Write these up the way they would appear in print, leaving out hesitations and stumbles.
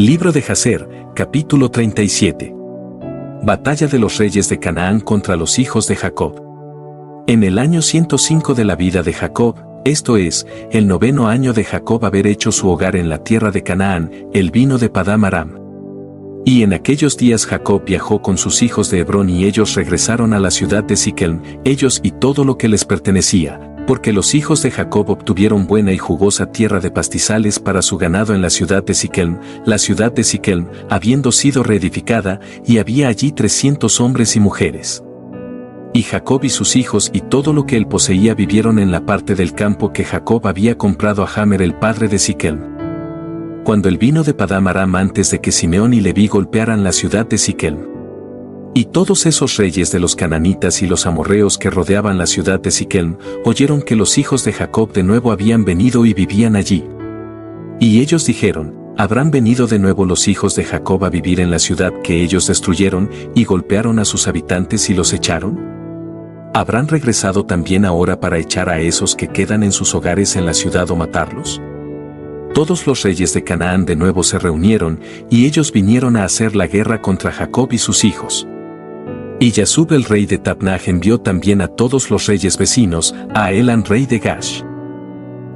Libro de Jacer, capítulo 37. Batalla de los reyes de Canaán contra los hijos de Jacob. En el año 105 de la vida de Jacob, esto es, el 9º año de Jacob haber hecho su hogar en la tierra de Canaán, él vino de Padán Aram. Y en aquellos días Jacob viajó con sus hijos de Hebrón y ellos regresaron a la ciudad de Siquem, ellos y todo lo que les pertenecía, porque los hijos de Jacob obtuvieron buena y jugosa tierra de pastizales para su ganado en la ciudad de Siquem, la ciudad de Siquem, habiendo sido reedificada, y había allí 300 hombres y mujeres. Y Jacob y sus hijos y todo lo que él poseía vivieron en la parte del campo que Jacob había comprado a Hammer el padre de Siquem. Cuando él vino de Padán Aram antes de que Simeón y Leví golpearan la ciudad de Siquem. Y todos esos reyes de los cananitas y los amorreos que rodeaban la ciudad de Siquem, oyeron que los hijos de Jacob de nuevo habían venido y vivían allí. Y ellos dijeron, ¿habrán venido de nuevo los hijos de Jacob a vivir en la ciudad que ellos destruyeron y golpearon a sus habitantes y los echaron? ¿Habrán regresado también ahora para echar a esos que quedan en sus hogares en la ciudad o matarlos? Todos los reyes de Canaán de nuevo se reunieron, y ellos vinieron a hacer la guerra contra Jacob y sus hijos. Y Yasub el rey de Tapnach envió también a todos los reyes vecinos, a Elan rey de Gash,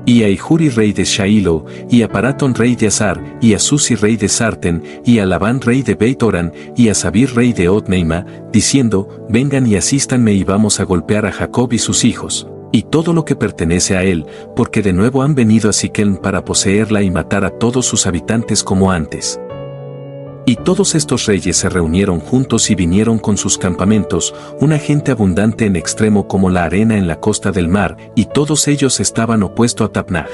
y a Ihuri rey de Shailo, y a Paratón rey de Azar, y a Susi rey de Sarten, y a Labán rey de Beit Oran, y a Sabir rey de Otneima, diciendo, vengan y asístanme y vamos a golpear a Jacob y sus hijos, y todo lo que pertenece a él, porque de nuevo han venido a Siquem para poseerla y matar a todos sus habitantes como antes. Y todos estos reyes se reunieron juntos y vinieron con sus campamentos, una gente abundante en extremo como la arena en la costa del mar, y todos ellos estaban opuesto a Tapnach.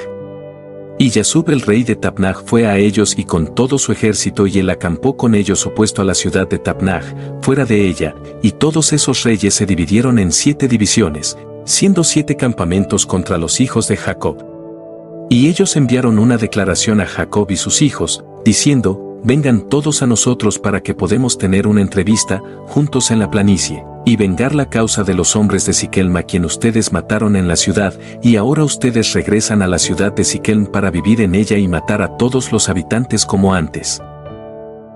Y Yasub el rey de Tapnach fue a ellos y con todo su ejército y él acampó con ellos opuesto a la ciudad de Tapnach, fuera de ella, y todos esos reyes se dividieron en 7 divisiones, siendo 7 campamentos contra los hijos de Jacob. Y ellos enviaron una declaración a Jacob y sus hijos, diciendo, vengan todos a nosotros para que podamos tener una entrevista, juntos en la planicie, y vengar la causa de los hombres de Siquem a quien ustedes mataron en la ciudad, y ahora ustedes regresan a la ciudad de Siquem para vivir en ella y matar a todos los habitantes como antes.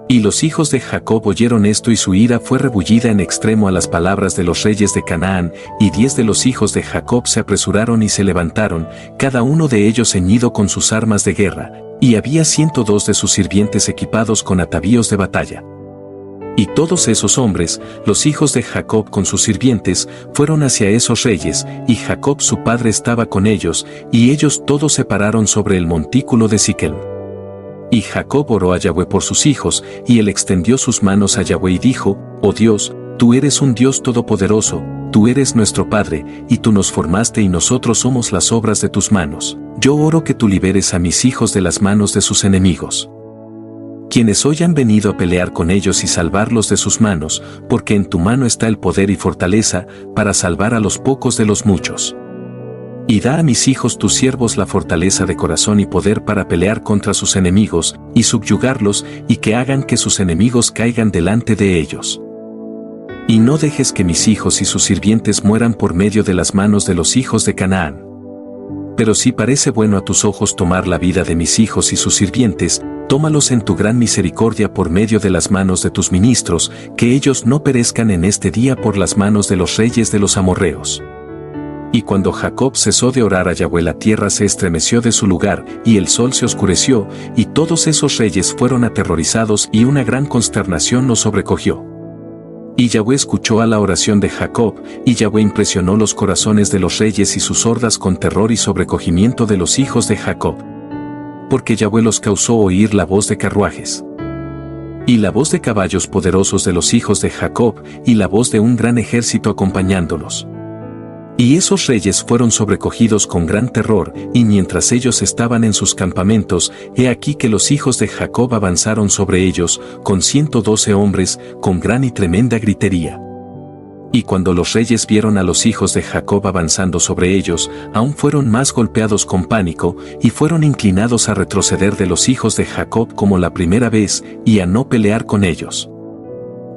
Y los hijos de Jacob oyeron esto y su ira fue rebullida en extremo a las palabras de los reyes de Canaán, y 10 de los hijos de Jacob se apresuraron y se levantaron, cada uno de ellos ceñido con sus armas de guerra, y había 102 de sus sirvientes equipados con atavíos de batalla. Y todos esos hombres, los hijos de Jacob con sus sirvientes, fueron hacia esos reyes, y Jacob su padre estaba con ellos, y ellos todos se pararon sobre el montículo de Siquem. Y Jacob oró a Yahweh por sus hijos, y él extendió sus manos a Yahweh y dijo, oh Dios, tú eres un Dios todopoderoso, tú eres nuestro Padre, y tú nos formaste y nosotros somos las obras de tus manos. Yo oro que tú liberes a mis hijos de las manos de sus enemigos, quienes hoy han venido a pelear con ellos y salvarlos de sus manos, porque en tu mano está el poder y fortaleza, para salvar a los pocos de los muchos. Y da a mis hijos tus siervos la fortaleza de corazón y poder para pelear contra sus enemigos, y subyugarlos, y que hagan que sus enemigos caigan delante de ellos. Y no dejes que mis hijos y sus sirvientes mueran por medio de las manos de los hijos de Canaán. Pero si parece bueno a tus ojos tomar la vida de mis hijos y sus sirvientes, tómalos en tu gran misericordia por medio de las manos de tus ministros, que ellos no perezcan en este día por las manos de los reyes de los amorreos. Y cuando Jacob cesó de orar a Yahweh, la tierra se estremeció de su lugar, y el sol se oscureció, y todos esos reyes fueron aterrorizados y una gran consternación los sobrecogió. Y Yahweh escuchó a la oración de Jacob, y Yahweh impresionó los corazones de los reyes y sus hordas con terror y sobrecogimiento de los hijos de Jacob. Porque Yahweh los causó oír la voz de carruajes, y la voz de caballos poderosos de los hijos de Jacob, y la voz de un gran ejército acompañándolos. Y esos reyes fueron sobrecogidos con gran terror, y mientras ellos estaban en sus campamentos, he aquí que los hijos de Jacob avanzaron sobre ellos, con 112 hombres, con gran y tremenda gritería. Y cuando los reyes vieron a los hijos de Jacob avanzando sobre ellos, aún fueron más golpeados con pánico, y fueron inclinados a retroceder de los hijos de Jacob como la primera vez, y a no pelear con ellos.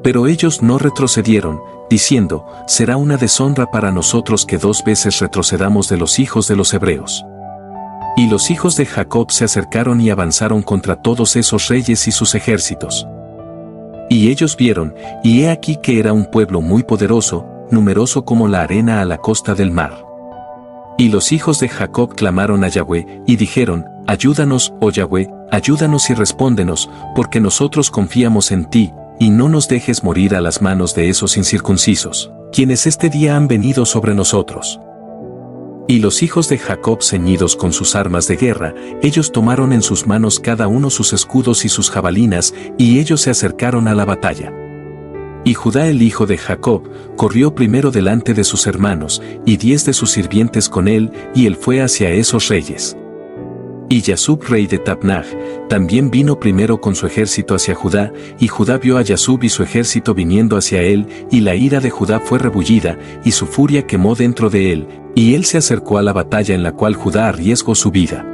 Pero ellos no retrocedieron, diciendo, será una deshonra para nosotros que 2 veces retrocedamos de los hijos de los hebreos. Y los hijos de Jacob se acercaron y avanzaron contra todos esos reyes y sus ejércitos. Y ellos vieron, y he aquí que era un pueblo muy poderoso, numeroso como la arena a la costa del mar. Y los hijos de Jacob clamaron a Yahweh, y dijeron, ayúdanos, oh Yahweh, ayúdanos y respóndenos, porque nosotros confiamos en ti, y no nos dejes morir a las manos de esos incircuncisos, quienes este día han venido sobre nosotros. Y los hijos de Jacob ceñidos con sus armas de guerra, ellos tomaron en sus manos cada uno sus escudos y sus jabalinas, y ellos se acercaron a la batalla. Y Judá el hijo de Jacob, corrió primero delante de sus hermanos, y 10 de sus sirvientes con él, y él fue hacia esos reyes. Y Yasub rey de Tapnach, también vino primero con su ejército hacia Judá, y Judá vio a Yasub y su ejército viniendo hacia él, y la ira de Judá fue rebullida, y su furia quemó dentro de él, y él se acercó a la batalla en la cual Judá arriesgó su vida.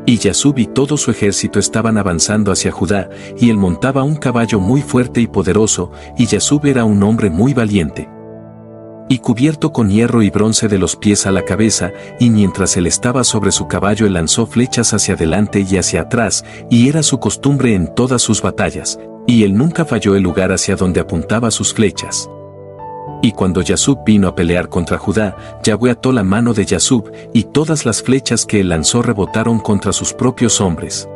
Y Yasub y todo su ejército estaban avanzando hacia Judá, y él montaba un caballo muy fuerte y poderoso, y Yasub era un hombre muy valiente. Y cubierto con hierro y bronce de los pies a la cabeza, y mientras él estaba sobre su caballo él lanzó flechas hacia adelante y hacia atrás, y era su costumbre en todas sus batallas, y él nunca falló el lugar hacia donde apuntaba sus flechas. Y cuando Yasub vino a pelear contra Judá, Yahweh ató la mano de Yasub, y todas las flechas que él lanzó rebotaron contra sus propios hombres.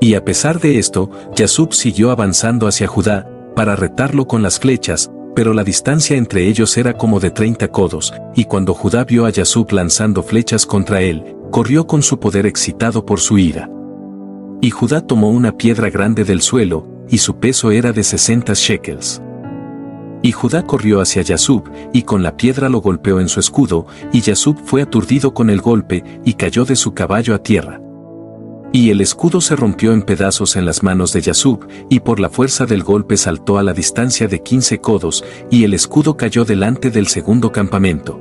Y a pesar de esto, Yasub siguió avanzando hacia Judá, para retarlo con las flechas, pero la distancia entre ellos era como de 30 codos, y cuando Judá vio a Yasub lanzando flechas contra él, corrió con su poder excitado por su ira. Y Judá tomó una piedra grande del suelo, y su peso era de 60 shekels. Y Judá corrió hacia Yasub, y con la piedra lo golpeó en su escudo, y Yasub fue aturdido con el golpe, y cayó de su caballo a tierra. Y el escudo se rompió en pedazos en las manos de Yasub, y por la fuerza del golpe saltó a la distancia de 15 codos, y el escudo cayó delante del segundo campamento.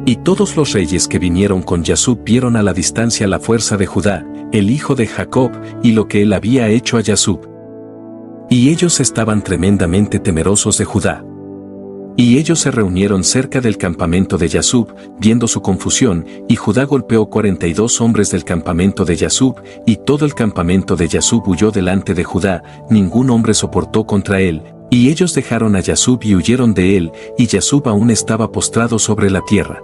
Y todos los reyes que vinieron con Yasub vieron a la distancia la fuerza de Judá, el hijo de Jacob, y lo que él había hecho a Yasub. Y ellos estaban tremendamente temerosos de Judá. Y ellos se reunieron cerca del campamento de Yasub, viendo su confusión, y Judá golpeó 42 hombres del campamento de Yasub, y todo el campamento de Yasub huyó delante de Judá, ningún hombre soportó contra él, y ellos dejaron a Yasub y huyeron de él, y Yasub aún estaba postrado sobre la tierra.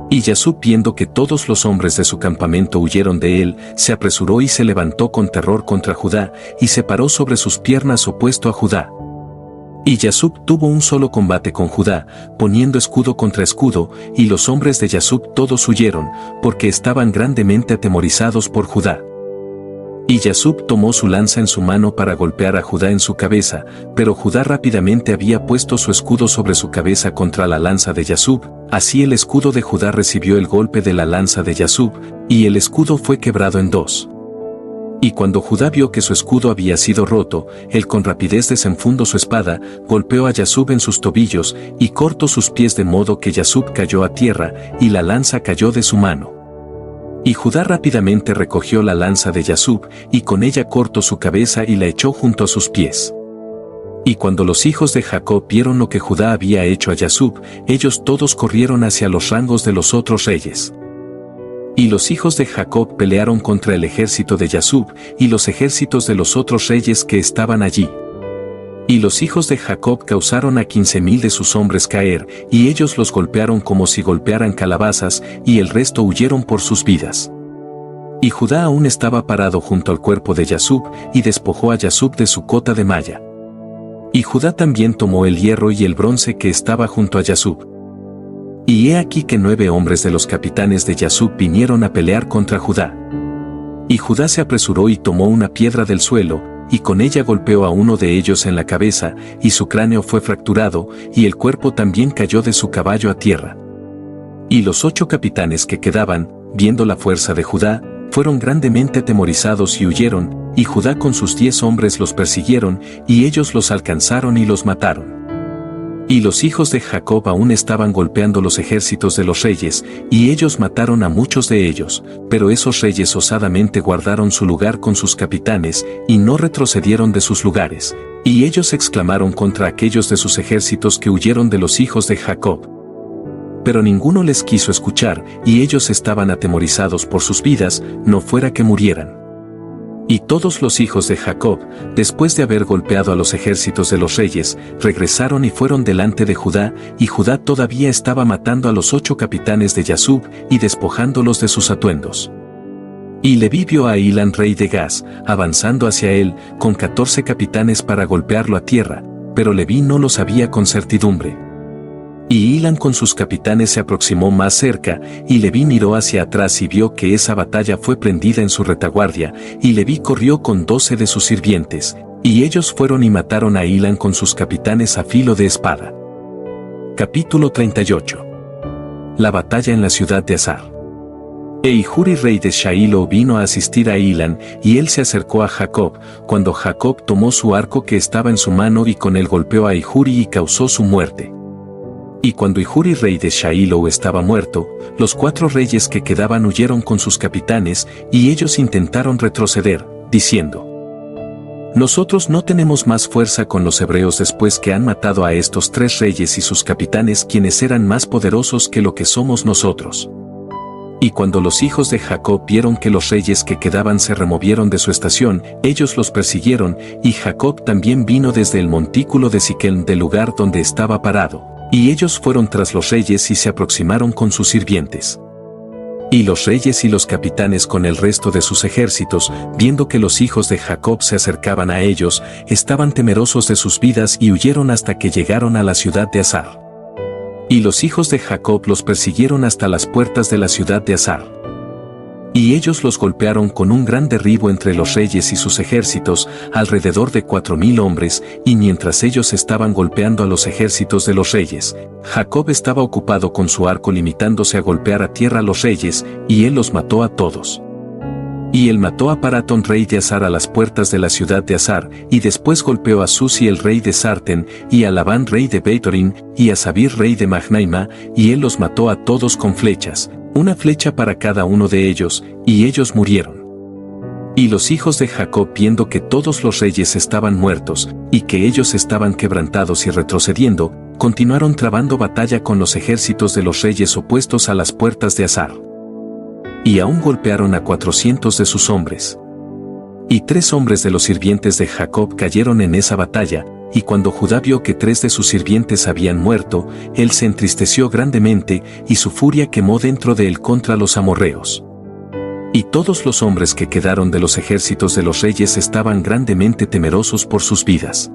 Y Yasub, viendo que todos los hombres de su campamento huyeron de él, se apresuró y se levantó con terror contra Judá, y se paró sobre sus piernas opuesto a Judá. Y Yasub tuvo un solo combate con Judá, poniendo escudo contra escudo, y los hombres de Yasub todos huyeron, porque estaban grandemente atemorizados por Judá. Y Yasub tomó su lanza en su mano para golpear a Judá en su cabeza, pero Judá rápidamente había puesto su escudo sobre su cabeza contra la lanza de Yasub, así el escudo de Judá recibió el golpe de la lanza de Yasub, y el escudo fue quebrado en dos. Y cuando Judá vio que su escudo había sido roto, él con rapidez desenfundó su espada, golpeó a Yasub en sus tobillos, y cortó sus pies de modo que Yasub cayó a tierra, y la lanza cayó de su mano. Y Judá rápidamente recogió la lanza de Yasub, y con ella cortó su cabeza y la echó junto a sus pies. Y cuando los hijos de Jacob vieron lo que Judá había hecho a Yasub, ellos todos corrieron hacia los rangos de los otros reyes. Y los hijos de Jacob pelearon contra el ejército de Yasub, y los ejércitos de los otros reyes que estaban allí. Y los hijos de Jacob causaron a 15,000 de sus hombres caer, y ellos los golpearon como si golpearan calabazas, y el resto huyeron por sus vidas. Y Judá aún estaba parado junto al cuerpo de Yasub, y despojó a Yasub de su cota de malla. Y Judá también tomó el hierro y el bronce que estaba junto a Yasub. Y he aquí que 9 hombres de los capitanes de Yasub vinieron a pelear contra Judá. Y Judá se apresuró y tomó una piedra del suelo, y con ella golpeó a uno de ellos en la cabeza, y su cráneo fue fracturado, y el cuerpo también cayó de su caballo a tierra. Y los 8 capitanes que quedaban, viendo la fuerza de Judá, fueron grandemente atemorizados y huyeron, y Judá con sus 10 hombres los persiguieron, y ellos los alcanzaron y los mataron. Y los hijos de Jacob aún estaban golpeando los ejércitos de los reyes, y ellos mataron a muchos de ellos, pero esos reyes osadamente guardaron su lugar con sus capitanes, y no retrocedieron de sus lugares, y ellos exclamaron contra aquellos de sus ejércitos que huyeron de los hijos de Jacob. pero ninguno les quiso escuchar, y ellos estaban atemorizados por sus vidas, no fuera que murieran. Y todos los hijos de Jacob, después de haber golpeado a los ejércitos de los reyes, regresaron y fueron delante de Judá, y Judá todavía estaba matando a los 8 capitanes de Yasub y despojándolos de sus atuendos. Y Leví vio a Ahilán rey de Gaz, avanzando hacia él, con 14 capitanes para golpearlo a tierra, pero Leví no lo sabía con certidumbre. Y Ahilán con sus capitanes se aproximó más cerca, y Leví miró hacia atrás y vio que esa batalla fue prendida en su retaguardia, y Leví corrió con 12 de sus sirvientes, y ellos fueron y mataron a Ahilán con sus capitanes a filo de espada. Capítulo 38. La batalla en la ciudad de Azar. Ahijuri rey de Shailo vino a asistir a Ahilán, y él se acercó a Jacob, cuando Jacob tomó su arco que estaba en su mano y con él golpeó a Ahijuri y causó su muerte. Y cuando Ahijuri rey de Shailo estaba muerto, los 4 reyes que quedaban huyeron con sus capitanes, y ellos intentaron retroceder, diciendo: Nosotros no tenemos más fuerza con los hebreos después que han matado a estos 3 reyes y sus capitanes quienes eran más poderosos que lo que somos nosotros. Y cuando los hijos de Jacob vieron que los reyes que quedaban se removieron de su estación, ellos los persiguieron, y Jacob también vino desde el montículo de Siquem del lugar donde estaba parado. Y ellos fueron tras los reyes y se aproximaron con sus sirvientes. Y los reyes y los capitanes con el resto de sus ejércitos, viendo que los hijos de Jacob se acercaban a ellos, estaban temerosos de sus vidas y huyeron hasta que llegaron a la ciudad de Azar. Y los hijos de Jacob los persiguieron hasta las puertas de la ciudad de Azar. Y ellos los golpearon con un gran derribo entre los reyes y sus ejércitos, alrededor de 4000 hombres, y mientras ellos estaban golpeando a los ejércitos de los reyes, Jacob estaba ocupado con su arco limitándose a golpear a tierra a los reyes, y él los mató a todos. Y él mató a Paratón rey de Azar a las puertas de la ciudad de Azar, y después golpeó a Susi el rey de Sarten, y a Labán rey de Beitorín, y a Sabir rey de Mahnaima, y él los mató a todos con flechas, una flecha para cada uno de ellos, y ellos murieron. Y los hijos de Jacob, viendo que todos los reyes estaban muertos, y que ellos estaban quebrantados y retrocediendo, continuaron trabando batalla con los ejércitos de los reyes opuestos a las puertas de Azar. Y aún golpearon a 400 de sus hombres. Y 3 hombres de los sirvientes de Jacob cayeron en esa batalla, y cuando Judá vio que 3 de sus sirvientes habían muerto, él se entristeció grandemente, y su furia quemó dentro de él contra los amorreos. Y todos los hombres que quedaron de los ejércitos de los reyes estaban grandemente temerosos por sus vidas.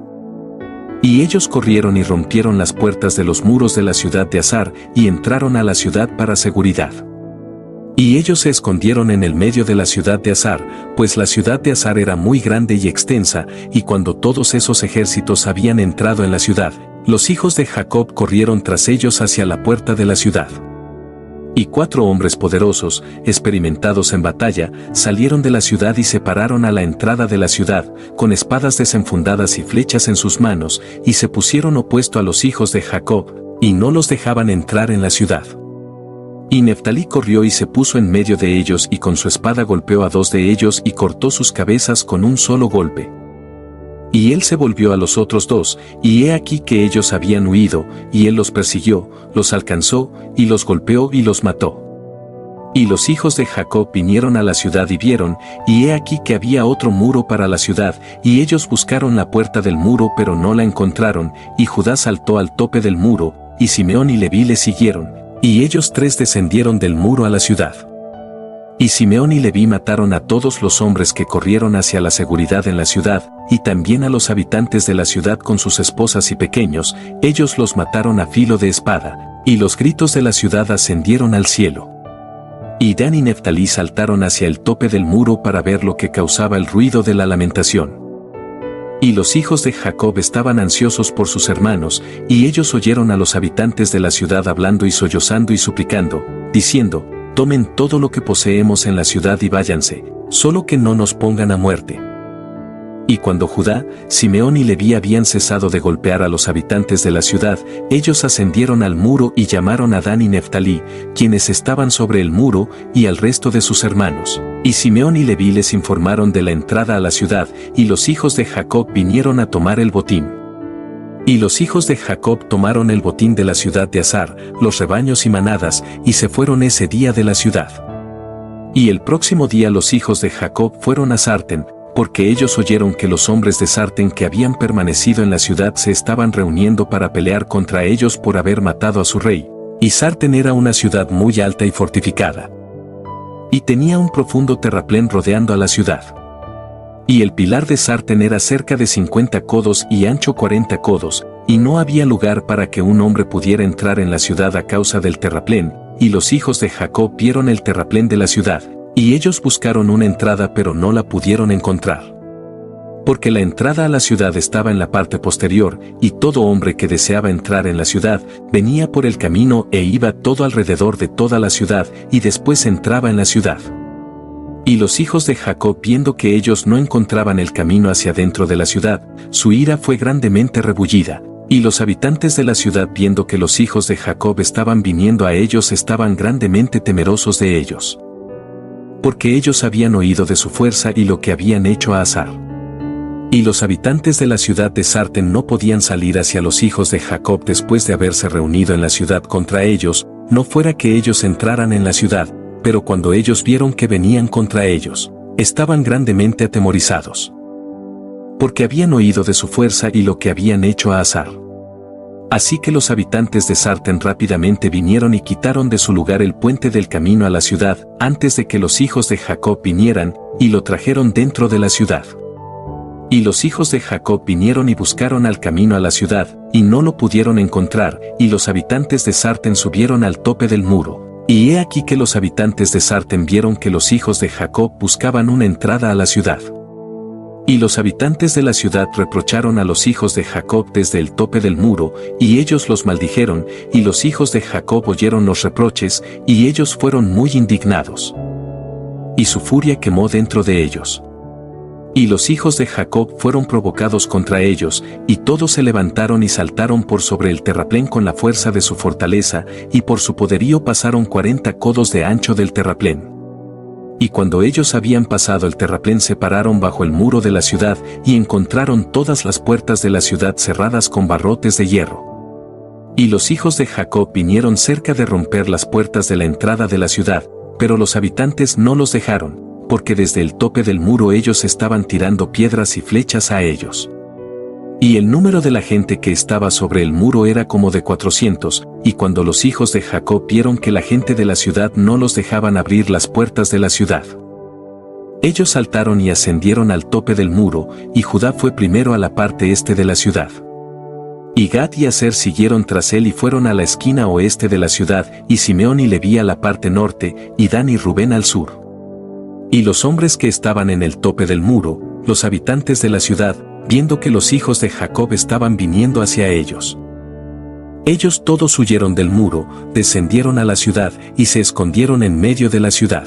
Y ellos corrieron y rompieron las puertas de los muros de la ciudad de Azar, y entraron a la ciudad para seguridad. Y ellos se escondieron en el medio de la ciudad de Azar, pues la ciudad de Azar era muy grande y extensa, y cuando todos esos ejércitos habían entrado en la ciudad, los hijos de Jacob corrieron tras ellos hacia la puerta de la ciudad. Y 4 hombres poderosos, experimentados en batalla, salieron de la ciudad y se pararon a la entrada de la ciudad, con espadas desenfundadas y flechas en sus manos, y se pusieron opuesto a los hijos de Jacob, y no los dejaban entrar en la ciudad. Y Neftalí corrió y se puso en medio de ellos y con su espada golpeó a 2 de ellos y cortó sus cabezas con un solo golpe. Y él se volvió a los otros 2, y he aquí que ellos habían huido, y él los persiguió, los alcanzó, y los golpeó y los mató. Y los hijos de Jacob vinieron a la ciudad y vieron, y he aquí que había otro muro para la ciudad, y ellos buscaron la puerta del muro pero no la encontraron, y Judá saltó al tope del muro, y Simeón y Leví le siguieron, y ellos 3 descendieron del muro a la ciudad. Y Simeón y Leví mataron a todos los hombres que corrieron hacia la seguridad en la ciudad, y también a los habitantes de la ciudad con sus esposas y pequeños, ellos los mataron a filo de espada, y los gritos de la ciudad ascendieron al cielo. Y Dan y Neftalí saltaron hacia el tope del muro para ver lo que causaba el ruido de la lamentación. Y los hijos de Jacob estaban ansiosos por sus hermanos, y ellos oyeron a los habitantes de la ciudad hablando y sollozando y suplicando, diciendo: tomen todo lo que poseemos en la ciudad y váyanse, solo que no nos pongan a muerte. Y cuando Judá, Simeón y Leví habían cesado de golpear a los habitantes de la ciudad, ellos ascendieron al muro y llamaron a Dan y Neftalí, quienes estaban sobre el muro, y al resto de sus hermanos. Y Simeón y Leví les informaron de la entrada a la ciudad, y los hijos de Jacob vinieron a tomar el botín. Y los hijos de Jacob tomaron el botín de la ciudad de Azar, los rebaños y manadas, y se fueron ese día de la ciudad. Y el próximo día los hijos de Jacob fueron a Sarten, porque ellos oyeron que los hombres de Sarten que habían permanecido en la ciudad se estaban reuniendo para pelear contra ellos por haber matado a su rey. Y Sarten era una ciudad muy alta y fortificada. Y tenía un profundo terraplén rodeando a la ciudad. Y el pilar de Sarten era cerca de 50 codos y ancho 40 codos, y no había lugar para que un hombre pudiera entrar en la ciudad a causa del terraplén, y los hijos de Jacob vieron el terraplén de la ciudad, y ellos buscaron una entrada pero no la pudieron encontrar. Porque la entrada a la ciudad estaba en la parte posterior, y todo hombre que deseaba entrar en la ciudad, venía por el camino e iba todo alrededor de toda la ciudad, y después entraba en la ciudad. Y los hijos de Jacob, viendo que ellos no encontraban el camino hacia dentro de la ciudad, su ira fue grandemente rebullida, y los habitantes de la ciudad, viendo que los hijos de Jacob estaban viniendo a ellos, estaban grandemente temerosos de ellos. Porque ellos habían oído de su fuerza y lo que habían hecho a Azar. Y los habitantes de la ciudad de Sarten no podían salir hacia los hijos de Jacob después de haberse reunido en la ciudad contra ellos, no fuera que ellos entraran en la ciudad, pero cuando ellos vieron que venían contra ellos, estaban grandemente atemorizados. Porque habían oído de su fuerza y lo que habían hecho a Azar. Así que los habitantes de Sarten rápidamente vinieron y quitaron de su lugar el puente del camino a la ciudad, antes de que los hijos de Jacob vinieran, y lo trajeron dentro de la ciudad. Y los hijos de Jacob vinieron y buscaron al camino a la ciudad, y no lo pudieron encontrar, y los habitantes de Sarten subieron al tope del muro. Y he aquí que los habitantes de Sarten vieron que los hijos de Jacob buscaban una entrada a la ciudad. Y los habitantes de la ciudad reprocharon a los hijos de Jacob desde el tope del muro, y ellos los maldijeron, y los hijos de Jacob oyeron los reproches, y ellos fueron muy indignados. Y su furia quemó dentro de ellos. Y los hijos de Jacob fueron provocados contra ellos, y todos se levantaron y saltaron por sobre el terraplén con la fuerza de su fortaleza, y por su poderío pasaron 40 codos de ancho del terraplén. Y cuando ellos habían pasado el terraplén se pararon bajo el muro de la ciudad, y encontraron todas las puertas de la ciudad cerradas con barrotes de hierro. Y los hijos de Jacob vinieron cerca de romper las puertas de la entrada de la ciudad, pero los habitantes no los dejaron, porque desde el tope del muro ellos estaban tirando piedras y flechas a ellos. Y el número de la gente que estaba sobre el muro era como de 400, y cuando los hijos de Jacob vieron que la gente de la ciudad no los dejaban abrir las puertas de la ciudad, ellos saltaron y ascendieron al tope del muro, y Judá fue primero a la parte este de la ciudad. Y Gad y Aser siguieron tras él y fueron a la esquina oeste de la ciudad, y Simeón y Leví a la parte norte, y Dan y Rubén al sur. Y los hombres que estaban en el tope del muro, los habitantes de la ciudad, viendo que los hijos de Jacob estaban viniendo hacia ellos, ellos todos huyeron del muro, descendieron a la ciudad y se escondieron en medio de la ciudad.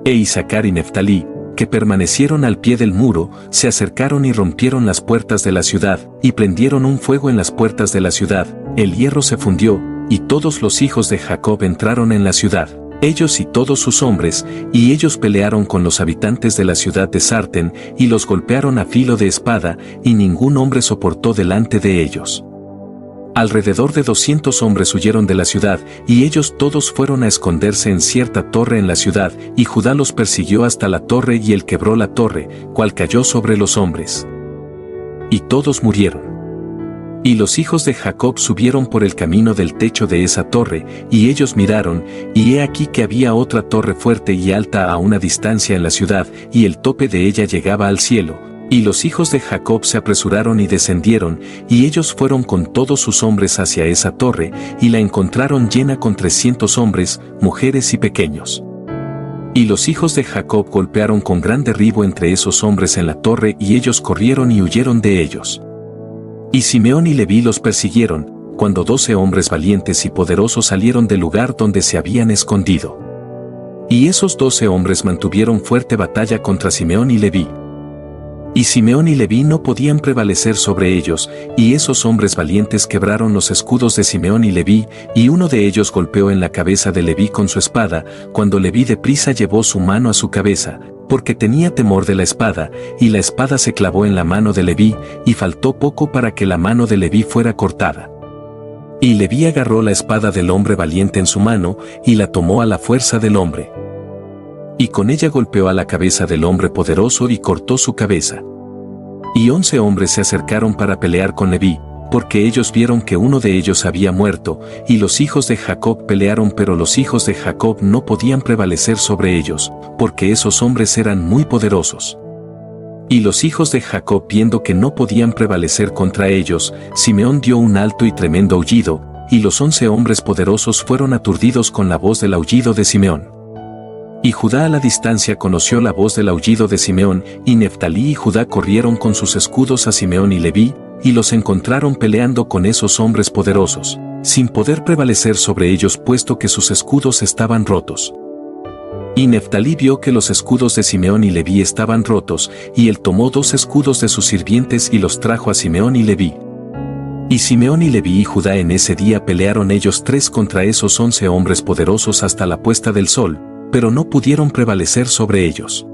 E Isaacar y Neftalí, que permanecieron al pie del muro, se acercaron y rompieron las puertas de la ciudad, y prendieron un fuego en las puertas de la ciudad, el hierro se fundió, y todos los hijos de Jacob entraron en la ciudad, ellos y todos sus hombres, y ellos pelearon con los habitantes de la ciudad de Sarten, y los golpearon a filo de espada, y ningún hombre soportó delante de ellos. Alrededor de 200 hombres huyeron de la ciudad, y ellos todos fueron a esconderse en cierta torre en la ciudad, y Judá los persiguió hasta la torre y él quebró la torre, cual cayó sobre los hombres. Y todos murieron. Y los hijos de Jacob subieron por el camino del techo de esa torre, y ellos miraron, y he aquí que había otra torre fuerte y alta a una distancia en la ciudad, y el tope de ella llegaba al cielo. Y los hijos de Jacob se apresuraron y descendieron, y ellos fueron con todos sus hombres hacia esa torre, y la encontraron llena con 300 hombres, mujeres y pequeños. Y los hijos de Jacob golpearon con gran derribo entre esos hombres en la torre, y ellos corrieron y huyeron de ellos. Y Simeón y Leví los persiguieron, cuando 12 hombres valientes y poderosos salieron del lugar donde se habían escondido. Y esos 12 hombres mantuvieron fuerte batalla contra Simeón y Leví. Y Simeón y Leví no podían prevalecer sobre ellos, y esos hombres valientes quebraron los escudos de Simeón y Leví, y uno de ellos golpeó en la cabeza de Leví con su espada, cuando Leví deprisa llevó su mano a su cabeza, porque tenía temor de la espada, y la espada se clavó en la mano de Leví, y faltó poco para que la mano de Leví fuera cortada. Y Leví agarró la espada del hombre valiente en su mano, y la tomó a la fuerza del hombre. Y con ella golpeó a la cabeza del hombre poderoso y cortó su cabeza. Y 11 hombres se acercaron para pelear con Leví, porque ellos vieron que uno de ellos había muerto, y los hijos de Jacob pelearon, pero los hijos de Jacob no podían prevalecer sobre ellos, porque esos hombres eran muy poderosos. Y los hijos de Jacob, viendo que no podían prevalecer contra ellos, Simeón dio un alto y tremendo aullido, y los 11 hombres poderosos fueron aturdidos con la voz del aullido de Simeón. Y Judá a la distancia conoció la voz del aullido de Simeón, y Neftalí y Judá corrieron con sus escudos a Simeón y Leví, y los encontraron peleando con esos hombres poderosos, sin poder prevalecer sobre ellos puesto que sus escudos estaban rotos. Y Neftalí vio que los escudos de Simeón y Leví estaban rotos, y él tomó 2 escudos de sus sirvientes y los trajo a Simeón y Leví. Y Simeón y Leví y Judá en ese día pelearon ellos 3 contra esos 11 hombres poderosos hasta la puesta del sol, pero no pudieron prevalecer sobre ellos.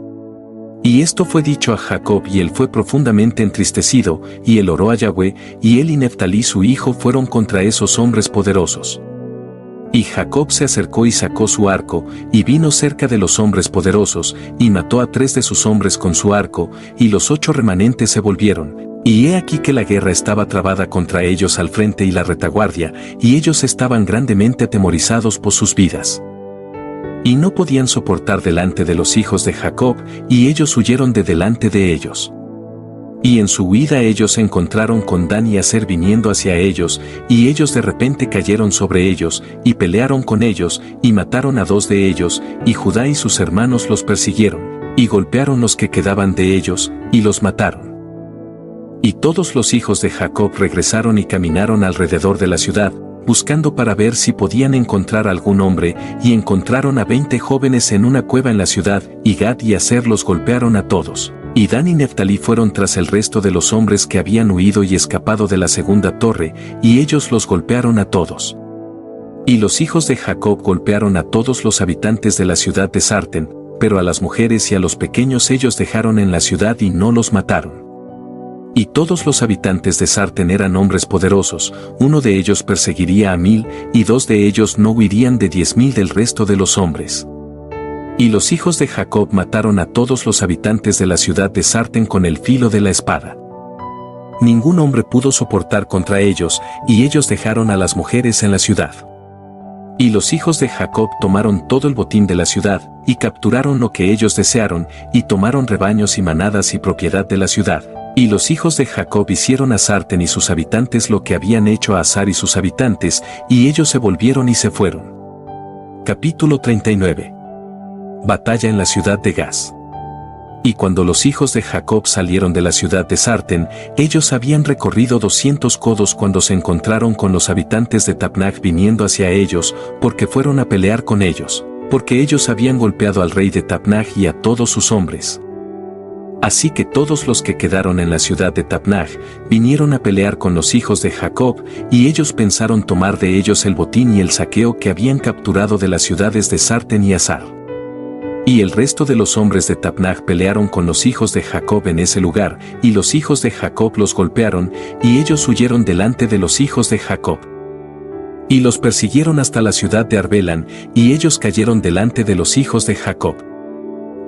Y esto fue dicho a Jacob, y él fue profundamente entristecido, y él oró a Yahweh, y él y Neftalí su hijo fueron contra esos hombres poderosos. Y Jacob se acercó y sacó su arco, y vino cerca de los hombres poderosos, y mató a 3 de sus hombres con su arco, y los 8 remanentes se volvieron. Y he aquí que la guerra estaba trabada contra ellos al frente y la retaguardia, y ellos estaban grandemente atemorizados por sus vidas. Y no podían soportar delante de los hijos de Jacob, y ellos huyeron de delante de ellos. Y en su huida ellos se encontraron con Dan y Aser viniendo hacia ellos, y ellos de repente cayeron sobre ellos, y pelearon con ellos, y mataron a 2 de ellos, y Judá y sus hermanos los persiguieron, y golpearon los que quedaban de ellos, y los mataron. Y todos los hijos de Jacob regresaron y caminaron alrededor de la ciudad, buscando para ver si podían encontrar algún hombre, y encontraron a 20 jóvenes en una cueva en la ciudad, y Gad y Aser los golpearon a todos. Y Dan y Neftalí fueron tras el resto de los hombres que habían huido y escapado de la segunda torre, y ellos los golpearon a todos. Y los hijos de Jacob golpearon a todos los habitantes de la ciudad de Sarten, pero a las mujeres y a los pequeños ellos dejaron en la ciudad y no los mataron. Y todos los habitantes de Sarten eran hombres poderosos, uno de ellos perseguiría a 1000, y 2 de ellos no huirían de 10.000 del resto de los hombres. Y los hijos de Jacob mataron a todos los habitantes de la ciudad de Sarten con el filo de la espada. Ningún hombre pudo soportar contra ellos, y ellos dejaron a las mujeres en la ciudad. Y los hijos de Jacob tomaron todo el botín de la ciudad, y capturaron lo que ellos desearon, y tomaron rebaños y manadas y propiedad de la ciudad. Y los hijos de Jacob hicieron a Sarten y sus habitantes lo que habían hecho a Asar y sus habitantes, y ellos se volvieron y se fueron. Capítulo 39. Batalla en la ciudad de Gaz. Y cuando los hijos de Jacob salieron de la ciudad de Sarten, ellos habían recorrido 200 codos cuando se encontraron con los habitantes de Tapnach viniendo hacia ellos, porque fueron a pelear con ellos, porque ellos habían golpeado al rey de Tapnach y a todos sus hombres. Así que todos los que quedaron en la ciudad de Tapnach vinieron a pelear con los hijos de Jacob, y ellos pensaron tomar de ellos el botín y el saqueo que habían capturado de las ciudades de Sarten y Asar. Y el resto de los hombres de Tapnach pelearon con los hijos de Jacob en ese lugar, y los hijos de Jacob los golpearon, y ellos huyeron delante de los hijos de Jacob. Y los persiguieron hasta la ciudad de Arbelan, y ellos cayeron delante de los hijos de Jacob.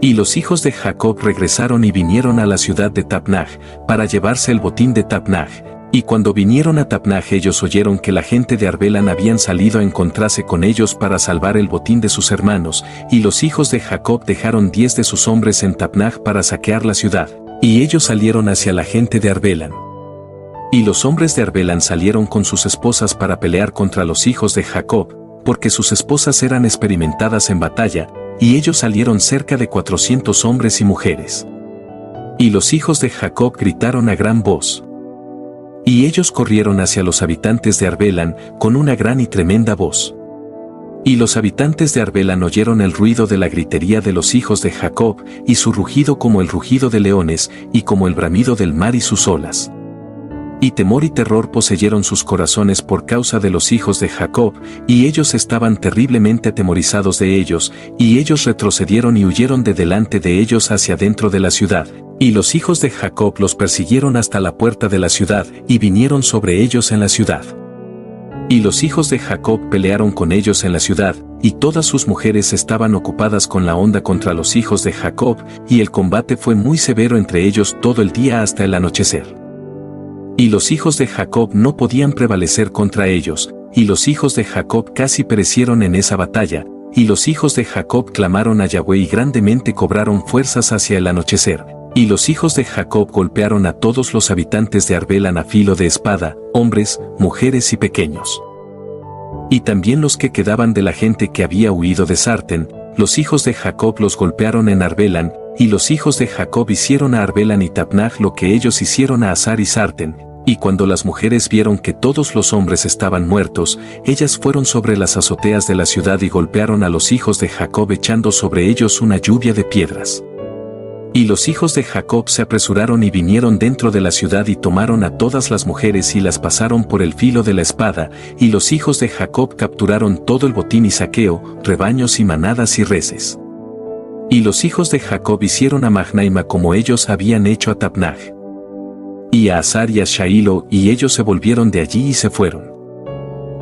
Y los hijos de Jacob regresaron y vinieron a la ciudad de Tapnach, para llevarse el botín de Tapnach. Y cuando vinieron a Tapnach ellos oyeron que la gente de Arbelan habían salido a encontrarse con ellos para salvar el botín de sus hermanos, y los hijos de Jacob dejaron 10 de sus hombres en Tapnach para saquear la ciudad, y ellos salieron hacia la gente de Arbelan. Y los hombres de Arbelan salieron con sus esposas para pelear contra los hijos de Jacob, porque sus esposas eran experimentadas en batalla, y ellos salieron cerca de 400 hombres y mujeres. Y los hijos de Jacob gritaron a gran voz. Y ellos corrieron hacia los habitantes de Arbelan con una gran y tremenda voz. Y los habitantes de Arbelan oyeron el ruido de la gritería de los hijos de Jacob, y su rugido como el rugido de leones, y como el bramido del mar y sus olas. Y temor y terror poseyeron sus corazones por causa de los hijos de Jacob, y ellos estaban terriblemente atemorizados de ellos, y ellos retrocedieron y huyeron de delante de ellos hacia dentro de la ciudad. Y los hijos de Jacob los persiguieron hasta la puerta de la ciudad, y vinieron sobre ellos en la ciudad. Y los hijos de Jacob pelearon con ellos en la ciudad, y todas sus mujeres estaban ocupadas con la onda contra los hijos de Jacob, y el combate fue muy severo entre ellos todo el día hasta el anochecer. Y los hijos de Jacob no podían prevalecer contra ellos, y los hijos de Jacob casi perecieron en esa batalla, y los hijos de Jacob clamaron a Yahweh y grandemente cobraron fuerzas hacia el anochecer. Y los hijos de Jacob golpearon a todos los habitantes de Arbelan a filo de espada, hombres, mujeres y pequeños. Y también los que quedaban de la gente que había huido de Sarten, los hijos de Jacob los golpearon en Arbelan, y los hijos de Jacob hicieron a Arbelan y Tapnach lo que ellos hicieron a Azar y Sarten. Y cuando las mujeres vieron que todos los hombres estaban muertos, ellas fueron sobre las azoteas de la ciudad y golpearon a los hijos de Jacob echando sobre ellos una lluvia de piedras. Y los hijos de Jacob se apresuraron y vinieron dentro de la ciudad y tomaron a todas las mujeres y las pasaron por el filo de la espada, y los hijos de Jacob capturaron todo el botín y saqueo, rebaños y manadas y reses. Y los hijos de Jacob hicieron a Mahnaima como ellos habían hecho a Tapnach. Y a Azar y a Shailo, y ellos se volvieron de allí y se fueron.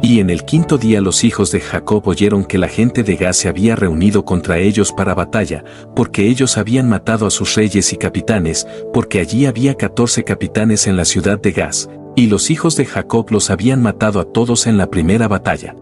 Y en el quinto día los hijos de Jacob oyeron que la gente de Gaz se había reunido contra ellos para batalla, porque ellos habían matado a sus reyes y capitanes, porque allí había 14 capitanes en la ciudad de Gaz, y los hijos de Jacob los habían matado a todos en la primera batalla.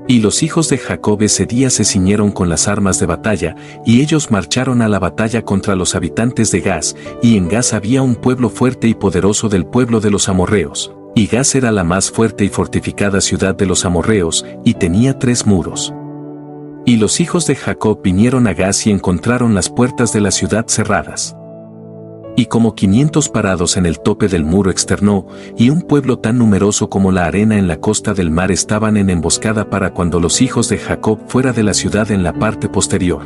Y los hijos de Jacob ese día se ciñeron con las armas de batalla, y ellos marcharon a la batalla contra los habitantes de Gaz, y en Gaz había un pueblo fuerte y poderoso del pueblo de los amorreos. Y Gaz era la más fuerte y fortificada ciudad de los amorreos, y tenía 3 muros. Y los hijos de Jacob vinieron a Gaz y encontraron las puertas de la ciudad cerradas. Y como 500 parados en el tope del muro externo, y un pueblo tan numeroso como la arena en la costa del mar estaban en emboscada para cuando los hijos de Jacob fuera de la ciudad en la parte posterior.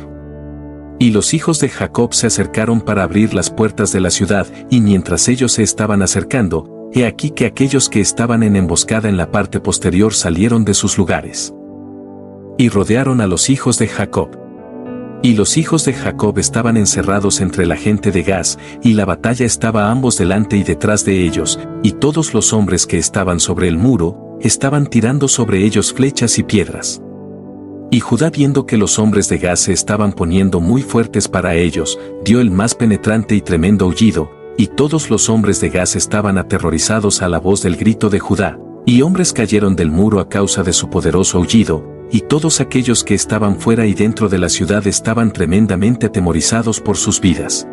Y los hijos de Jacob se acercaron para abrir las puertas de la ciudad, y mientras ellos se estaban acercando, he aquí que aquellos que estaban en emboscada en la parte posterior salieron de sus lugares. Y rodearon a los hijos de Jacob. Y los hijos de Jacob estaban encerrados entre la gente de Gaz, y la batalla estaba ambos delante y detrás de ellos, y todos los hombres que estaban sobre el muro, estaban tirando sobre ellos flechas y piedras. Y Judá, viendo que los hombres de Gaz se estaban poniendo muy fuertes para ellos, dio el más penetrante y tremendo aullido, y todos los hombres de Gaz estaban aterrorizados a la voz del grito de Judá, y hombres cayeron del muro a causa de su poderoso aullido, y todos aquellos que estaban fuera y dentro de la ciudad estaban tremendamente atemorizados por sus vidas.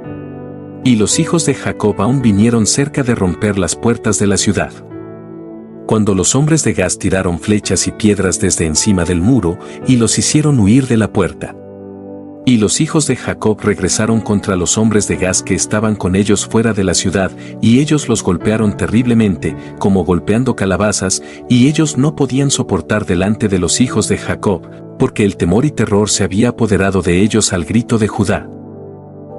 Y los hijos de Jacob aún vinieron cerca de romper las puertas de la ciudad. Cuando los hombres de Gaz tiraron flechas y piedras desde encima del muro, y los hicieron huir de la puerta. Y los hijos de Jacob regresaron contra los hombres de Gaz que estaban con ellos fuera de la ciudad, y ellos los golpearon terriblemente, como golpeando calabazas, y ellos no podían soportar delante de los hijos de Jacob, porque el temor y terror se había apoderado de ellos al grito de Judá.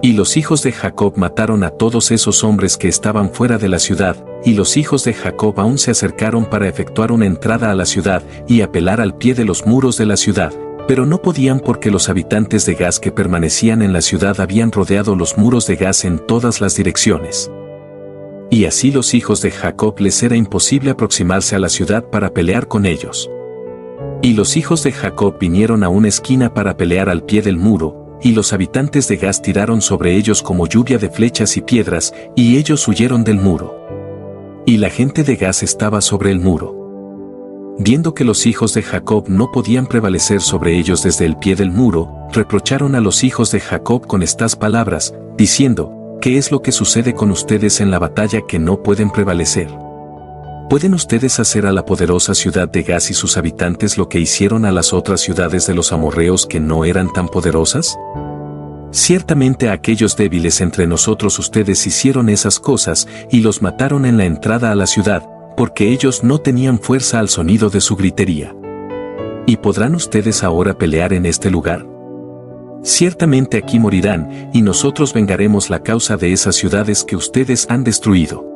Y los hijos de Jacob mataron a todos esos hombres que estaban fuera de la ciudad, y los hijos de Jacob aún se acercaron para efectuar una entrada a la ciudad, y apelar al pie de los muros de la ciudad. Pero no podían porque los habitantes de Gaz que permanecían en la ciudad habían rodeado los muros de Gaz en todas las direcciones. Y así los hijos de Jacob les era imposible aproximarse a la ciudad para pelear con ellos. Y los hijos de Jacob vinieron a una esquina para pelear al pie del muro, y los habitantes de Gaz tiraron sobre ellos como lluvia de flechas y piedras, y ellos huyeron del muro. Y la gente de Gaz estaba sobre el muro. Viendo que los hijos de Jacob no podían prevalecer sobre ellos desde el pie del muro, reprocharon a los hijos de Jacob con estas palabras, diciendo, ¿qué es lo que sucede con ustedes en la batalla que no pueden prevalecer? ¿Pueden ustedes hacer a la poderosa ciudad de Gaz y sus habitantes lo que hicieron a las otras ciudades de los amorreos que no eran tan poderosas? Ciertamente a aquellos débiles entre nosotros ustedes hicieron esas cosas y los mataron en la entrada a la ciudad, porque ellos no tenían fuerza al sonido de su gritería. ¿Y podrán ustedes ahora pelear en este lugar? Ciertamente aquí morirán, y nosotros vengaremos la causa de esas ciudades que ustedes han destruido.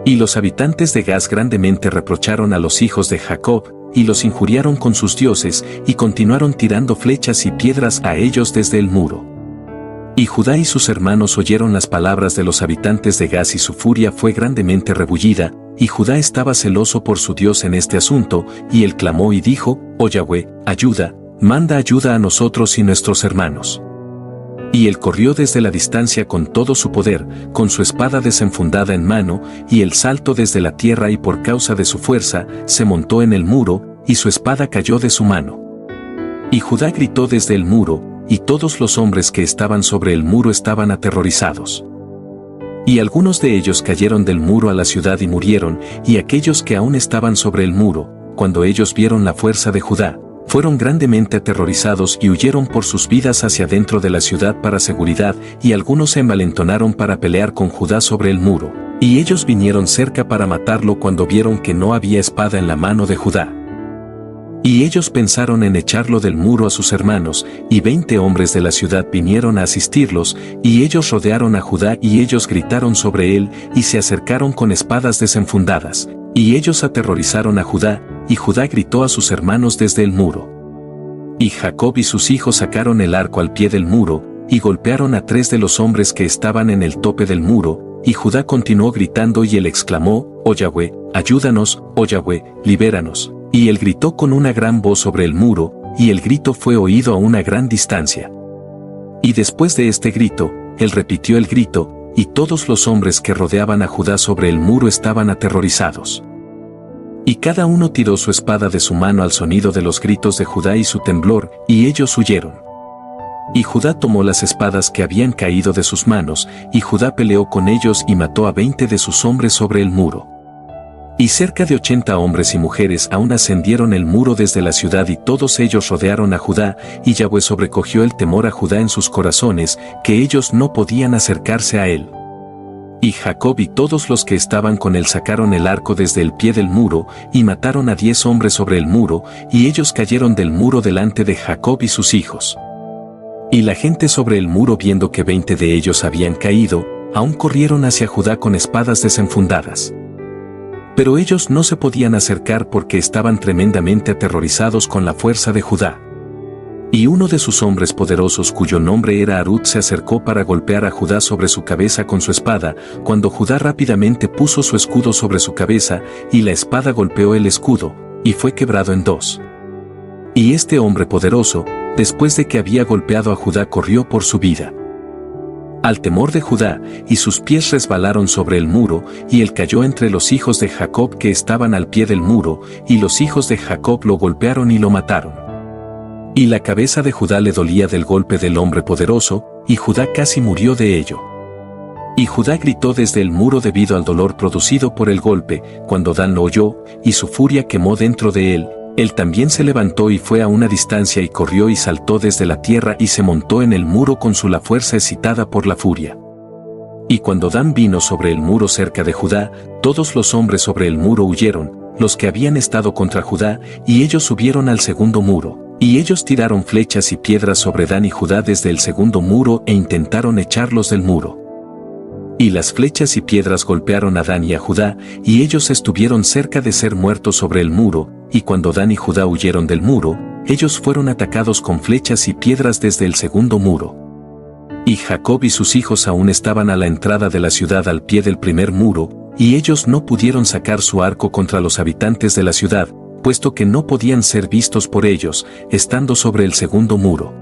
Y los habitantes de Gaz grandemente reprocharon a los hijos de Jacob, y los injuriaron con sus dioses, y continuaron tirando flechas y piedras a ellos desde el muro. Y Judá y sus hermanos oyeron las palabras de los habitantes de Gaz y su furia fue grandemente rebullida, y Judá estaba celoso por su Dios en este asunto, y él clamó y dijo: Oh Yahweh, ayuda, manda ayuda a nosotros y nuestros hermanos. Y él corrió desde la distancia con todo su poder, con su espada desenfundada en mano, y él saltó desde la tierra y por causa de su fuerza, se montó en el muro, y su espada cayó de su mano. Y Judá gritó desde el muro, y todos los hombres que estaban sobre el muro estaban aterrorizados. Y algunos de ellos cayeron del muro a la ciudad y murieron, y aquellos que aún estaban sobre el muro, cuando ellos vieron la fuerza de Judá, fueron grandemente aterrorizados y huyeron por sus vidas hacia dentro de la ciudad para seguridad, y algunos se envalentonaron para pelear con Judá sobre el muro, y ellos vinieron cerca para matarlo cuando vieron que no había espada en la mano de Judá. Y ellos pensaron en echarlo del muro a sus hermanos, y 20 hombres de la ciudad vinieron a asistirlos, y ellos rodearon a Judá y ellos gritaron sobre él, y se acercaron con espadas desenfundadas, y ellos aterrorizaron a Judá, y Judá gritó a sus hermanos desde el muro. Y Jacob y sus hijos sacaron el arco al pie del muro, y golpearon a 3 de los hombres que estaban en el tope del muro, y Judá continuó gritando y él exclamó: Oh Yahweh, ayúdanos, oh Yahweh, libéranos. Y él gritó con una gran voz sobre el muro, y el grito fue oído a una gran distancia. Y después de este grito, él repitió el grito, y todos los hombres que rodeaban a Judá sobre el muro estaban aterrorizados. Y cada uno tiró su espada de su mano al sonido de los gritos de Judá y su temblor, y ellos huyeron. Y Judá tomó las espadas que habían caído de sus manos, y Judá peleó con ellos y mató a 20 de sus hombres sobre el muro. Y cerca de 80 hombres y mujeres aún ascendieron el muro desde la ciudad y todos ellos rodearon a Judá, y Yahweh sobrecogió el temor a Judá en sus corazones, que ellos no podían acercarse a él. Y Jacob y todos los que estaban con él sacaron el arco desde el pie del muro, y mataron a 10 hombres sobre el muro, y ellos cayeron del muro delante de Jacob y sus hijos. Y la gente sobre el muro viendo que 20 de ellos habían caído, aún corrieron hacia Judá con espadas desenfundadas. Pero ellos no se podían acercar porque estaban tremendamente aterrorizados con la fuerza de Judá. Y uno de sus hombres poderosos cuyo nombre era Arud se acercó para golpear a Judá sobre su cabeza con su espada, cuando Judá rápidamente puso su escudo sobre su cabeza, y la espada golpeó el escudo, y fue quebrado en 2. Y este hombre poderoso, después de que había golpeado a Judá, corrió por su vida. Al temor de Judá, y sus pies resbalaron sobre el muro, y él cayó entre los hijos de Jacob que estaban al pie del muro, y los hijos de Jacob lo golpearon y lo mataron. Y la cabeza de Judá le dolía del golpe del hombre poderoso, y Judá casi murió de ello. Y Judá gritó desde el muro debido al dolor producido por el golpe, cuando Dan lo oyó, y su furia quemó dentro de él. Él también se levantó y fue a una distancia y corrió y saltó desde la tierra y se montó en el muro con la fuerza excitada por la furia. Y cuando Dan vino sobre el muro cerca de Judá, todos los hombres sobre el muro huyeron, los que habían estado contra Judá, y ellos subieron al segundo muro, y ellos tiraron flechas y piedras sobre Dan y Judá desde el segundo muro e intentaron echarlos del muro. Y las flechas y piedras golpearon a Dan y a Judá, y ellos estuvieron cerca de ser muertos sobre el muro, y cuando Dan y Judá huyeron del muro, ellos fueron atacados con flechas y piedras desde el segundo muro. Y Jacob y sus hijos aún estaban a la entrada de la ciudad al pie del primer muro, y ellos no pudieron sacar su arco contra los habitantes de la ciudad, puesto que no podían ser vistos por ellos, estando sobre el segundo muro.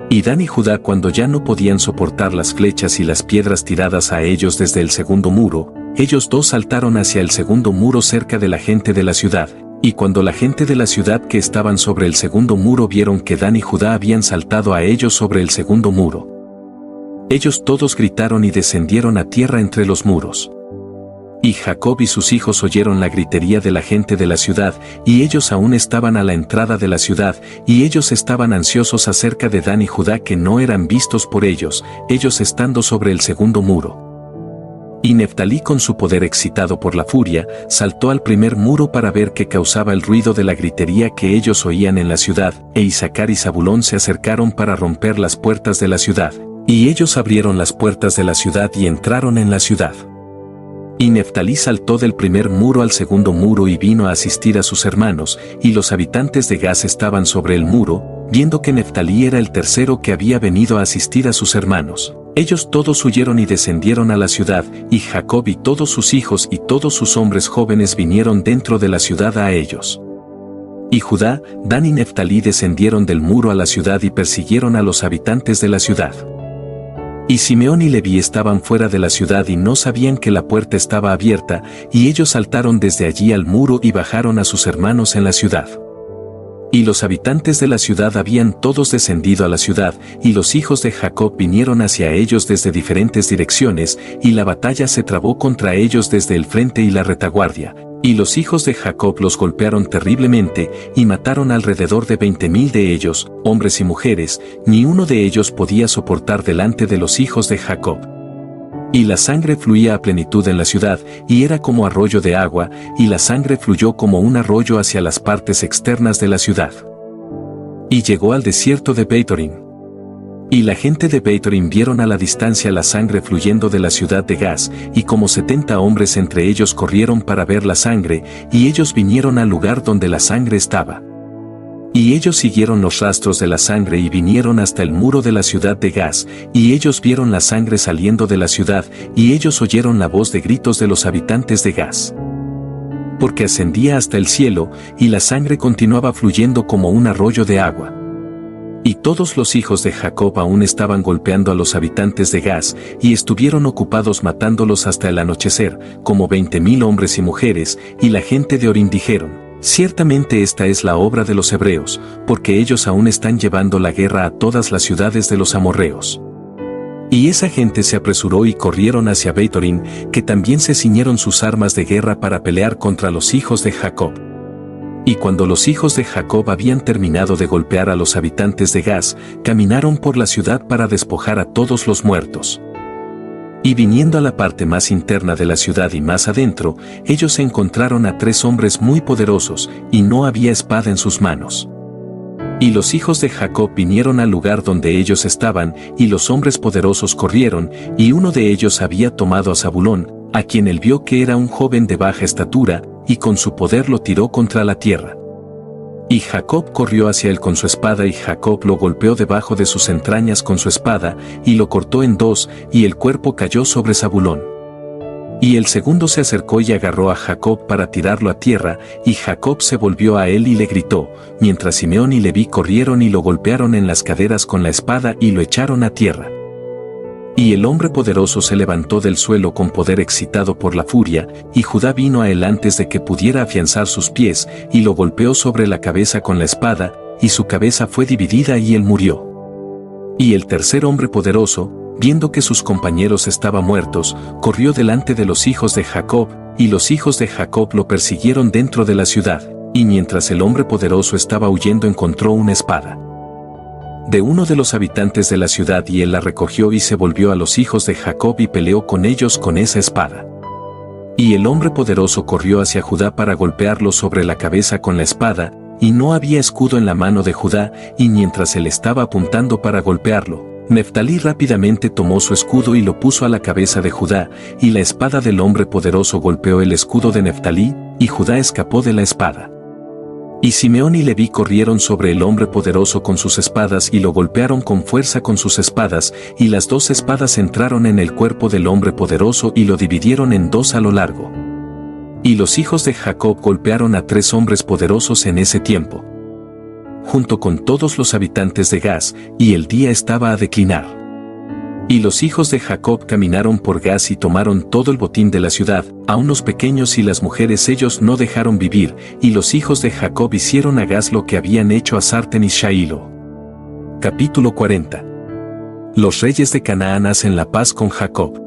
Y Dan y Judá, cuando ya no podían soportar las flechas y las piedras tiradas a ellos desde el segundo muro, ellos dos saltaron hacia el segundo muro cerca de la gente de la ciudad, y cuando la gente de la ciudad que estaban sobre el segundo muro vieron que Dan y Judá habían saltado a ellos sobre el segundo muro, ellos todos gritaron y descendieron a tierra entre los muros. Y Jacob y sus hijos oyeron la gritería de la gente de la ciudad, y ellos aún estaban a la entrada de la ciudad, y ellos estaban ansiosos acerca de Dan y Judá que no eran vistos por ellos, ellos estando sobre el segundo muro. Y Neftalí, con su poder excitado por la furia, saltó al primer muro para ver qué causaba el ruido de la gritería que ellos oían en la ciudad, e Issacar y Zabulón se acercaron para romper las puertas de la ciudad. Y ellos abrieron las puertas de la ciudad y entraron en la ciudad. Y Neftalí saltó del primer muro al segundo muro y vino a asistir a sus hermanos, y los habitantes de Gaz estaban sobre el muro, viendo que Neftalí era el tercero que había venido a asistir a sus hermanos. Ellos todos huyeron y descendieron a la ciudad, y Jacob y todos sus hijos y todos sus hombres jóvenes vinieron dentro de la ciudad a ellos. Y Judá, Dan y Neftalí descendieron del muro a la ciudad y persiguieron a los habitantes de la ciudad. Y Simeón y Leví estaban fuera de la ciudad y no sabían que la puerta estaba abierta, y ellos saltaron desde allí al muro y bajaron a sus hermanos en la ciudad. Y los habitantes de la ciudad habían todos descendido a la ciudad, y los hijos de Jacob vinieron hacia ellos desde diferentes direcciones, y la batalla se trabó contra ellos desde el frente y la retaguardia. Y los hijos de Jacob los golpearon terriblemente, y mataron alrededor de 20,000 de ellos, hombres y mujeres, ni uno de ellos podía soportar delante de los hijos de Jacob. Y la sangre fluía a plenitud en la ciudad, y era como arroyo de agua, y la sangre fluyó como un arroyo hacia las partes externas de la ciudad. Y llegó al desierto de Beitorim. Y la gente de Beitorim vieron a la distancia la sangre fluyendo de la ciudad de Gaz, y como 70 hombres entre ellos corrieron para ver la sangre, y ellos vinieron al lugar donde la sangre estaba. Y ellos siguieron los rastros de la sangre y vinieron hasta el muro de la ciudad de Gaz, y ellos vieron la sangre saliendo de la ciudad, y ellos oyeron la voz de gritos de los habitantes de Gaz. Porque ascendía hasta el cielo, y la sangre continuaba fluyendo como un arroyo de agua. Y todos los hijos de Jacob aún estaban golpeando a los habitantes de Gaz, y estuvieron ocupados matándolos hasta el anochecer, como 20,000 hombres y mujeres, y la gente de Orim dijeron: ciertamente esta es la obra de los hebreos, porque ellos aún están llevando la guerra a todas las ciudades de los amorreos. Y esa gente se apresuró y corrieron hacia Beitorim, que también se ciñeron sus armas de guerra para pelear contra los hijos de Jacob. Y cuando los hijos de Jacob habían terminado de golpear a los habitantes de Gaz, caminaron por la ciudad para despojar a todos los muertos. Y viniendo a la parte más interna de la ciudad y más adentro, ellos encontraron a 3 hombres muy poderosos, y no había espada en sus manos. Y los hijos de Jacob vinieron al lugar donde ellos estaban, y los hombres poderosos corrieron, y uno de ellos había tomado a Zabulón, a quien él vio que era un joven de baja estatura, y con su poder lo tiró contra la tierra. Y Jacob corrió hacia él con su espada, y Jacob lo golpeó debajo de sus entrañas con su espada, y lo cortó en 2, y el cuerpo cayó sobre Zabulón. Y el segundo se acercó y agarró a Jacob para tirarlo a tierra, y Jacob se volvió a él y le gritó, mientras Simeón y Leví corrieron y lo golpearon en las caderas con la espada y lo echaron a tierra. Y el hombre poderoso se levantó del suelo con poder excitado por la furia, y Judá vino a él antes de que pudiera afianzar sus pies, y lo golpeó sobre la cabeza con la espada, y su cabeza fue dividida y él murió. Y el tercer hombre poderoso, viendo que sus compañeros estaban muertos, corrió delante de los hijos de Jacob, y los hijos de Jacob lo persiguieron dentro de la ciudad, y mientras el hombre poderoso estaba huyendo encontró una espada de uno de los habitantes de la ciudad, y él la recogió y se volvió a los hijos de Jacob y peleó con ellos con esa espada. Y el hombre poderoso corrió hacia Judá para golpearlo sobre la cabeza con la espada, y no había escudo en la mano de Judá, y mientras él estaba apuntando para golpearlo, Neftalí rápidamente tomó su escudo y lo puso a la cabeza de Judá, y la espada del hombre poderoso golpeó el escudo de Neftalí, y Judá escapó de la espada. Y Simeón y Leví corrieron sobre el hombre poderoso con sus espadas y lo golpearon con fuerza con sus espadas, y las 2 espadas entraron en el cuerpo del hombre poderoso y lo dividieron en 2 a lo largo. Y los hijos de Jacob golpearon a 3 hombres poderosos en ese tiempo, junto con todos los habitantes de Gaz, y el día estaba a declinar. Y los hijos de Jacob caminaron por Gaz y tomaron todo el botín de la ciudad, aun los pequeños y las mujeres ellos no dejaron vivir, y los hijos de Jacob hicieron a Gaz lo que habían hecho a Sarten y Shailo. Capítulo 40. Los reyes de Canaán hacen la paz con Jacob.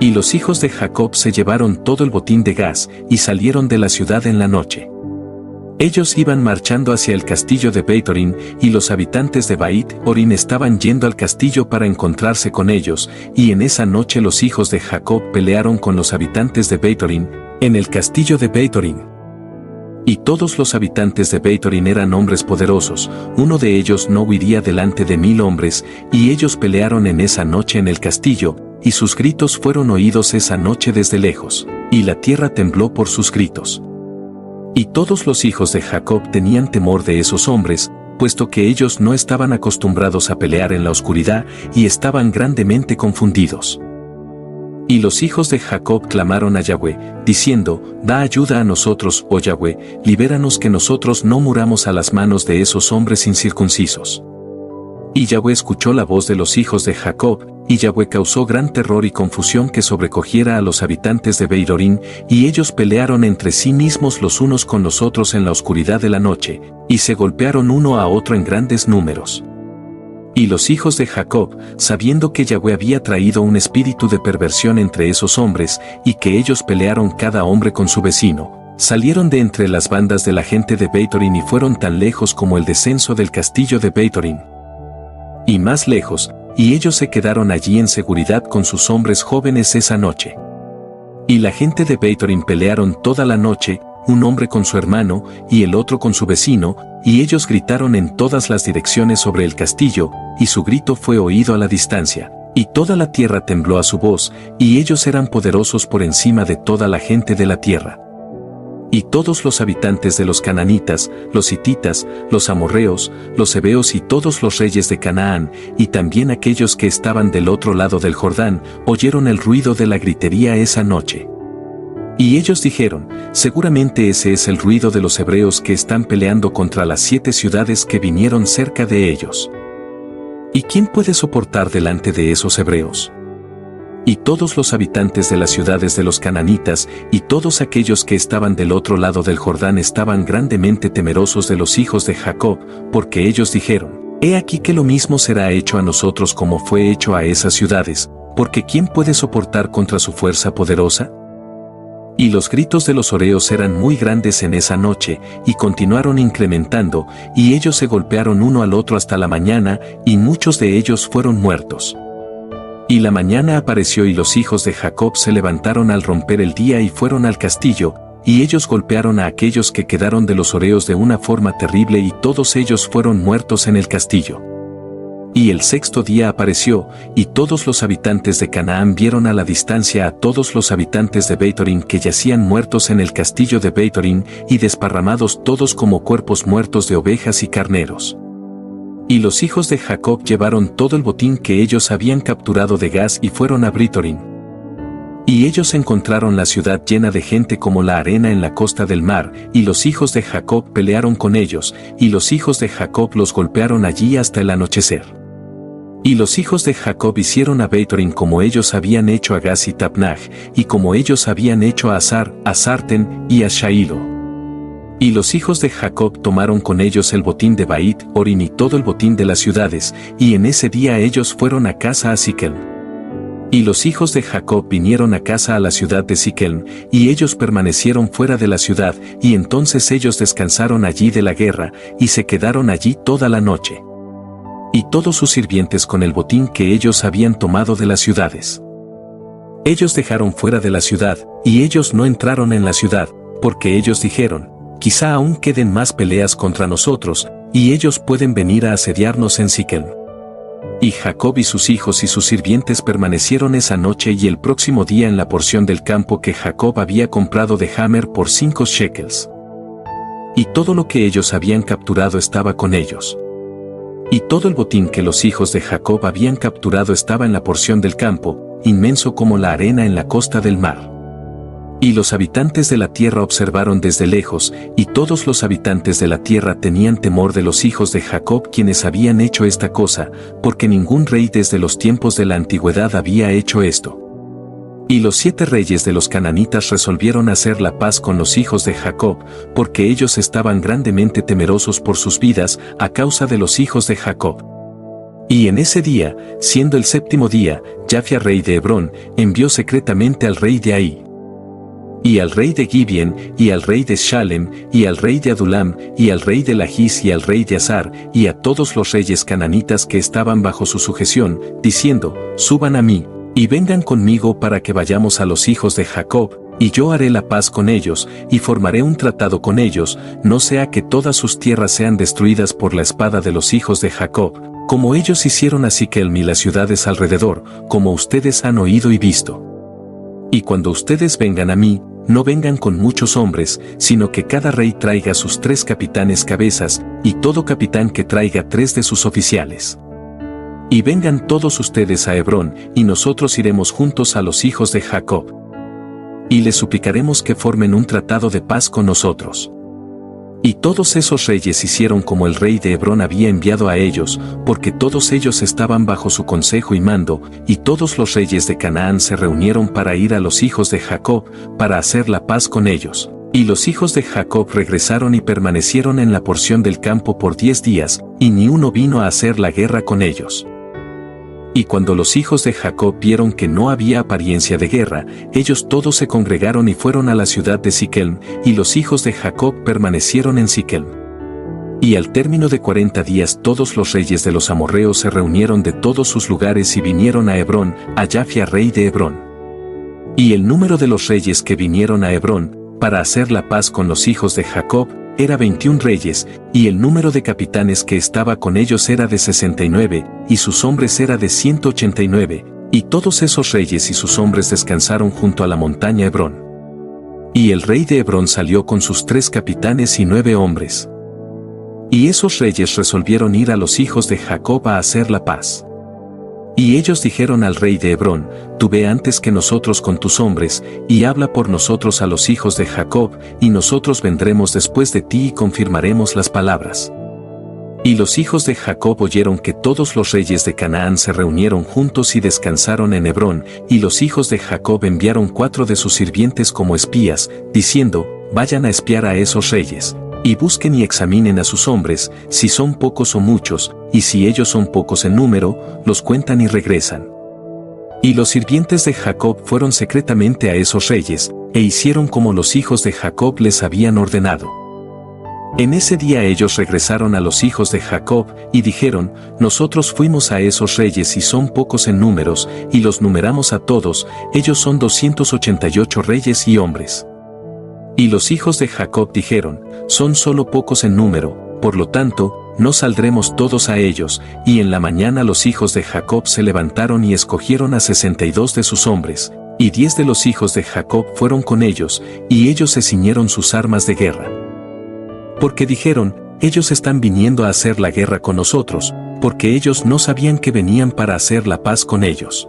Y los hijos de Jacob se llevaron todo el botín de Gaz, y salieron de la ciudad en la noche. Ellos iban marchando hacia el castillo de Beit-Horín, y los habitantes de Beit-Horín estaban yendo al castillo para encontrarse con ellos, y en esa noche los hijos de Jacob pelearon con los habitantes de Beit-Horín, en el castillo de Beit-Horín. Y todos los habitantes de Beit-Horín eran hombres poderosos, uno de ellos no huiría delante de 1000 hombres, y ellos pelearon en esa noche en el castillo, y sus gritos fueron oídos esa noche desde lejos, y la tierra tembló por sus gritos. Y todos los hijos de Jacob tenían temor de esos hombres, puesto que ellos no estaban acostumbrados a pelear en la oscuridad y estaban grandemente confundidos. Y los hijos de Jacob clamaron a Yahweh, diciendo, da ayuda a nosotros, oh Yahweh, libéranos que nosotros no muramos a las manos de esos hombres incircuncisos. Y Yahweh escuchó la voz de los hijos de Jacob, y Yahweh causó gran terror y confusión que sobrecogiera a los habitantes de Beit-Horín, y ellos pelearon entre sí mismos los unos con los otros en la oscuridad de la noche, y se golpearon uno a otro en grandes números. Y los hijos de Jacob, sabiendo que Yahweh había traído un espíritu de perversión entre esos hombres, y que ellos pelearon cada hombre con su vecino, salieron de entre las bandas de la gente de Beit-Horín y fueron tan lejos como el descenso del castillo de Beit-Horín. Y más lejos, y ellos se quedaron allí en seguridad con sus hombres jóvenes esa noche. Y la gente de Beit-Horín pelearon toda la noche, un hombre con su hermano, y el otro con su vecino, y ellos gritaron en todas las direcciones sobre el castillo, y su grito fue oído a la distancia, y toda la tierra tembló a su voz, y ellos eran poderosos por encima de toda la gente de la tierra. Y todos los habitantes de los cananitas, los hititas, los amorreos, los heveos y todos los reyes de Canaán, y también aquellos que estaban del otro lado del Jordán, oyeron el ruido de la gritería esa noche. Y ellos dijeron, seguramente ese es el ruido de los hebreos que están peleando contra las 7 ciudades que vinieron cerca de ellos. ¿Y quién puede soportar delante de esos hebreos? Y todos los habitantes de las ciudades de los cananitas, y todos aquellos que estaban del otro lado del Jordán estaban grandemente temerosos de los hijos de Jacob, porque ellos dijeron, he aquí que lo mismo será hecho a nosotros como fue hecho a esas ciudades, porque ¿quién puede soportar contra su fuerza poderosa? Y los gritos de los horeos eran muy grandes en esa noche, y continuaron incrementando, y ellos se golpearon uno al otro hasta la mañana, y muchos de ellos fueron muertos. Y la mañana apareció y los hijos de Jacob se levantaron al romper el día y fueron al castillo, y ellos golpearon a aquellos que quedaron de los horeos de una forma terrible y todos ellos fueron muertos en el castillo. Y el 6º día apareció, y todos los habitantes de Canaán vieron a la distancia a todos los habitantes de Beit-Horín que yacían muertos en el castillo de Beit-Horín y desparramados todos como cuerpos muertos de ovejas y carneros. Y los hijos de Jacob llevaron todo el botín que ellos habían capturado de Gaz y fueron a Beit-Horín. Y ellos encontraron la ciudad llena de gente como la arena en la costa del mar, y los hijos de Jacob pelearon con ellos, y los hijos de Jacob los golpearon allí hasta el anochecer. Y los hijos de Jacob hicieron a Beit-Horín como ellos habían hecho a Gaz y Tapnach, y como ellos habían hecho a Azar, a Sarten y a Shailo. Y los hijos de Jacob tomaron con ellos el botín de Beit-Horín y todo el botín de las ciudades, y en ese día ellos fueron a casa a Siquem. Y los hijos de Jacob vinieron a casa a la ciudad de Siquem, y ellos permanecieron fuera de la ciudad, y entonces ellos descansaron allí de la guerra, y se quedaron allí toda la noche. Y todos sus sirvientes con el botín que ellos habían tomado de las ciudades. Ellos dejaron fuera de la ciudad, y ellos no entraron en la ciudad, porque ellos dijeron, quizá aún queden más peleas contra nosotros, y ellos pueden venir a asediarnos en Siquem. Y Jacob y sus hijos y sus sirvientes permanecieron esa noche y el próximo día en la porción del campo que Jacob había comprado de Hamer por 5 shekels. Y todo lo que ellos habían capturado estaba con ellos. Y todo el botín que los hijos de Jacob habían capturado estaba en la porción del campo, inmenso como la arena en la costa del mar. Y los habitantes de la tierra observaron desde lejos, y todos los habitantes de la tierra tenían temor de los hijos de Jacob quienes habían hecho esta cosa, porque ningún rey desde los tiempos de la antigüedad había hecho esto. Y los 7 reyes de los cananitas resolvieron hacer la paz con los hijos de Jacob, porque ellos estaban grandemente temerosos por sus vidas a causa de los hijos de Jacob. Y en ese día, siendo el 7º día, Jafia rey de Hebrón, envió secretamente al rey de Ahí. y al rey de Gibeon, y al rey de Shalem, y al rey de Adulam, y al rey de Lachis, y al rey de Azar, y a todos los reyes cananitas que estaban bajo su sujeción, diciendo, suban a mí, y vengan conmigo para que vayamos a los hijos de Jacob, y yo haré la paz con ellos, y formaré un tratado con ellos, no sea que todas sus tierras sean destruidas por la espada de los hijos de Jacob, como ellos hicieron a Siquelm y las ciudades alrededor, como ustedes han oído y visto. Y cuando ustedes vengan a mí, no vengan con muchos hombres, sino que cada rey traiga sus 3 capitanes cabezas, y todo capitán que traiga 3 de sus oficiales. Y vengan todos ustedes a Hebrón, y nosotros iremos juntos a los hijos de Jacob. Y les suplicaremos que formen un tratado de paz con nosotros. Y todos esos reyes hicieron como el rey de Hebrón había enviado a ellos, porque todos ellos estaban bajo su consejo y mando, y todos los reyes de Canaán se reunieron para ir a los hijos de Jacob, para hacer la paz con ellos. Y los hijos de Jacob regresaron y permanecieron en la porción del campo por 10 días, y ni uno vino a hacer la guerra con ellos. Y cuando los hijos de Jacob vieron que no había apariencia de guerra, ellos todos se congregaron y fueron a la ciudad de Siquelm, y los hijos de Jacob permanecieron en Siquelm. Y al término de 40 días todos los reyes de los amorreos se reunieron de todos sus lugares y vinieron a Hebrón, a Jafia rey de Hebrón. Y el número de los reyes que vinieron a Hebrón, para hacer la paz con los hijos de Jacob, era 21 reyes, y el número de capitanes que estaba con ellos era de 69, y sus hombres era de 189, y todos esos reyes y sus hombres descansaron junto a la montaña Hebrón. Y el rey de Hebrón salió con sus 3 capitanes y 9 hombres. Y esos reyes resolvieron ir a los hijos de Jacob a hacer la paz. Y ellos dijeron al rey de Hebrón, tú ve antes que nosotros con tus hombres, y habla por nosotros a los hijos de Jacob, y nosotros vendremos después de ti y confirmaremos las palabras. Y los hijos de Jacob oyeron que todos los reyes de Canaán se reunieron juntos y descansaron en Hebrón, y los hijos de Jacob enviaron 4 de sus sirvientes como espías, diciendo, vayan a espiar a esos reyes, y busquen y examinen a sus hombres, si son pocos o muchos, y si ellos son pocos en número, los cuentan y regresan. Y los sirvientes de Jacob fueron secretamente a esos reyes, e hicieron como los hijos de Jacob les habían ordenado. En ese día ellos regresaron a los hijos de Jacob, y dijeron, nosotros fuimos a esos reyes y son pocos en números, y los numeramos a todos, ellos son 288 reyes y hombres. Y los hijos de Jacob dijeron, son solo pocos en número, por lo tanto, no saldremos todos a ellos, y en la mañana los hijos de Jacob se levantaron y escogieron a 62 de sus hombres, y 10 de los hijos de Jacob fueron con ellos, y ellos se ciñeron sus armas de guerra. Porque dijeron, ellos están viniendo a hacer la guerra con nosotros, porque ellos no sabían que venían para hacer la paz con ellos.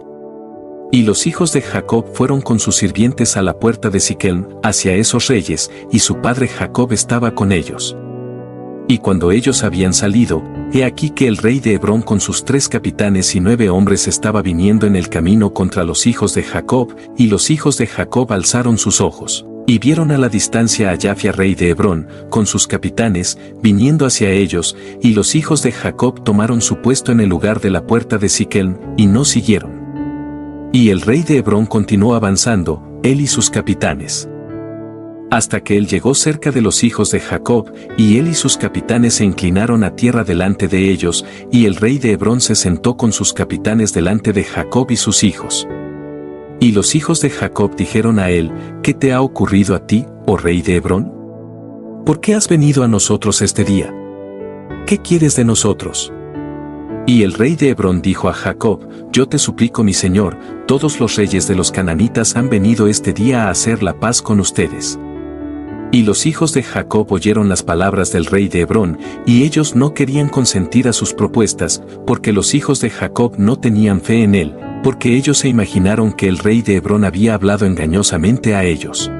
Y los hijos de Jacob fueron con sus sirvientes a la puerta de Siquelm, hacia esos reyes, y su padre Jacob estaba con ellos. Y cuando ellos habían salido, he aquí que el rey de Hebrón con sus 3 capitanes y 9 hombres estaba viniendo en el camino contra los hijos de Jacob, y los hijos de Jacob alzaron sus ojos, y vieron a la distancia a Jafia rey de Hebrón, con sus capitanes, viniendo hacia ellos, y los hijos de Jacob tomaron su puesto en el lugar de la puerta de Siquelm, y no siguieron. Y el rey de Hebrón continuó avanzando, él y sus capitanes. Hasta que él llegó cerca de los hijos de Jacob, y él y sus capitanes se inclinaron a tierra delante de ellos, y el rey de Hebrón se sentó con sus capitanes delante de Jacob y sus hijos. Y los hijos de Jacob dijeron a él, ¿qué te ha ocurrido a ti, oh rey de Hebrón? ¿Por qué has venido a nosotros este día? ¿Qué quieres de nosotros? Y el rey de Hebrón dijo a Jacob, yo te suplico mi señor, todos los reyes de los cananitas han venido este día a hacer la paz con ustedes. Y los hijos de Jacob oyeron las palabras del rey de Hebrón, y ellos no querían consentir a sus propuestas, porque los hijos de Jacob no tenían fe en él, porque ellos se imaginaron que el rey de Hebrón había hablado engañosamente a ellos.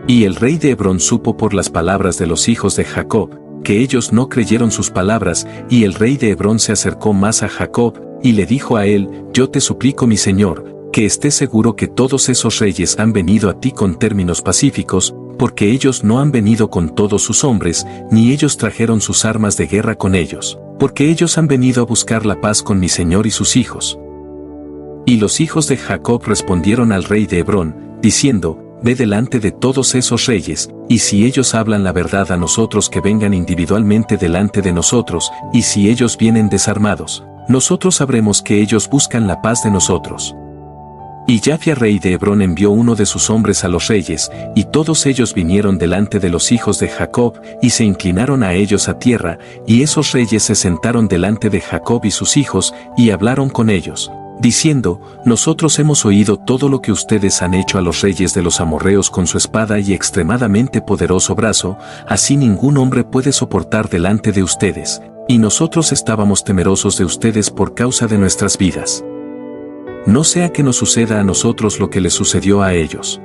Y el rey de Hebrón supo por las palabras de los hijos de Jacob, que ellos no creyeron sus palabras, y el rey de Hebrón se acercó más a Jacob, y le dijo a él, yo te suplico mi señor, que estés seguro que todos esos reyes han venido a ti con términos pacíficos, porque ellos no han venido con todos sus hombres, ni ellos trajeron sus armas de guerra con ellos, porque ellos han venido a buscar la paz con mi señor y sus hijos. Y los hijos de Jacob respondieron al rey de Hebrón, diciendo, ve delante de todos esos reyes, y si ellos hablan la verdad a nosotros que vengan individualmente delante de nosotros, y si ellos vienen desarmados, nosotros sabremos que ellos buscan la paz de nosotros. Y Jafia rey de Hebrón envió uno de sus hombres a los reyes, y todos ellos vinieron delante de los hijos de Jacob, y se inclinaron a ellos a tierra, y esos reyes se sentaron delante de Jacob y sus hijos, y hablaron con ellos, diciendo, nosotros hemos oído todo lo que ustedes han hecho a los reyes de los amorreos con su espada y extremadamente poderoso brazo, así ningún hombre puede soportar delante de ustedes, y nosotros estábamos temerosos de ustedes por causa de nuestras vidas. No sea que nos suceda a nosotros lo que les sucedió a ellos.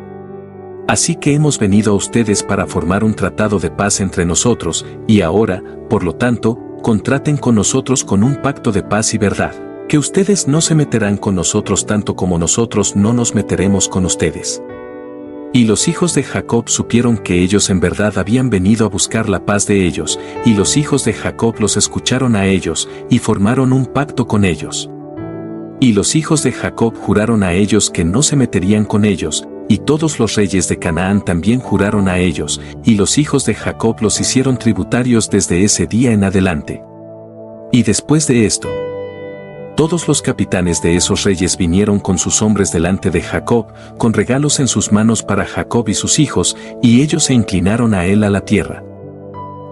Así que hemos venido a ustedes para formar un tratado de paz entre nosotros, y ahora, por lo tanto, contraten con nosotros con un pacto de paz y verdad, que ustedes no se meterán con nosotros tanto como nosotros no nos meteremos con ustedes. Y los hijos de Jacob supieron que ellos en verdad habían venido a buscar la paz de ellos, y los hijos de Jacob los escucharon a ellos, y formaron un pacto con ellos. Y los hijos de Jacob juraron a ellos que no se meterían con ellos, y todos los reyes de Canaán también juraron a ellos, y los hijos de Jacob los hicieron tributarios desde ese día en adelante. Y después de esto, todos los capitanes de esos reyes vinieron con sus hombres delante de Jacob, con regalos en sus manos para Jacob y sus hijos, y ellos se inclinaron a él a la tierra.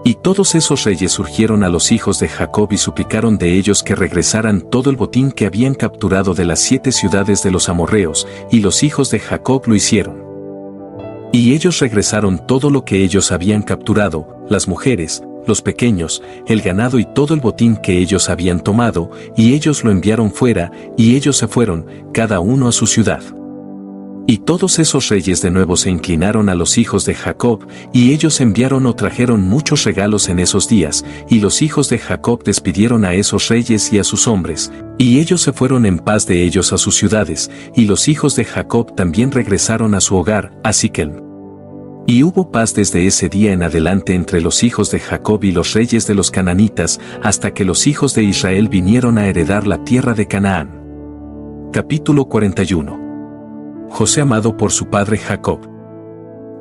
Y todos esos reyes surgieron a los hijos de Jacob y suplicaron de ellos que regresaran todo el botín que habían capturado de las 7 ciudades de los amorreos, y los hijos de Jacob lo hicieron. Y ellos regresaron todo lo que ellos habían capturado, las mujeres, los pequeños, el ganado y todo el botín que ellos habían tomado, y ellos lo enviaron fuera, y ellos se fueron, cada uno a su ciudad. Y todos esos reyes de nuevo se inclinaron a los hijos de Jacob, y ellos enviaron o trajeron muchos regalos en esos días, y los hijos de Jacob despidieron a esos reyes y a sus hombres, y ellos se fueron en paz de ellos a sus ciudades, y los hijos de Jacob también regresaron a su hogar, a Siquem. Y hubo paz desde ese día en adelante entre los hijos de Jacob y los reyes de los cananitas, hasta que los hijos de Israel vinieron a heredar la tierra de Canaán. Capítulo 41. José amado por su padre Jacob.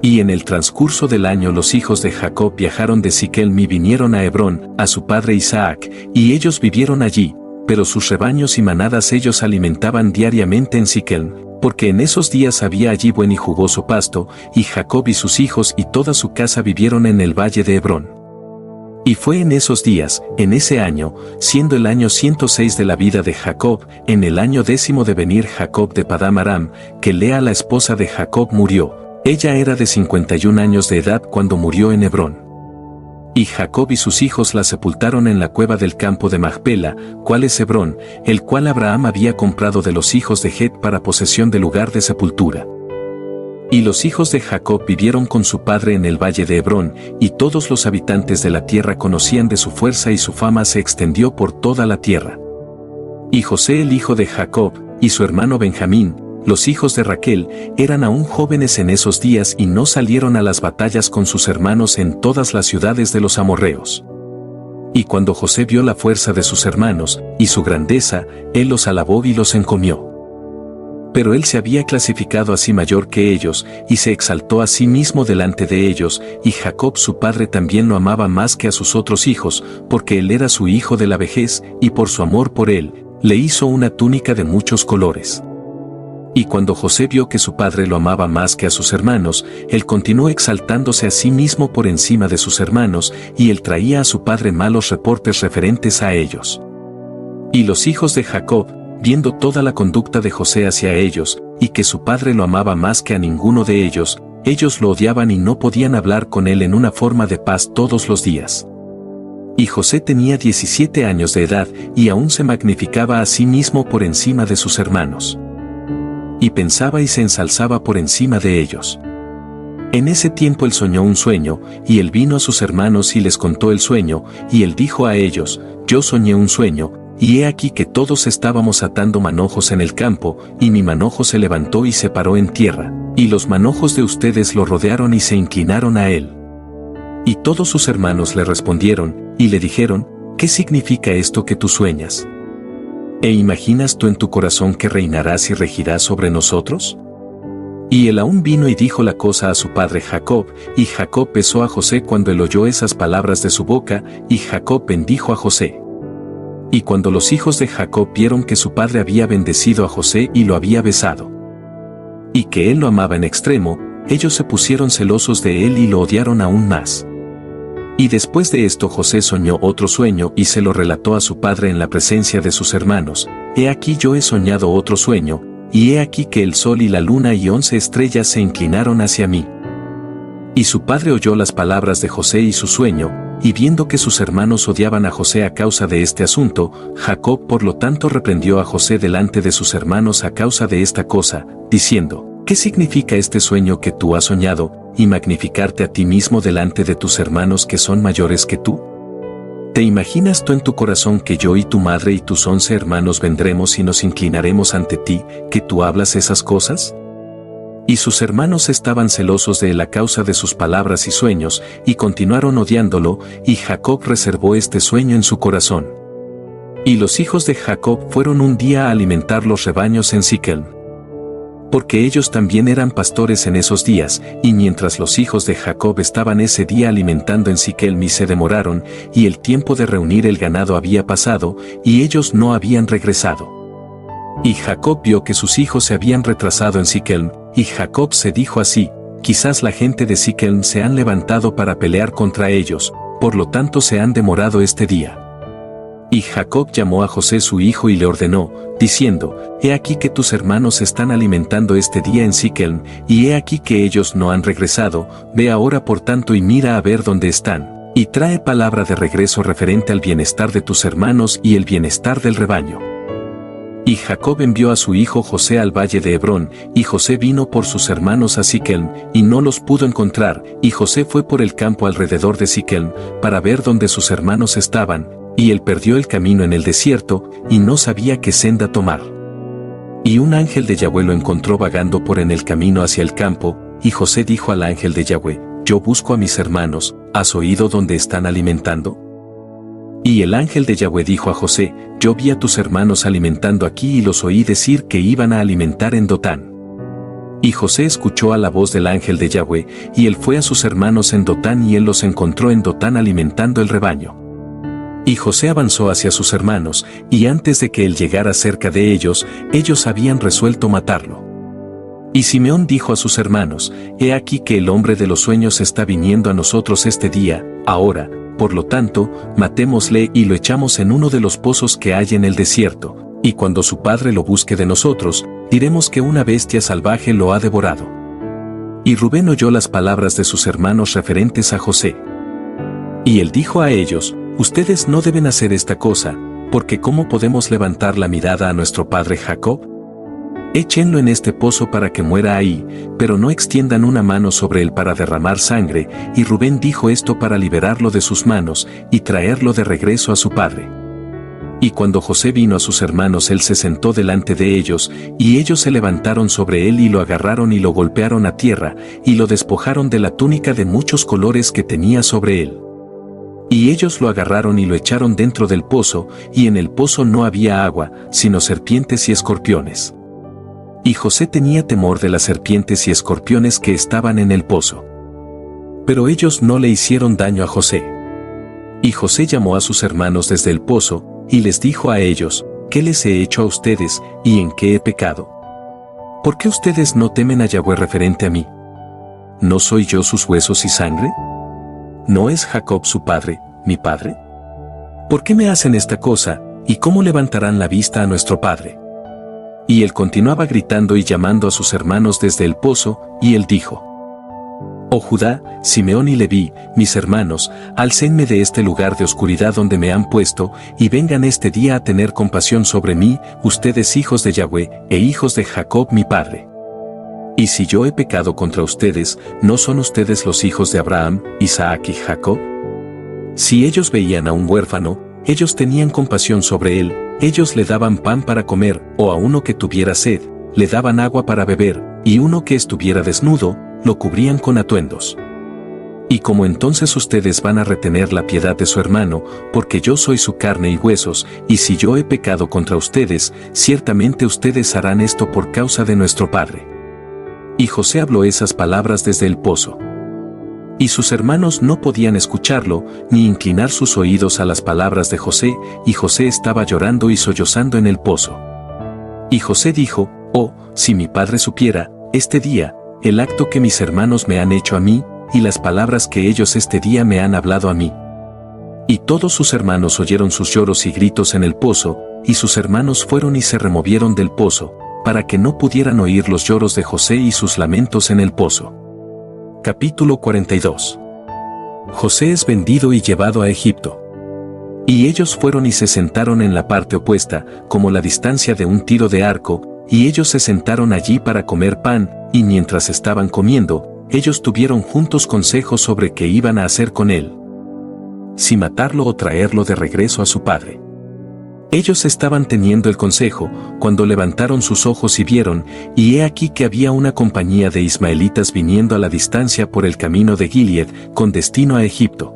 Y en el transcurso del año los hijos de Jacob viajaron de Siquem y vinieron a Hebrón, a su padre Isaac, y ellos vivieron allí, pero sus rebaños y manadas ellos alimentaban diariamente en Siquem, porque en esos días había allí buen y jugoso pasto, y Jacob y sus hijos y toda su casa vivieron en el valle de Hebrón. Y fue en esos días, en ese año, siendo el año 106 de la vida de Jacob, en el año 10 de venir Jacob de Padán Aram, que Lea la esposa de Jacob murió. Ella era de 51 años de edad cuando murió en Hebrón. Y Jacob y sus hijos la sepultaron en la cueva del campo de Macpela, cual es Hebrón, el cual Abraham había comprado de los hijos de Het para posesión del lugar de sepultura. Y los hijos de Jacob vivieron con su padre en el valle de Hebrón, y todos los habitantes de la tierra conocían de su fuerza y su fama se extendió por toda la tierra. Y José el hijo de Jacob, y su hermano Benjamín, los hijos de Raquel, eran aún jóvenes en esos días y no salieron a las batallas con sus hermanos en todas las ciudades de los amorreos. Y cuando José vio la fuerza de sus hermanos, y su grandeza, él los alabó y los encomió. Pero él se había clasificado así mayor que ellos, y se exaltó a sí mismo delante de ellos, y Jacob su padre también lo amaba más que a sus otros hijos, porque él era su hijo de la vejez, y por su amor por él, le hizo una túnica de muchos colores. Y cuando José vio que su padre lo amaba más que a sus hermanos, él continuó exaltándose a sí mismo por encima de sus hermanos, y él traía a su padre malos reportes referentes a ellos. Y los hijos de Jacob, viendo toda la conducta de José hacia ellos, y que su padre lo amaba más que a ninguno de ellos lo odiaban y no podían hablar con él en una forma de paz todos los días. Y José tenía 17 años de edad, y aún se magnificaba a sí mismo por encima de sus hermanos. Y pensaba y se ensalzaba por encima de ellos. En ese tiempo él soñó un sueño, y él vino a sus hermanos y les contó el sueño, y él dijo a ellos, yo soñé un sueño, y he aquí que todos estábamos atando manojos en el campo, y mi manojo se levantó y se paró en tierra, y los manojos de ustedes lo rodearon y se inclinaron a él. Y todos sus hermanos le respondieron, y le dijeron, ¿qué significa esto que tú sueñas? ¿E imaginas tú en tu corazón que reinarás y regirás sobre nosotros? Y él aún vino y dijo la cosa a su padre Jacob, y Jacob besó a José cuando él oyó esas palabras de su boca, y Jacob bendijo a José. Y cuando los hijos de Jacob vieron que su padre había bendecido a José y lo había besado, y que él lo amaba en extremo, ellos se pusieron celosos de él y lo odiaron aún más. Y después de esto José soñó otro sueño y se lo relató a su padre en la presencia de sus hermanos: He aquí yo he soñado otro sueño, y he aquí que el sol y la luna y 11 estrellas se inclinaron hacia mí. Y su padre oyó las palabras de José y su sueño, y viendo que sus hermanos odiaban a José a causa de este asunto, Jacob por lo tanto reprendió a José delante de sus hermanos a causa de esta cosa, diciendo: ¿Qué significa este sueño que tú has soñado, y magnificarte a ti mismo delante de tus hermanos que son mayores que tú? ¿Te imaginas tú en tu corazón que yo y tu madre y tus 11 hermanos vendremos y nos inclinaremos ante ti, que tú hablas esas cosas? Y sus hermanos estaban celosos de él a causa de sus palabras y sueños, y continuaron odiándolo, y Jacob reservó este sueño en su corazón. Y los hijos de Jacob fueron un día a alimentar los rebaños en Siquem, porque ellos también eran pastores en esos días, y mientras los hijos de Jacob estaban ese día alimentando en Siquem y se demoraron, y el tiempo de reunir el ganado había pasado, y ellos no habían regresado. Y Jacob vio que sus hijos se habían retrasado en Siquem, y Jacob se dijo así: quizás la gente de Siquem se han levantado para pelear contra ellos, por lo tanto se han demorado este día. Y Jacob llamó a José su hijo y le ordenó, diciendo: He aquí que tus hermanos están alimentando este día en Siquem, y he aquí que ellos no han regresado, ve ahora por tanto y mira a ver dónde están, y trae palabra de regreso referente al bienestar de tus hermanos y el bienestar del rebaño. Y Jacob envió a su hijo José al valle de Hebrón, y José vino por sus hermanos a Siquem, y no los pudo encontrar, y José fue por el campo alrededor de Siquem, para ver dónde sus hermanos estaban, y él perdió el camino en el desierto, y no sabía qué senda tomar. Y un ángel de Yahweh lo encontró vagando por en el camino hacia el campo, y José dijo al ángel de Yahweh: Yo busco a mis hermanos, ¿has oído dónde están alimentando? Y el ángel de Yahweh dijo a José: Yo vi a tus hermanos alimentando aquí y los oí decir que iban a alimentar en Dotán. Y José escuchó a la voz del ángel de Yahweh, y él fue a sus hermanos en Dotán y él los encontró en Dotán alimentando el rebaño. Y José avanzó hacia sus hermanos, y antes de que él llegara cerca de ellos, ellos habían resuelto matarlo. Y Simeón dijo a sus hermanos: He aquí que el hombre de los sueños está viniendo a nosotros este día, ahora, por lo tanto, matémosle y lo echamos en uno de los pozos que hay en el desierto, y cuando su padre lo busque de nosotros, diremos que una bestia salvaje lo ha devorado. Y Rubén oyó las palabras de sus hermanos referentes a José. Y él dijo a ellos: Ustedes no deben hacer esta cosa, porque ¿cómo podemos levantar la mirada a nuestro padre Jacob? Échenlo en este pozo para que muera ahí, pero no extiendan una mano sobre él para derramar sangre. Y Rubén dijo esto para liberarlo de sus manos, y traerlo de regreso a su padre. Y cuando José vino a sus hermanos, él se sentó delante de ellos, y ellos se levantaron sobre él y lo agarraron y lo golpearon a tierra, y lo despojaron de la túnica de muchos colores que tenía sobre él. Y ellos lo agarraron y lo echaron dentro del pozo, y en el pozo no había agua, sino serpientes y escorpiones. Y José tenía temor de las serpientes y escorpiones que estaban en el pozo. Pero ellos no le hicieron daño a José. Y José llamó a sus hermanos desde el pozo, y les dijo a ellos: ¿Qué les he hecho a ustedes, y en qué he pecado? ¿Por qué ustedes no temen a Yahweh referente a mí? ¿No soy yo sus huesos y sangre? ¿No es Jacob su padre, mi padre? ¿Por qué me hacen esta cosa, y cómo levantarán la vista a nuestro padre? Y él continuaba gritando y llamando a sus hermanos desde el pozo, y él dijo: Oh Judá, Simeón y Leví, mis hermanos, alcénme de este lugar de oscuridad donde me han puesto, y vengan este día a tener compasión sobre mí, ustedes hijos de Yahweh, e hijos de Jacob mi padre. Y si yo he pecado contra ustedes, ¿no son ustedes los hijos de Abraham, Isaac y Jacob? Si ellos veían a un huérfano, ellos tenían compasión sobre él, ellos le daban pan para comer, o a uno que tuviera sed, le daban agua para beber, y uno que estuviera desnudo, lo cubrían con atuendos. Y como entonces ustedes van a retener la piedad de su hermano, porque yo soy su carne y huesos, y si yo he pecado contra ustedes, ciertamente ustedes harán esto por causa de nuestro Padre. Y José habló esas palabras desde el pozo. Y sus hermanos no podían escucharlo, ni inclinar sus oídos a las palabras de José, y José estaba llorando y sollozando en el pozo. Y José dijo: «Oh, si mi padre supiera, este día, el acto que mis hermanos me han hecho a mí, y las palabras que ellos este día me han hablado a mí». Y todos sus hermanos oyeron sus lloros y gritos en el pozo, y sus hermanos fueron y se removieron del pozo, para que no pudieran oír los lloros de José y sus lamentos en el pozo. Capítulo 42. José es vendido y llevado a Egipto. Y ellos fueron y se sentaron en la parte opuesta, como la distancia de un tiro de arco, y ellos se sentaron allí para comer pan, y mientras estaban comiendo, ellos tuvieron juntos consejos sobre qué iban a hacer con él, si matarlo o traerlo de regreso a su padre. Ellos estaban teniendo el consejo, cuando levantaron sus ojos y vieron, y he aquí que había una compañía de ismaelitas viniendo a la distancia por el camino de Gilead, con destino a Egipto.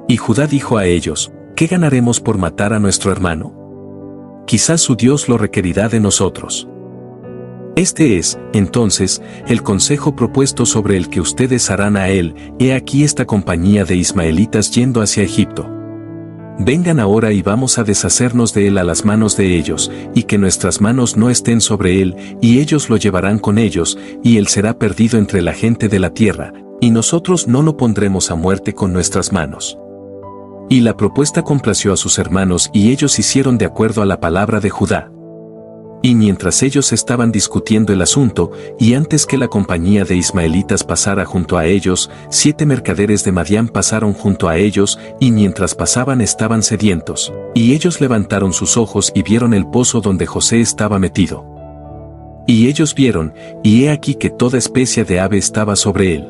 Y Judá dijo a ellos: «¿Qué ganaremos por matar a nuestro hermano? Quizás su Dios lo requerirá de nosotros». Este es, entonces, el consejo propuesto sobre el que ustedes harán a él. He aquí esta compañía de ismaelitas yendo hacia Egipto. Vengan ahora y vamos a deshacernos de él a las manos de ellos, y que nuestras manos no estén sobre él, y ellos lo llevarán con ellos, y él será perdido entre la gente de la tierra, y nosotros no lo pondremos a muerte con nuestras manos. Y la propuesta complació a sus hermanos, y ellos hicieron de acuerdo a la palabra de Judá. Y mientras ellos estaban discutiendo el asunto, y antes que la compañía de ismaelitas pasara junto a ellos, 7 mercaderes de Madián pasaron junto a ellos, y mientras pasaban estaban sedientos. Y ellos levantaron sus ojos y vieron el pozo donde José estaba metido. Y ellos vieron, y he aquí que toda especie de ave estaba sobre él.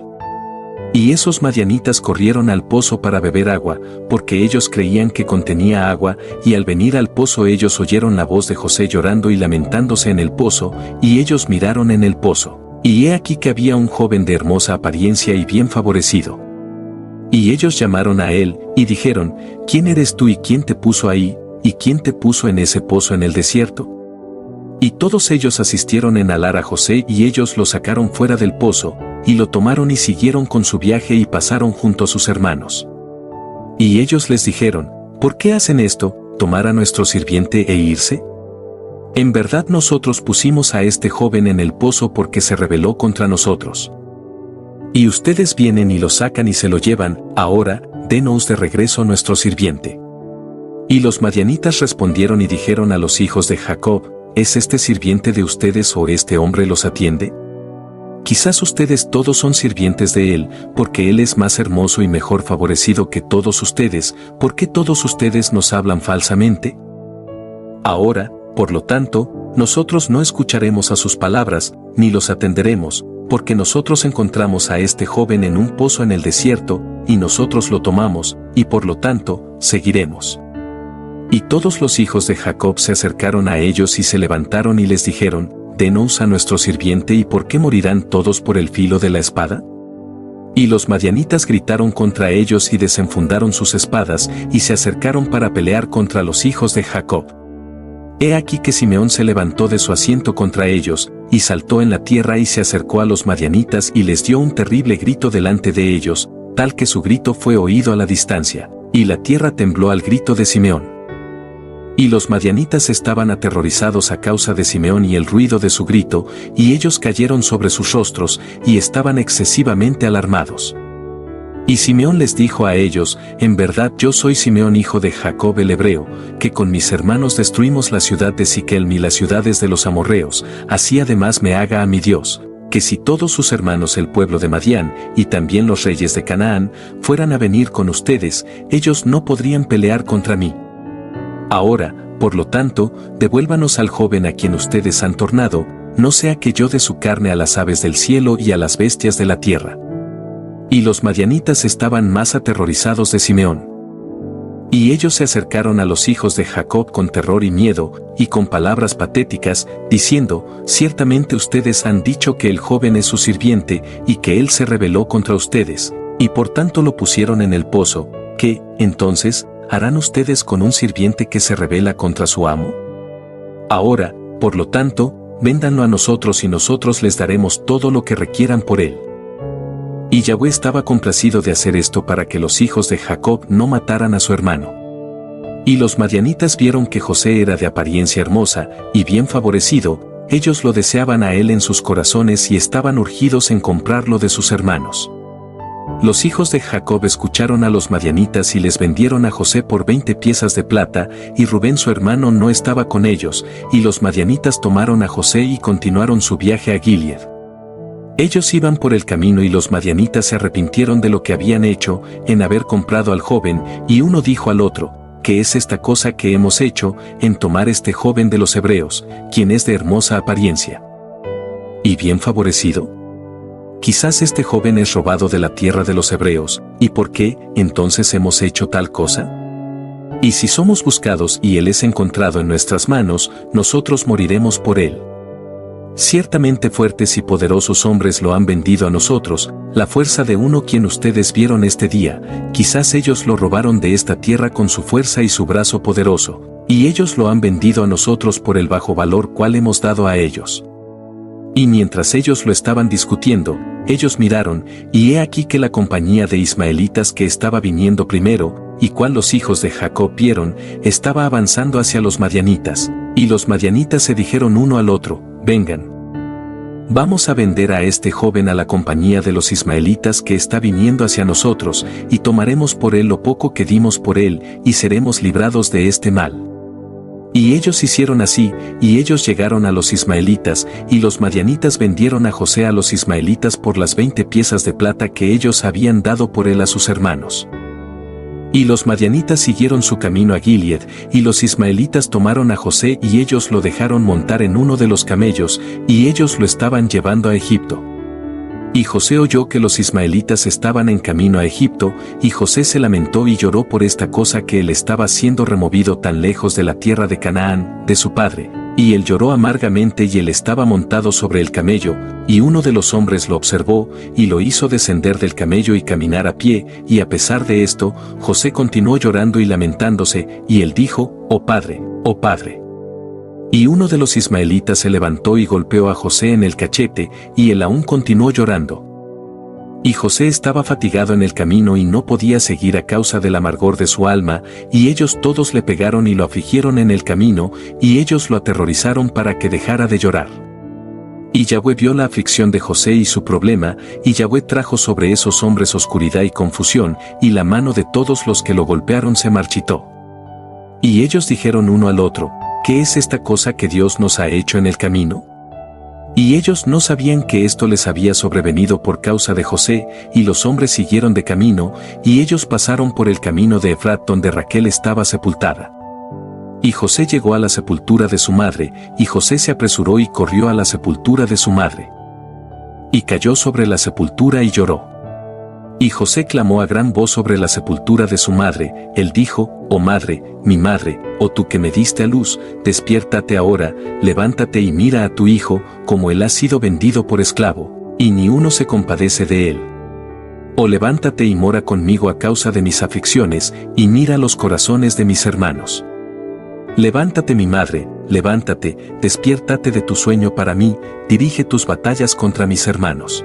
Y esos madianitas corrieron al pozo para beber agua, porque ellos creían que contenía agua, y al venir al pozo ellos oyeron la voz de José llorando y lamentándose en el pozo, y ellos miraron en el pozo. Y he aquí que había un joven de hermosa apariencia y bien favorecido. Y ellos llamaron a él, y dijeron: «¿Quién eres tú y quién te puso ahí, y quién te puso en ese pozo en el desierto?». Y todos ellos asistieron en alar a José, y ellos lo sacaron fuera del pozo, y lo tomaron y siguieron con su viaje y pasaron junto a sus hermanos. Y ellos les dijeron: «¿Por qué hacen esto, tomar a nuestro sirviente e irse? En verdad nosotros pusimos a este joven en el pozo porque se rebeló contra nosotros. Y ustedes vienen y lo sacan y se lo llevan, ahora, denos de regreso nuestro sirviente». Y los madianitas respondieron y dijeron a los hijos de Jacob: «¿Es este sirviente de ustedes o este hombre los atiende? Quizás ustedes todos son sirvientes de él, porque él es más hermoso y mejor favorecido que todos ustedes. ¿Por qué todos ustedes nos hablan falsamente? Ahora, por lo tanto, nosotros no escucharemos a sus palabras, ni los atenderemos, porque nosotros encontramos a este joven en un pozo en el desierto, y nosotros lo tomamos, y por lo tanto, seguiremos». Y todos los hijos de Jacob se acercaron a ellos y se levantaron y les dijeron: «Denos a nuestro sirviente, ¿y por qué morirán todos por el filo de la espada?». Y los madianitas gritaron contra ellos y desenfundaron sus espadas, y se acercaron para pelear contra los hijos de Jacob. He aquí que Simeón se levantó de su asiento contra ellos, y saltó en la tierra y se acercó a los madianitas y les dio un terrible grito delante de ellos, tal que su grito fue oído a la distancia, y la tierra tembló al grito de Simeón. Y los madianitas estaban aterrorizados a causa de Simeón y el ruido de su grito, y ellos cayeron sobre sus rostros, y estaban excesivamente alarmados. Y Simeón les dijo a ellos: «En verdad yo soy Simeón hijo de Jacob el hebreo, que con mis hermanos destruimos la ciudad de Siquem y las ciudades de los amorreos, así además me haga a mi Dios, que si todos sus hermanos el pueblo de Madián, y también los reyes de Canaán, fueran a venir con ustedes, ellos no podrían pelear contra mí. Ahora, por lo tanto, devuélvanos al joven a quien ustedes han tornado, no sea que yo dé su carne a las aves del cielo y a las bestias de la tierra». Y los madianitas estaban más aterrorizados de Simeón. Y ellos se acercaron a los hijos de Jacob con terror y miedo, y con palabras patéticas, diciendo: «Ciertamente ustedes han dicho que el joven es su sirviente, y que él se rebeló contra ustedes, y por tanto lo pusieron en el pozo. ¿Qué, entonces, harán ustedes con un sirviente que se rebela contra su amo? Ahora, por lo tanto, véndanlo a nosotros y nosotros les daremos todo lo que requieran por él. Y Yahweh estaba complacido de hacer esto para que los hijos de Jacob no mataran a su hermano. Y los madianitas vieron que José era de apariencia hermosa y bien favorecido, ellos lo deseaban a él en sus corazones y estaban urgidos en comprarlo de sus hermanos. Los hijos de Jacob escucharon a los madianitas y les vendieron a José por 20 piezas de plata, y Rubén su hermano no estaba con ellos, y los madianitas tomaron a José y continuaron su viaje a Gilead. Ellos iban por el camino y los madianitas se arrepintieron de lo que habían hecho, en haber comprado al joven, y uno dijo al otro: ¿qué es esta cosa que hemos hecho, en tomar este joven de los hebreos, quien es de hermosa apariencia y bien favorecido? Quizás este joven es robado de la tierra de los hebreos, ¿y por qué, entonces hemos hecho tal cosa? Y si somos buscados y él es encontrado en nuestras manos, nosotros moriremos por él. Ciertamente fuertes y poderosos hombres lo han vendido a nosotros, la fuerza de uno quien ustedes vieron este día, quizás ellos lo robaron de esta tierra con su fuerza y su brazo poderoso, y ellos lo han vendido a nosotros por el bajo valor cual hemos dado a ellos. Y mientras ellos lo estaban discutiendo, ellos miraron, y he aquí que la compañía de ismaelitas que estaba viniendo primero, y cual los hijos de Jacob vieron, estaba avanzando hacia los madianitas, y los madianitas se dijeron uno al otro: vengan, vamos a vender a este joven a la compañía de los ismaelitas que está viniendo hacia nosotros, y tomaremos por él lo poco que dimos por él, y seremos librados de este mal. Y ellos hicieron así, y ellos llegaron a los ismaelitas, y los madianitas vendieron a José a los ismaelitas por las 20 piezas de plata que ellos habían dado por él a sus hermanos. Y los madianitas siguieron su camino a Gilead, y los ismaelitas tomaron a José y ellos lo dejaron montar en uno de los camellos, y ellos lo estaban llevando a Egipto. Y José oyó que los ismaelitas estaban en camino a Egipto, y José se lamentó y lloró por esta cosa que él estaba siendo removido tan lejos de la tierra de Canaán, de su padre. Y él lloró amargamente y él estaba montado sobre el camello, y uno de los hombres lo observó, y lo hizo descender del camello y caminar a pie, y a pesar de esto, José continuó llorando y lamentándose, y él dijo: oh padre, oh padre. Y uno de los ismaelitas se levantó y golpeó a José en el cachete, y él aún continuó llorando. Y José estaba fatigado en el camino y no podía seguir a causa del amargor de su alma, y ellos todos le pegaron y lo afligieron en el camino, y ellos lo aterrorizaron para que dejara de llorar. Y Yahweh vio la aflicción de José y su problema, y Yahweh trajo sobre esos hombres oscuridad y confusión, y la mano de todos los que lo golpearon se marchitó. Y ellos dijeron uno al otro: ¿qué es esta cosa que Dios nos ha hecho en el camino? Y ellos no sabían que esto les había sobrevenido por causa de José, y los hombres siguieron de camino, y ellos pasaron por el camino de Efrat donde Raquel estaba sepultada. Y José llegó a la sepultura de su madre, y José se apresuró y corrió a la sepultura de su madre. Y cayó sobre la sepultura y lloró. Y José clamó a gran voz sobre la sepultura de su madre, él dijo: oh madre, mi madre, oh tú que me diste a luz, despiértate ahora, levántate y mira a tu hijo, como él ha sido vendido por esclavo, y ni uno se compadece de él. Oh levántate y mora conmigo a causa de mis aflicciones, y mira los corazones de mis hermanos. Levántate mi madre, levántate, despiértate de tu sueño para mí, dirige tus batallas contra mis hermanos.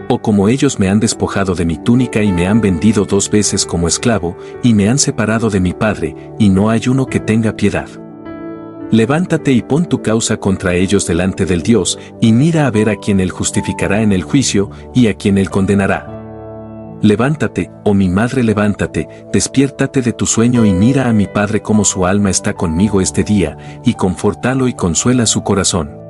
O como ellos me han despojado de mi túnica y me han vendido 2 veces como esclavo, y me han separado de mi padre, y no hay uno que tenga piedad. Levántate y pon tu causa contra ellos delante del Dios, y mira a ver a quien él justificará en el juicio, y a quien él condenará. Levántate, oh mi madre, levántate, despiértate de tu sueño y mira a mi padre como su alma está conmigo este día, y confórtalo y consuela su corazón.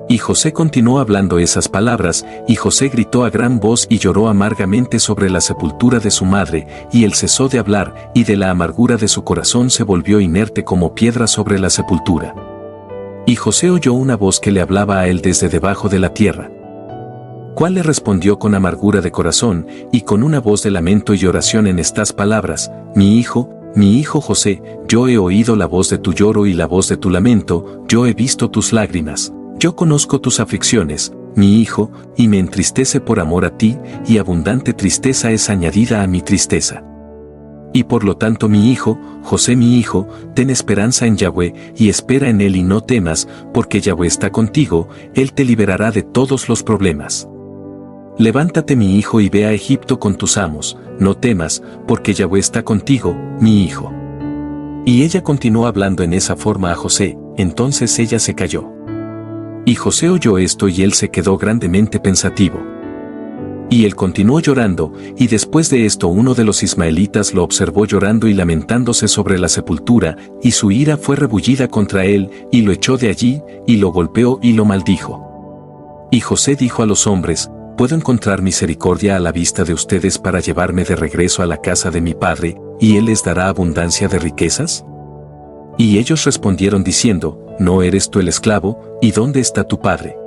Y José continuó hablando esas palabras, y José gritó a gran voz y lloró amargamente sobre la sepultura de su madre, y él cesó de hablar, y de la amargura de su corazón se volvió inerte como piedra sobre la sepultura. Y José oyó una voz que le hablaba a él desde debajo de la tierra, cuál le respondió con amargura de corazón, y con una voz de lamento y oración en estas palabras: mi hijo José, yo he oído la voz de tu lloro y la voz de tu lamento, yo he visto tus lágrimas. Yo conozco tus aflicciones, mi hijo, y me entristece por amor a ti, y abundante tristeza es añadida a mi tristeza. Y por lo tanto mi hijo, José mi hijo, ten esperanza en Yahweh, y espera en él y no temas, porque Yahweh está contigo, él te liberará de todos los problemas. Levántate mi hijo y ve a Egipto con tus amos, no temas, porque Yahweh está contigo, mi hijo. Y ella continuó hablando en esa forma a José, entonces ella se calló. Y José oyó esto y él se quedó grandemente pensativo. Y él continuó llorando, y después de esto uno de los ismaelitas lo observó llorando y lamentándose sobre la sepultura, y su ira fue rebullida contra él, y lo echó de allí, y lo golpeó y lo maldijo. Y José dijo a los hombres, ¿puedo encontrar misericordia a la vista de ustedes para llevarme de regreso a la casa de mi padre, y él les dará abundancia de riquezas? Y ellos respondieron diciendo, ¿no eres tú el esclavo, y dónde está tu padre?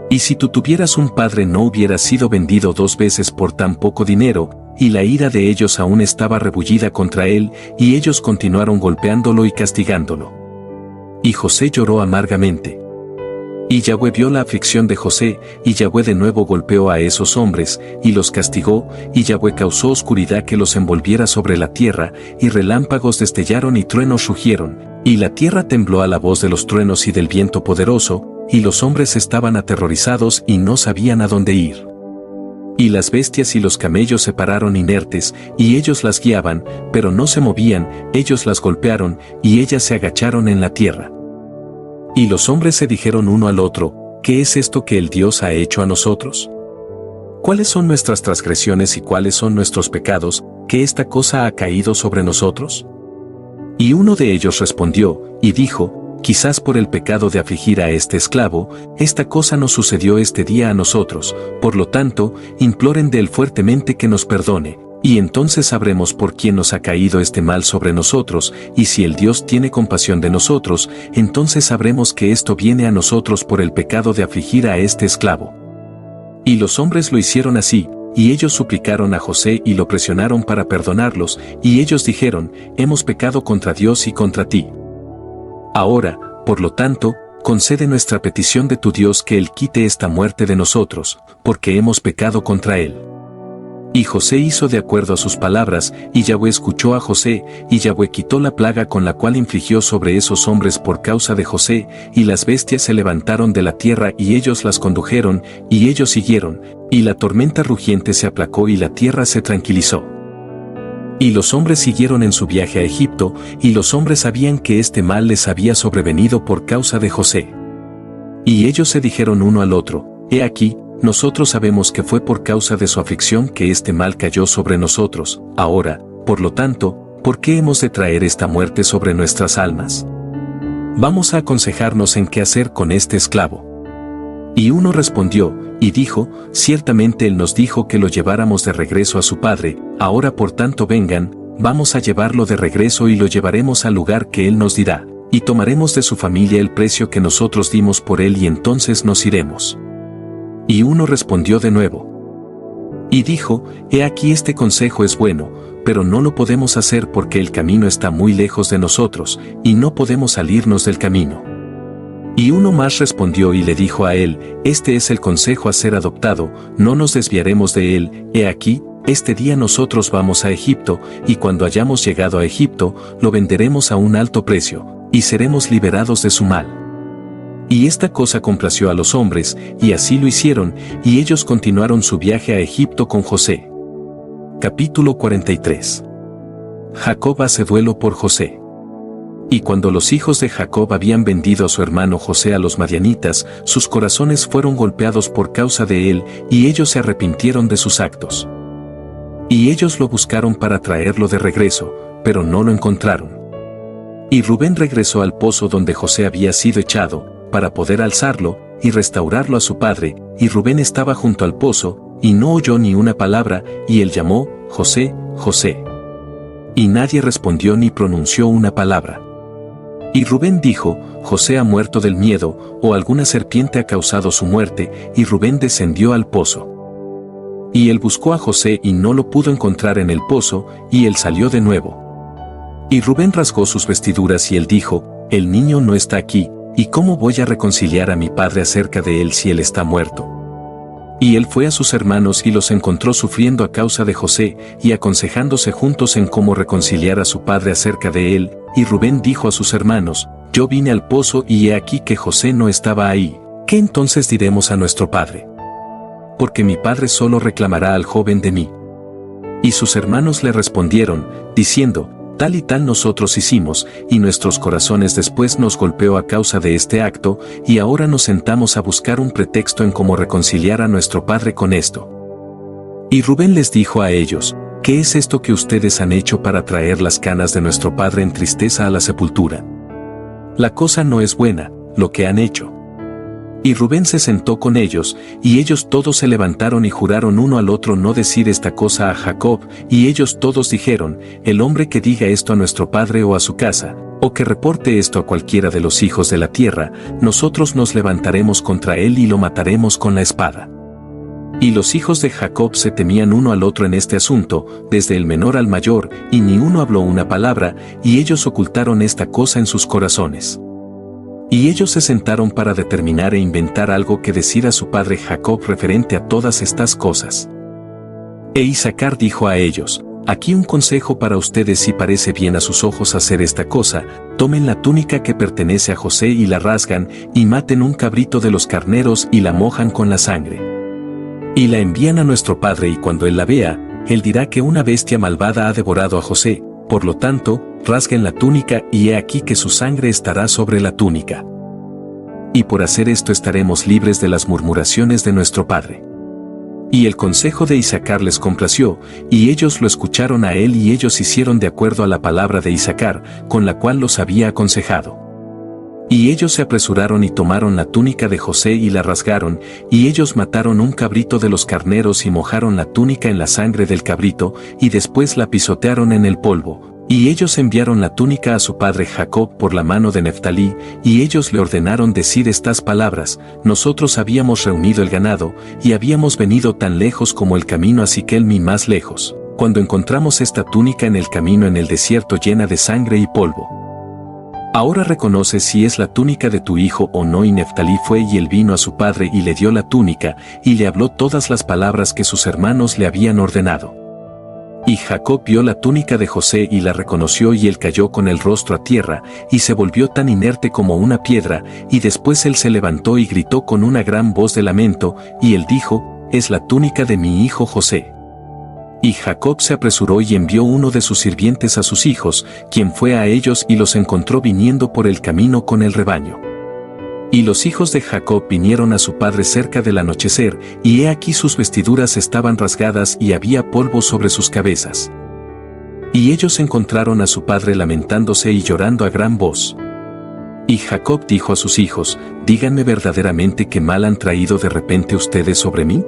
Y si tú tuvieras un padre no hubieras sido vendido 2 veces por tan poco dinero, y la ira de ellos aún estaba rebullida contra él, y ellos continuaron golpeándolo y castigándolo. Y José lloró amargamente. Y Yahweh vio la aflicción de José, y Yahweh de nuevo golpeó a esos hombres, y los castigó, y Yahweh causó oscuridad que los envolviera sobre la tierra, y relámpagos destellaron y truenos rugieron, y la tierra tembló a la voz de los truenos y del viento poderoso, y los hombres estaban aterrorizados y no sabían a dónde ir. Y las bestias y los camellos se pararon inertes, y ellos las guiaban, pero no se movían, ellos las golpearon, y ellas se agacharon en la tierra. Y los hombres se dijeron uno al otro, ¿qué es esto que el Dios ha hecho a nosotros? ¿Cuáles son nuestras transgresiones y cuáles son nuestros pecados, que esta cosa ha caído sobre nosotros? Y uno de ellos respondió, y dijo, quizás por el pecado de afligir a este esclavo, esta cosa nos sucedió este día a nosotros, por lo tanto, imploren de él fuertemente que nos perdone, y entonces sabremos por quién nos ha caído este mal sobre nosotros, y si el Dios tiene compasión de nosotros, entonces sabremos que esto viene a nosotros por el pecado de afligir a este esclavo. Y los hombres lo hicieron así, y ellos suplicaron a José y lo presionaron para perdonarlos, y ellos dijeron, hemos pecado contra Dios y contra ti. Ahora, por lo tanto, concede nuestra petición de tu Dios que Él quite esta muerte de nosotros, porque hemos pecado contra Él. Y José hizo de acuerdo a sus palabras, y Yahweh escuchó a José, y Yahweh quitó la plaga con la cual infligió sobre esos hombres por causa de José, y las bestias se levantaron de la tierra y ellos las condujeron, y ellos siguieron, y la tormenta rugiente se aplacó y la tierra se tranquilizó. Y los hombres siguieron en su viaje a Egipto, y los hombres sabían que este mal les había sobrevenido por causa de José. Y ellos se dijeron uno al otro, he aquí, nosotros sabemos que fue por causa de su aflicción que este mal cayó sobre nosotros, ahora, por lo tanto, ¿por qué hemos de traer esta muerte sobre nuestras almas? Vamos a aconsejarnos en qué hacer con este esclavo. Y uno respondió, y dijo, ciertamente él nos dijo que lo lleváramos de regreso a su padre, ahora por tanto vengan, vamos a llevarlo de regreso y lo llevaremos al lugar que él nos dirá, y tomaremos de su familia el precio que nosotros dimos por él y entonces nos iremos. Y uno respondió de nuevo. Y dijo, he aquí este consejo es bueno, pero no lo podemos hacer porque el camino está muy lejos de nosotros, y no podemos salirnos del camino. Y uno más respondió y le dijo a él, este es el consejo a ser adoptado, no nos desviaremos de él, he aquí, este día nosotros vamos a Egipto, y cuando hayamos llegado a Egipto, lo venderemos a un alto precio, y seremos liberados de su mal. Y esta cosa complació a los hombres, y así lo hicieron, y ellos continuaron su viaje a Egipto con José. Capítulo 43. Jacob hace duelo por José. Y cuando los hijos de Jacob habían vendido a su hermano José a los madianitas, sus corazones fueron golpeados por causa de él, y ellos se arrepintieron de sus actos. Y ellos lo buscaron para traerlo de regreso, pero no lo encontraron. Y Rubén regresó al pozo donde José había sido echado, para poder alzarlo, y restaurarlo a su padre, y Rubén estaba junto al pozo, y no oyó ni una palabra, y él llamó, José, José. Y nadie respondió ni pronunció una palabra. Y Rubén dijo, José ha muerto del miedo, o alguna serpiente ha causado su muerte, y Rubén descendió al pozo. Y él buscó a José y no lo pudo encontrar en el pozo, y él salió de nuevo. Y Rubén rasgó sus vestiduras y él dijo, el niño no está aquí, ¿y cómo voy a reconciliar a mi padre acerca de él si él está muerto? Y él fue a sus hermanos y los encontró sufriendo a causa de José, y aconsejándose juntos en cómo reconciliar a su padre acerca de él, y Rubén dijo a sus hermanos, yo vine al pozo y he aquí que José no estaba ahí, ¿qué entonces diremos a nuestro padre? Porque mi padre solo reclamará al joven de mí. Y sus hermanos le respondieron, diciendo, tal y tal nosotros hicimos, y nuestros corazones después nos golpeó a causa de este acto, y ahora nos sentamos a buscar un pretexto en cómo reconciliar a nuestro padre con esto. Y Rubén les dijo a ellos, ¿qué es esto que ustedes han hecho para traer las canas de nuestro padre en tristeza a la sepultura? La cosa no es buena, lo que han hecho. Y Rubén se sentó con ellos, y ellos todos se levantaron y juraron uno al otro no decir esta cosa a Jacob, y ellos todos dijeron, el hombre que diga esto a nuestro padre o a su casa, o que reporte esto a cualquiera de los hijos de la tierra, nosotros nos levantaremos contra él y lo mataremos con la espada. Y los hijos de Jacob se temían uno al otro en este asunto, desde el menor al mayor, y ni uno habló una palabra, y ellos ocultaron esta cosa en sus corazones. Y ellos se sentaron para determinar e inventar algo que decir a su padre Jacob referente a todas estas cosas. E Isacar dijo a ellos, aquí un consejo para ustedes si parece bien a sus ojos hacer esta cosa, tomen la túnica que pertenece a José y la rasgan, y maten un cabrito de los carneros y la mojan con la sangre. Y la envían a nuestro padre y cuando él la vea, él dirá que una bestia malvada ha devorado a José, por lo tanto, rasguen la túnica y he aquí que su sangre estará sobre la túnica. Y por hacer esto estaremos libres de las murmuraciones de nuestro padre. Y el consejo de Isacar les complació, y ellos lo escucharon a él y ellos hicieron de acuerdo a la palabra de Isacar, con la cual los había aconsejado. Y ellos se apresuraron y tomaron la túnica de José y la rasgaron, y ellos mataron un cabrito de los carneros y mojaron la túnica en la sangre del cabrito, y después la pisotearon en el polvo. Y ellos enviaron la túnica a su padre Jacob por la mano de Neftalí, y ellos le ordenaron decir estas palabras, nosotros habíamos reunido el ganado, y habíamos venido tan lejos como el camino a Siquem y más lejos, cuando encontramos esta túnica en el camino en el desierto llena de sangre y polvo. Ahora reconoce si es la túnica de tu hijo o no. Y Neftalí fue y él vino a su padre y le dio la túnica, y le habló todas las palabras que sus hermanos le habían ordenado. Y Jacob vio la túnica de José y la reconoció y él cayó con el rostro a tierra, y se volvió tan inerte como una piedra, y después él se levantó y gritó con una gran voz de lamento, y él dijo, es la túnica de mi hijo José. Y Jacob se apresuró y envió uno de sus sirvientes a sus hijos, quien fue a ellos y los encontró viniendo por el camino con el rebaño. Y los hijos de Jacob vinieron a su padre cerca del anochecer, y he aquí sus vestiduras estaban rasgadas y había polvo sobre sus cabezas. Y ellos encontraron a su padre lamentándose y llorando a gran voz. Y Jacob dijo a sus hijos, díganme verdaderamente qué mal han traído de repente ustedes sobre mí.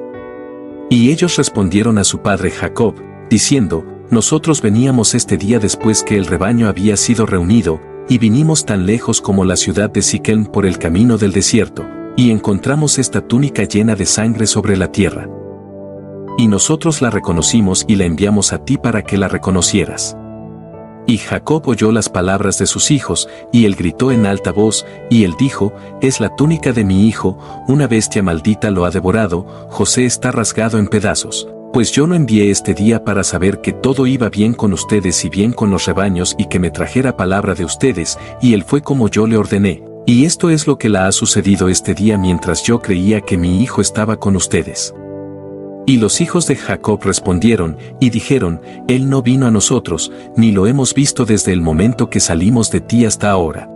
Y ellos respondieron a su padre Jacob, diciendo, nosotros veníamos este día después que el rebaño había sido reunido, y vinimos tan lejos como la ciudad de Siquem por el camino del desierto, y encontramos esta túnica llena de sangre sobre la tierra. Y nosotros la reconocimos y la enviamos a ti para que la reconocieras. Y Jacob oyó las palabras de sus hijos, y él gritó en alta voz, y él dijo, es la túnica de mi hijo, una bestia maldita lo ha devorado, José está rasgado en pedazos. Pues yo no envié este día para saber que todo iba bien con ustedes y bien con los rebaños y que me trajera palabra de ustedes, y él fue como yo le ordené, y esto es lo que le ha sucedido este día mientras yo creía que mi hijo estaba con ustedes. Y los hijos de Jacob respondieron, y dijeron, él no vino a nosotros, ni lo hemos visto desde el momento que salimos de ti hasta ahora.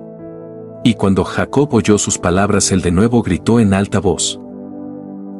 Y cuando Jacob oyó sus palabras, él de nuevo gritó en alta voz.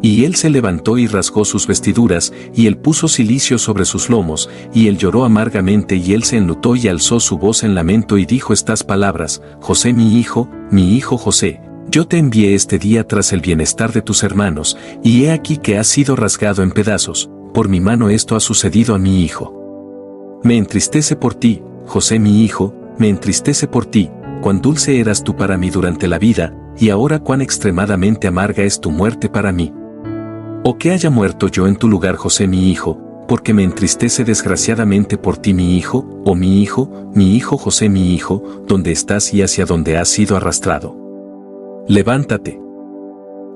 Y él se levantó y rasgó sus vestiduras, y él puso cilicio sobre sus lomos, y él lloró amargamente y él se enlutó y alzó su voz en lamento y dijo estas palabras, José mi hijo José, yo te envié este día tras el bienestar de tus hermanos, y he aquí que has sido rasgado en pedazos, por mi mano esto ha sucedido a mi hijo. Me entristece por ti, José mi hijo, me entristece por ti, cuán dulce eras tú para mí durante la vida, y ahora cuán extremadamente amarga es tu muerte para mí. O que haya muerto yo en tu lugar, José mi hijo, porque me entristece desgraciadamente por ti mi hijo José mi hijo, donde estás y hacia donde has sido arrastrado. Levántate.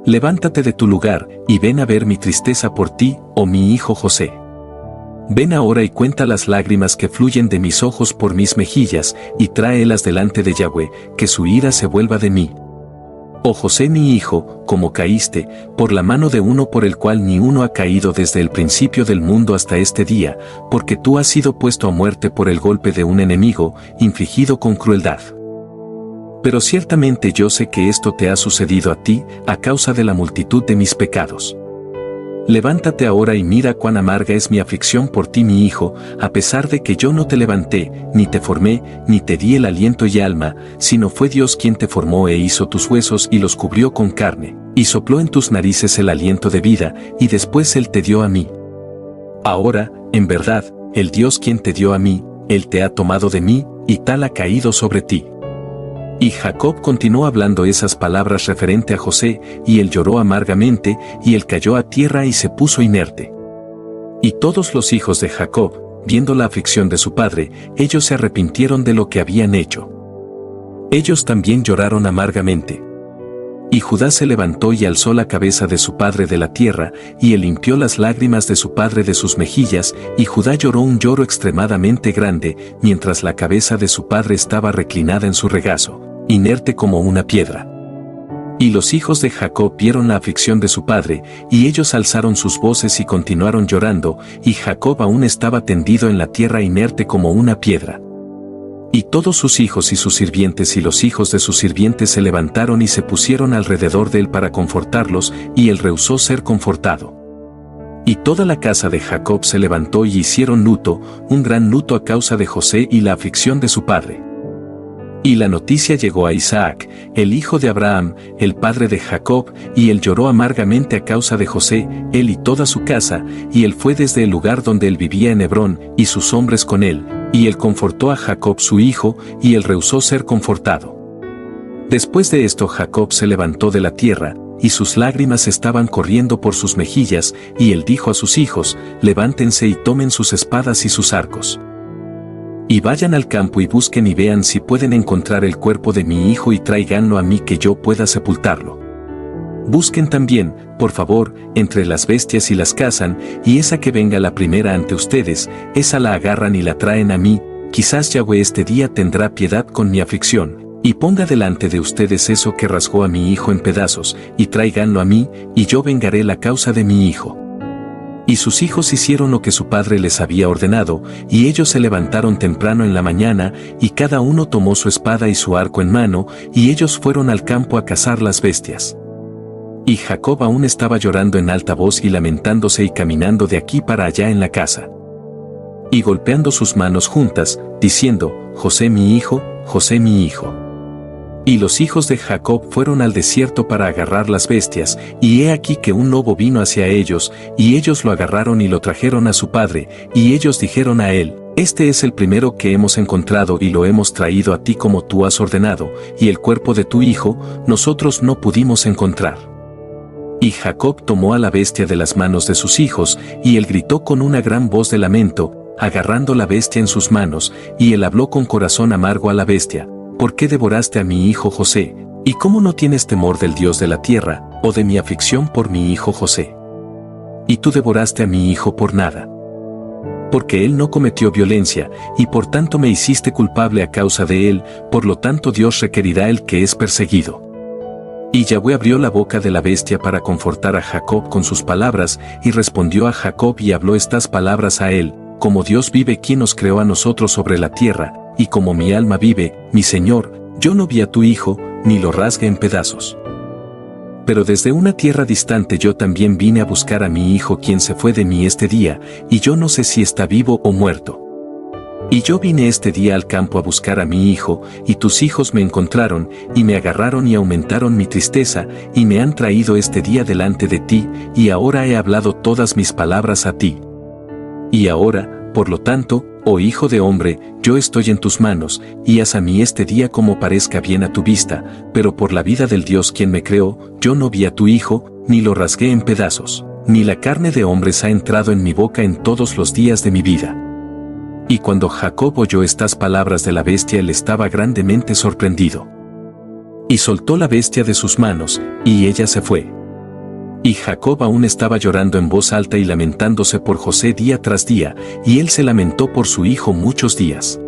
Levántate de tu lugar, y ven a ver mi tristeza por ti, oh mi hijo José. Ven ahora y cuenta las lágrimas que fluyen de mis ojos por mis mejillas, y tráelas delante de Yahweh, que su ira se vuelva de mí. Oh José mi hijo, como caíste, por la mano de uno por el cual ni uno ha caído desde el principio del mundo hasta este día, porque tú has sido puesto a muerte por el golpe de un enemigo, infligido con crueldad. Pero ciertamente yo sé que esto te ha sucedido a ti, a causa de la multitud de mis pecados. Levántate ahora y mira cuán amarga es mi aflicción por ti mi hijo, a pesar de que yo no te levanté, ni te formé, ni te di el aliento y alma, sino fue Dios quien te formó e hizo tus huesos y los cubrió con carne, y sopló en tus narices el aliento de vida, y después Él te dio a mí. Ahora, en verdad, el Dios quien te dio a mí, Él te ha tomado de mí, y tal ha caído sobre ti. Y Jacob continuó hablando esas palabras referente a José, y él lloró amargamente, y él cayó a tierra y se puso inerte. Y todos los hijos de Jacob, viendo la aflicción de su padre, ellos se arrepintieron de lo que habían hecho. Ellos también lloraron amargamente. Y Judá se levantó y alzó la cabeza de su padre de la tierra, y él limpió las lágrimas de su padre de sus mejillas, y Judá lloró un lloro extremadamente grande, mientras la cabeza de su padre estaba reclinada en su regazo, inerte como una piedra. Y los hijos de Jacob vieron la aflicción de su padre, y ellos alzaron sus voces y continuaron llorando, y Jacob aún estaba tendido en la tierra inerte como una piedra. Y todos sus hijos y sus sirvientes y los hijos de sus sirvientes se levantaron y se pusieron alrededor de él para confortarlos, y él rehusó ser confortado. Y toda la casa de Jacob se levantó y hicieron luto, un gran luto a causa de José y la aflicción de su padre. Y la noticia llegó a Isaac, el hijo de Abraham, el padre de Jacob, y él lloró amargamente a causa de José, él y toda su casa, y él fue desde el lugar donde él vivía en Hebrón, y sus hombres con él, y él confortó a Jacob su hijo, y él rehusó ser confortado. Después de esto Jacob se levantó de la tierra, y sus lágrimas estaban corriendo por sus mejillas, y él dijo a sus hijos, levántense y tomen sus espadas y sus arcos. Y vayan al campo y busquen y vean si pueden encontrar el cuerpo de mi hijo y tráiganlo a mí que yo pueda sepultarlo. Busquen también, por favor, entre las bestias y las cazan, y esa que venga la primera ante ustedes, esa la agarran y la traen a mí, quizás Yahweh este día tendrá piedad con mi aflicción, y ponga delante de ustedes eso que rasgó a mi hijo en pedazos, y tráiganlo a mí, y yo vengaré la causa de mi hijo. Y sus hijos hicieron lo que su padre les había ordenado, y ellos se levantaron temprano en la mañana, y cada uno tomó su espada y su arco en mano, y ellos fueron al campo a cazar las bestias. Y Jacob aún estaba llorando en alta voz y lamentándose y caminando de aquí para allá en la casa. Y golpeando sus manos juntas, diciendo, José mi hijo, José mi hijo. Y los hijos de Jacob fueron al desierto para agarrar las bestias, y he aquí que un lobo vino hacia ellos, y ellos lo agarraron y lo trajeron a su padre, y ellos dijeron a él, este es el primero que hemos encontrado y lo hemos traído a ti como tú has ordenado, y el cuerpo de tu hijo, nosotros no pudimos encontrar. Y Jacob tomó a la bestia de las manos de sus hijos, y él gritó con una gran voz de lamento, agarrando la bestia en sus manos, y él habló con corazón amargo a la bestia, ¿por qué devoraste a mi hijo José? ¿Y cómo no tienes temor del Dios de la tierra, o de mi aflicción por mi hijo José? Y tú devoraste a mi hijo por nada. Porque él no cometió violencia, y por tanto me hiciste culpable a causa de él, por lo tanto Dios requerirá el que es perseguido. Y Yahweh abrió la boca de la bestia para confortar a Jacob con sus palabras, y respondió a Jacob y habló estas palabras a él, como Dios vive quien nos creó a nosotros sobre la tierra, y como mi alma vive, mi Señor, yo no vi a tu hijo, ni lo rasgué en pedazos. Pero desde una tierra distante yo también vine a buscar a mi hijo quien se fue de mí este día, y yo no sé si está vivo o muerto. Y yo vine este día al campo a buscar a mi hijo, y tus hijos me encontraron, y me agarraron y aumentaron mi tristeza, y me han traído este día delante de ti, y ahora he hablado todas mis palabras a ti. Y ahora, por lo tanto, oh hijo de hombre, yo estoy en tus manos, y haz a mí este día como parezca bien a tu vista, pero por la vida del Dios quien me creó, yo no vi a tu hijo, ni lo rasgué en pedazos, ni la carne de hombres ha entrado en mi boca en todos los días de mi vida. Y cuando Jacob oyó estas palabras de la bestia, él estaba grandemente sorprendido. Y soltó la bestia de sus manos, y ella se fue. Y Jacob aún estaba llorando en voz alta y lamentándose por José día tras día, y él se lamentó por su hijo muchos días.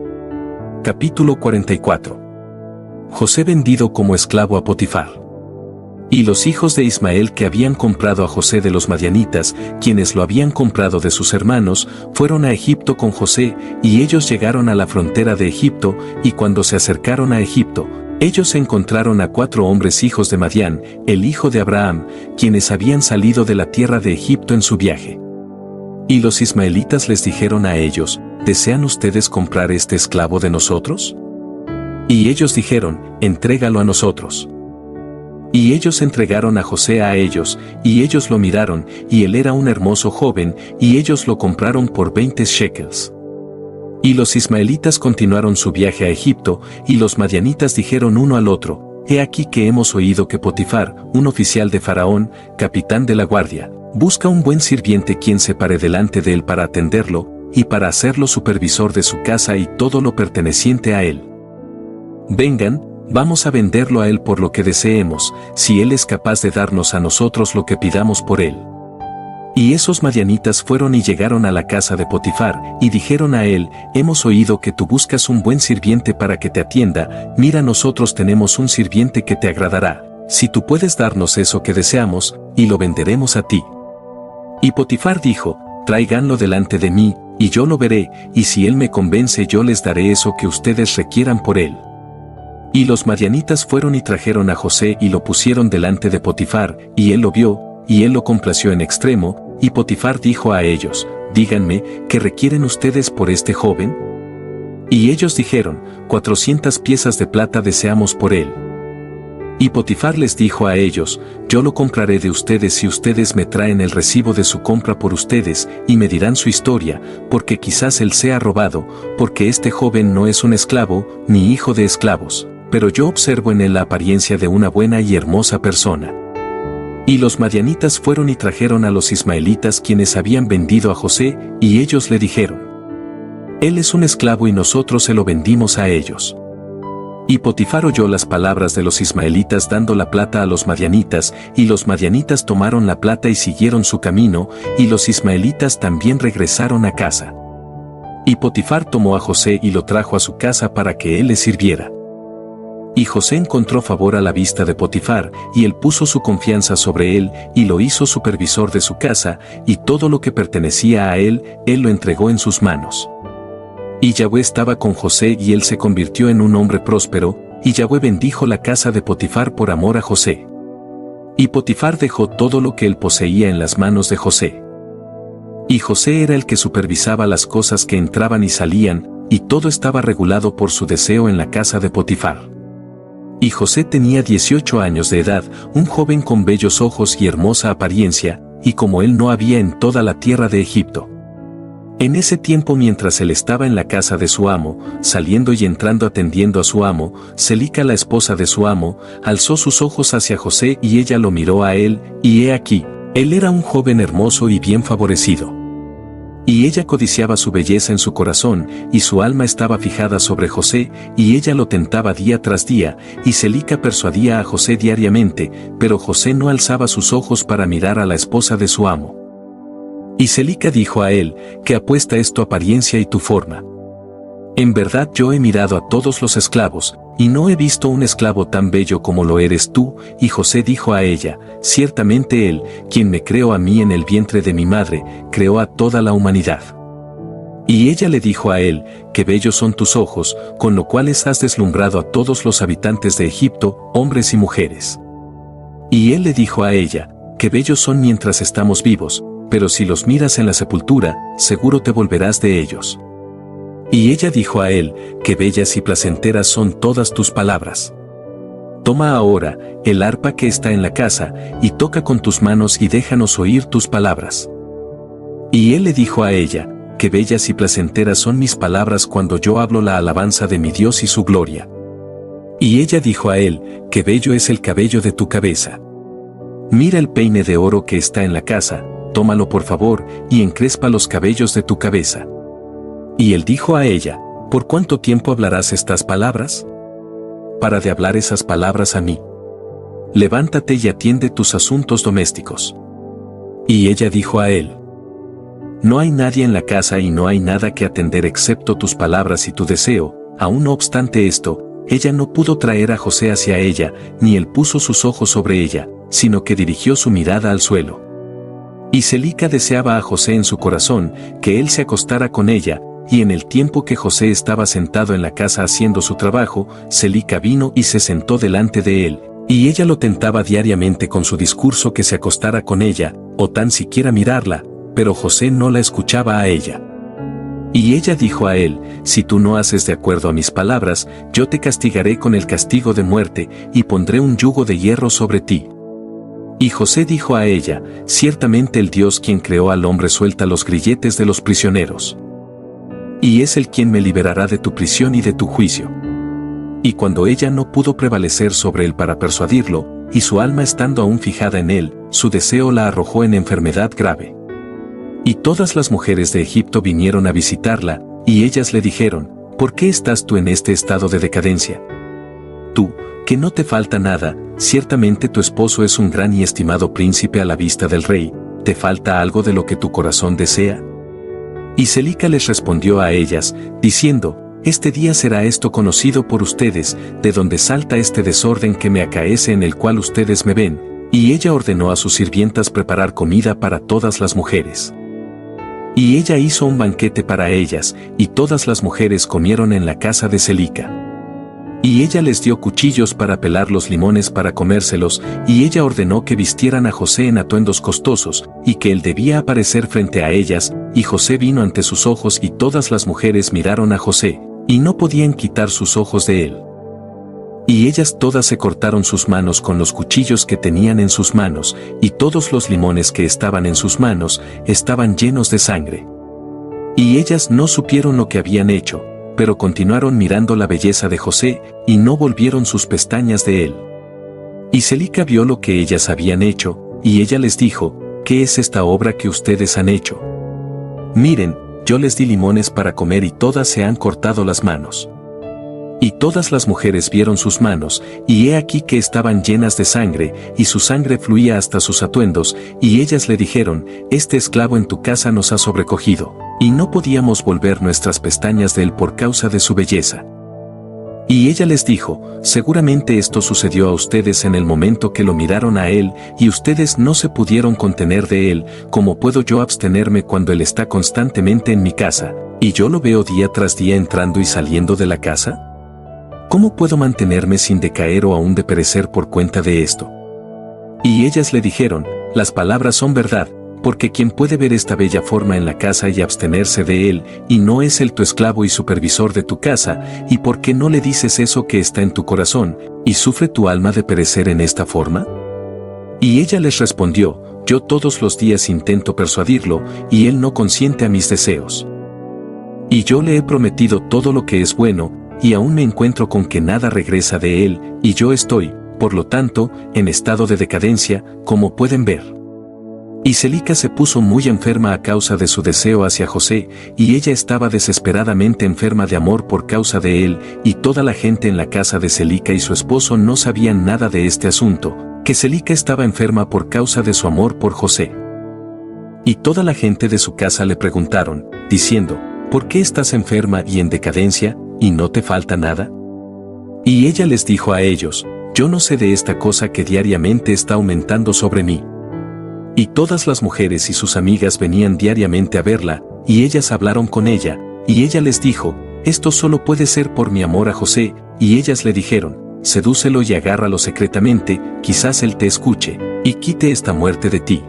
Capítulo 44. José vendido como esclavo a Potifar. Y los hijos de Ismael que habían comprado a José de los madianitas, quienes lo habían comprado de sus hermanos, fueron a Egipto con José, y ellos llegaron a la frontera de Egipto, y cuando se acercaron a Egipto, ellos encontraron a 4 hombres hijos de Madián, el hijo de Abraham, quienes habían salido de la tierra de Egipto en su viaje. Y los ismaelitas les dijeron a ellos, ¿desean ustedes comprar este esclavo de nosotros? Y ellos dijeron, entrégalo a nosotros. Y ellos entregaron a José a ellos, y ellos lo miraron, y él era un hermoso joven, y ellos lo compraron por 20 shekels. Y los ismaelitas continuaron su viaje a Egipto, y los madianitas dijeron uno al otro, he aquí que hemos oído que Potifar, un oficial de Faraón, capitán de la guardia, busca un buen sirviente quien se pare delante de él para atenderlo, y para hacerlo supervisor de su casa y todo lo perteneciente a él. Vengan, vamos a venderlo a él por lo que deseemos, si él es capaz de darnos a nosotros lo que pidamos por él. Y esos madianitas fueron y llegaron a la casa de Potifar, y dijeron a él, hemos oído que tú buscas un buen sirviente para que te atienda, mira nosotros tenemos un sirviente que te agradará, si tú puedes darnos eso que deseamos, y lo venderemos a ti. Y Potifar dijo, tráiganlo delante de mí, y yo lo veré, y si él me convence yo les daré eso que ustedes requieran por él. Y los madianitas fueron y trajeron a José y lo pusieron delante de Potifar, y él lo vio, y él lo complació en extremo, y Potifar dijo a ellos, díganme, ¿qué requieren ustedes por este joven? Y ellos dijeron, 400 piezas de plata deseamos por él. Y Potifar les dijo a ellos, yo lo compraré de ustedes si ustedes me traen el recibo de su compra por ustedes, y me dirán su historia, porque quizás él sea robado, porque este joven no es un esclavo, ni hijo de esclavos, pero yo observo en él la apariencia de una buena y hermosa persona. Y los madianitas fueron y trajeron a los ismaelitas quienes habían vendido a José, y ellos le dijeron, él es un esclavo y nosotros se lo vendimos a ellos. Y Potifar oyó las palabras de los ismaelitas dando la plata a los madianitas, y los madianitas tomaron la plata y siguieron su camino, y los ismaelitas también regresaron a casa. Y Potifar tomó a José y lo trajo a su casa para que él le sirviera. Y José encontró favor a la vista de Potifar, y él puso su confianza sobre él, y lo hizo supervisor de su casa, y todo lo que pertenecía a él lo entregó en sus manos. Y Yahweh estaba con José y él se convirtió en un hombre próspero, y Yahweh bendijo la casa de Potifar por amor a José. Y Potifar dejó todo lo que él poseía en las manos de José. Y José era el que supervisaba las cosas que entraban y salían, y todo estaba regulado por su deseo en la casa de Potifar. Y José tenía 18 años de edad, un joven con bellos ojos y hermosa apariencia, y como él no había en toda la tierra de Egipto. En ese tiempo mientras él estaba en la casa de su amo, saliendo y entrando atendiendo a su amo, Celica la esposa de su amo, alzó sus ojos hacia José y ella lo miró a él, y he aquí, él era un joven hermoso y bien favorecido. Y ella codiciaba su belleza en su corazón, y su alma estaba fijada sobre José, y ella lo tentaba día tras día, y Celica persuadía a José diariamente, pero José no alzaba sus ojos para mirar a la esposa de su amo. Y Celica dijo a él, ¿qué apuesta es tu apariencia y tu forma? En verdad yo he mirado a todos los esclavos, y no he visto un esclavo tan bello como lo eres tú, y José dijo a ella, ciertamente él, quien me creó a mí en el vientre de mi madre, creó a toda la humanidad. Y ella le dijo a él, qué bellos son tus ojos, con lo cuales has deslumbrado a todos los habitantes de Egipto, hombres y mujeres. Y él le dijo a ella, qué bellos son mientras estamos vivos, pero si los miras en la sepultura, seguro te volverás de ellos. Y ella dijo a él, qué bellas y placenteras son todas tus palabras. Toma ahora el arpa que está en la casa, y toca con tus manos y déjanos oír tus palabras. Y él le dijo a ella, qué bellas y placenteras son mis palabras cuando yo hablo la alabanza de mi Dios y su gloria. Y ella dijo a él, qué bello es el cabello de tu cabeza. Mira el peine de oro que está en la casa, tómalo por favor, y encrespa los cabellos de tu cabeza. Y él dijo a ella, ¿por cuánto tiempo hablarás estas palabras? Para de hablar esas palabras a mí. levántate y atiende tus asuntos domésticos. Y ella dijo a él: no hay nadie en la casa y no hay nada que atender excepto tus palabras y tu deseo. Aún no obstante esto, ella no pudo traer a José hacia ella, ni él puso sus ojos sobre ella, sino que dirigió su mirada al suelo. Y Celica deseaba a José en su corazón, que él se acostara con ella, y en el tiempo que José estaba sentado en la casa haciendo su trabajo, Celica vino y se sentó delante de él, y ella lo tentaba diariamente con su discurso que se acostara con ella, o tan siquiera mirarla, pero José no la escuchaba a ella. Y ella dijo a él: si tú no haces de acuerdo a mis palabras, yo te castigaré con el castigo de muerte, y pondré un yugo de hierro sobre ti. Y José dijo a ella: ciertamente el Dios quien creó al hombre suelta los grilletes de los prisioneros. Y es Él quien me liberará de tu prisión y de tu juicio. Y cuando ella no pudo prevalecer sobre él para persuadirlo, y su alma estando aún fijada en él, su deseo la arrojó en enfermedad grave. Y todas las mujeres de Egipto vinieron a visitarla, y ellas le dijeron: ¿por qué estás tú en este estado de decadencia? Tú, que no te falta nada, ciertamente tu esposo es un gran y estimado príncipe a la vista del rey, ¿te falta algo de lo que tu corazón desea? Y Celica les respondió a ellas, diciendo: este día será esto conocido por ustedes, de donde salta este desorden que me acaece en el cual ustedes me ven. Y ella ordenó a sus sirvientas preparar comida para todas las mujeres. Y ella hizo un banquete para ellas, y todas las mujeres comieron en la casa de Celica. Y ella les dio cuchillos para pelar los limones para comérselos, y ella ordenó que vistieran a José en atuendos costosos, y que él debía aparecer frente a ellas, y José vino ante sus ojos y todas las mujeres miraron a José, y no podían quitar sus ojos de él. Y ellas todas se cortaron sus manos con los cuchillos que tenían en sus manos, y todos los limones que estaban en sus manos estaban llenos de sangre. Y ellas no supieron lo que habían hecho, pero continuaron mirando la belleza de José, y no volvieron sus pestañas de él. Y Celica vio lo que ellas habían hecho, y ella les dijo: ¿qué es esta obra que ustedes han hecho? Miren, yo les di limones para comer y todas se han cortado las manos. Y todas las mujeres vieron sus manos, y he aquí que estaban llenas de sangre, y su sangre fluía hasta sus atuendos, y ellas le dijeron: este esclavo en tu casa nos ha sobrecogido, y no podíamos volver nuestras pestañas de él por causa de su belleza. Y ella les dijo: seguramente esto sucedió a ustedes en el momento que lo miraron a él, y ustedes no se pudieron contener de él, como puedo yo abstenerme cuando él está constantemente en mi casa, y yo lo veo día tras día entrando y saliendo de la casa? ¿Cómo puedo mantenerme sin decaer o aún de perecer por cuenta de esto? Y ellas le dijeron: las palabras son verdad, porque quien puede ver esta bella forma en la casa y abstenerse de él, y no es él tu esclavo y supervisor de tu casa, y por qué no le dices eso que está en tu corazón, y sufre tu alma de perecer en esta forma? Y ella les respondió: yo todos los días intento persuadirlo, y él no consiente a mis deseos. Y yo le he prometido todo lo que es bueno, y aún me encuentro con que nada regresa de él, y yo estoy, por lo tanto, en estado de decadencia, como pueden ver. Y Celica se puso muy enferma a causa de su deseo hacia José, y ella estaba desesperadamente enferma de amor por causa de él, y toda la gente en la casa de Celica y su esposo no sabían nada de este asunto, que Celica estaba enferma por causa de su amor por José. Y toda la gente de su casa le preguntaron, diciendo: ¿por qué estás enferma y en decadencia, y no te falta nada? Y ella les dijo a ellos: yo no sé de esta cosa que diariamente está aumentando sobre mí. Y todas las mujeres y sus amigas venían diariamente a verla, y ellas hablaron con ella, y ella les dijo: esto solo puede ser por mi amor a José, y ellas le dijeron: sedúcelo y agárralo secretamente, quizás él te escuche, y quite esta muerte de ti.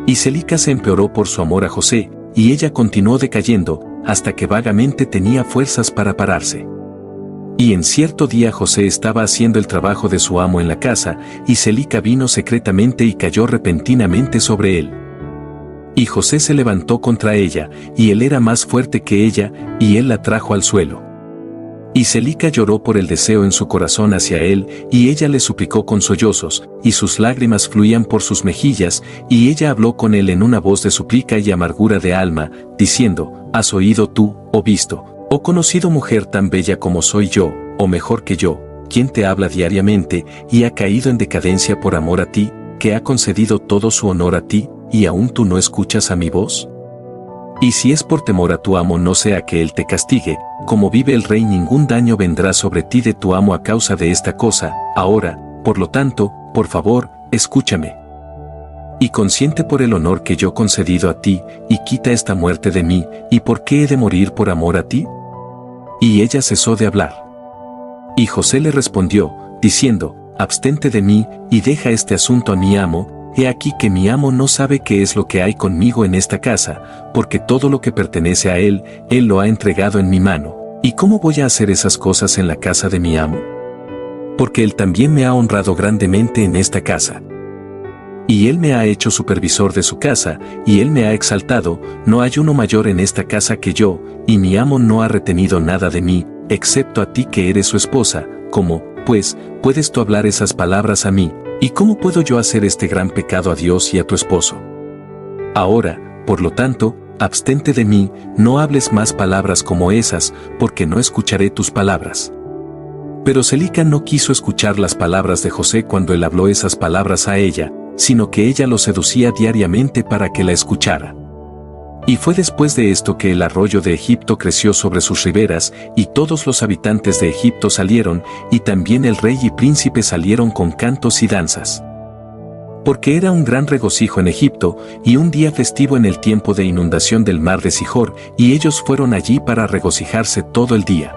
Y Celica se empeoró por su amor a José, y ella continuó decayendo, hasta que vagamente tenía fuerzas para pararse. Y en cierto día José estaba haciendo el trabajo de su amo en la casa, y Celica vino secretamente y cayó repentinamente sobre él. Y José se levantó contra ella, y él era más fuerte que ella, y él la trajo al suelo. Y Celica lloró por el deseo en su corazón hacia él, y ella le suplicó con sollozos, y sus lágrimas fluían por sus mejillas, y ella habló con él en una voz de súplica y amargura de alma, diciendo: ¿has oído tú, o visto, o conocido mujer tan bella como soy yo, o mejor que yo, quien te habla diariamente y ha caído en decadencia por amor a ti, que ha concedido todo su honor a ti, y aún tú no escuchas a mi voz? Y si es por temor a tu amo, no sea que él te castigue, como vive el rey, ningún daño vendrá sobre ti de tu amo a causa de esta cosa. Ahora, por lo tanto, por favor, escúchame. Y consiente por el honor que yo concedido a ti, y quita esta muerte de mí, ¿y por qué he de morir por amor a ti? Y ella cesó de hablar. Y José le respondió, diciendo, abstente de mí, y deja este asunto a mi amo. He aquí que mi amo no sabe qué es lo que hay conmigo en esta casa, porque todo lo que pertenece a él lo ha entregado en mi mano. ¿Y cómo voy a hacer esas cosas en la casa de mi amo? Porque él también me ha honrado grandemente en esta casa. Y él me ha hecho supervisor de su casa, y él me ha exaltado. No hay uno mayor en esta casa que yo, y mi amo no ha retenido nada de mí, excepto a ti que eres su esposa. ¿Cómo, pues, puedes tú hablar esas palabras a mí? ¿Y cómo puedo yo hacer este gran pecado a Dios y a tu esposo? Ahora, por lo tanto, abstente de mí, no hables más palabras como esas, porque no escucharé tus palabras. Pero Celica no quiso escuchar las palabras de José cuando él habló esas palabras a ella, sino que ella lo seducía diariamente para que la escuchara. Y fue después de esto que el arroyo de Egipto creció sobre sus riberas, y todos los habitantes de Egipto salieron, y también el rey y príncipe salieron con cantos y danzas. Porque era un gran regocijo en Egipto, y un día festivo en el tiempo de inundación del mar de Sihor, y ellos fueron allí para regocijarse todo el día.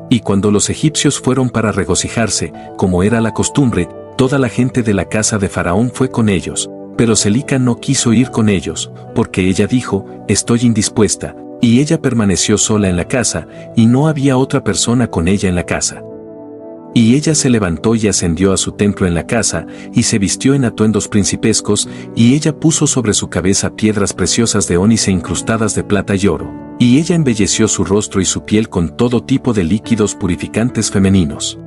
Y cuando los egipcios fueron para regocijarse, como era la costumbre, toda la gente de la casa de Faraón fue con ellos. Pero Celica no quiso ir con ellos, porque ella dijo, estoy indispuesta, y ella permaneció sola en la casa, y no había otra persona con ella en la casa. Y ella se levantó y ascendió a su templo en la casa, y se vistió en atuendos principescos, y ella puso sobre su cabeza piedras preciosas de ónice incrustadas de plata y oro, y ella embelleció su rostro y su piel con todo tipo de líquidos purificantes femeninos.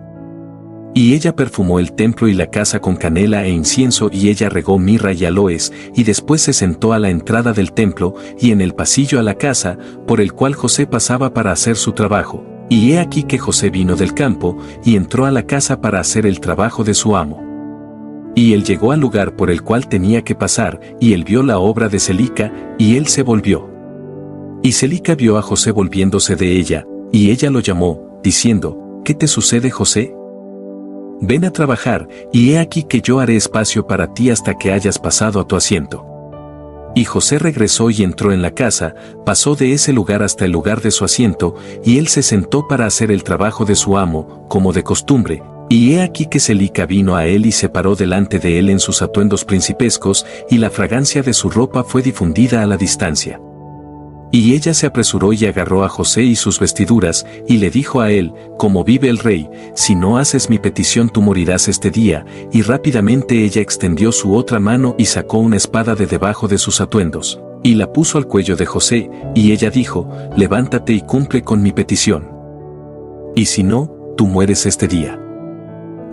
Y ella perfumó el templo y la casa con canela e incienso, y ella regó mirra y aloes, y después se sentó a la entrada del templo, y en el pasillo a la casa, por el cual José pasaba para hacer su trabajo. Y he aquí que José vino del campo, y entró a la casa para hacer el trabajo de su amo. Y él llegó al lugar por el cual tenía que pasar, y él vio la obra de Celica, y él se volvió. Y Celica vio a José volviéndose de ella, y ella lo llamó, diciendo, ¿qué te sucede, José? Ven a trabajar, y he aquí que yo haré espacio para ti hasta que hayas pasado a tu asiento. Y José regresó y entró en la casa, pasó de ese lugar hasta el lugar de su asiento, y él se sentó para hacer el trabajo de su amo, como de costumbre. Y he aquí que Celica vino a él y se paró delante de él en sus atuendos principescos, y la fragancia de su ropa fue difundida a la distancia. Y ella se apresuró y agarró a José y sus vestiduras, y le dijo a él, como vive el rey, si no haces mi petición tú morirás este día. Y rápidamente ella extendió su otra mano y sacó una espada de debajo de sus atuendos, y la puso al cuello de José, y ella dijo, levántate y cumple con mi petición. Y si no, tú mueres este día.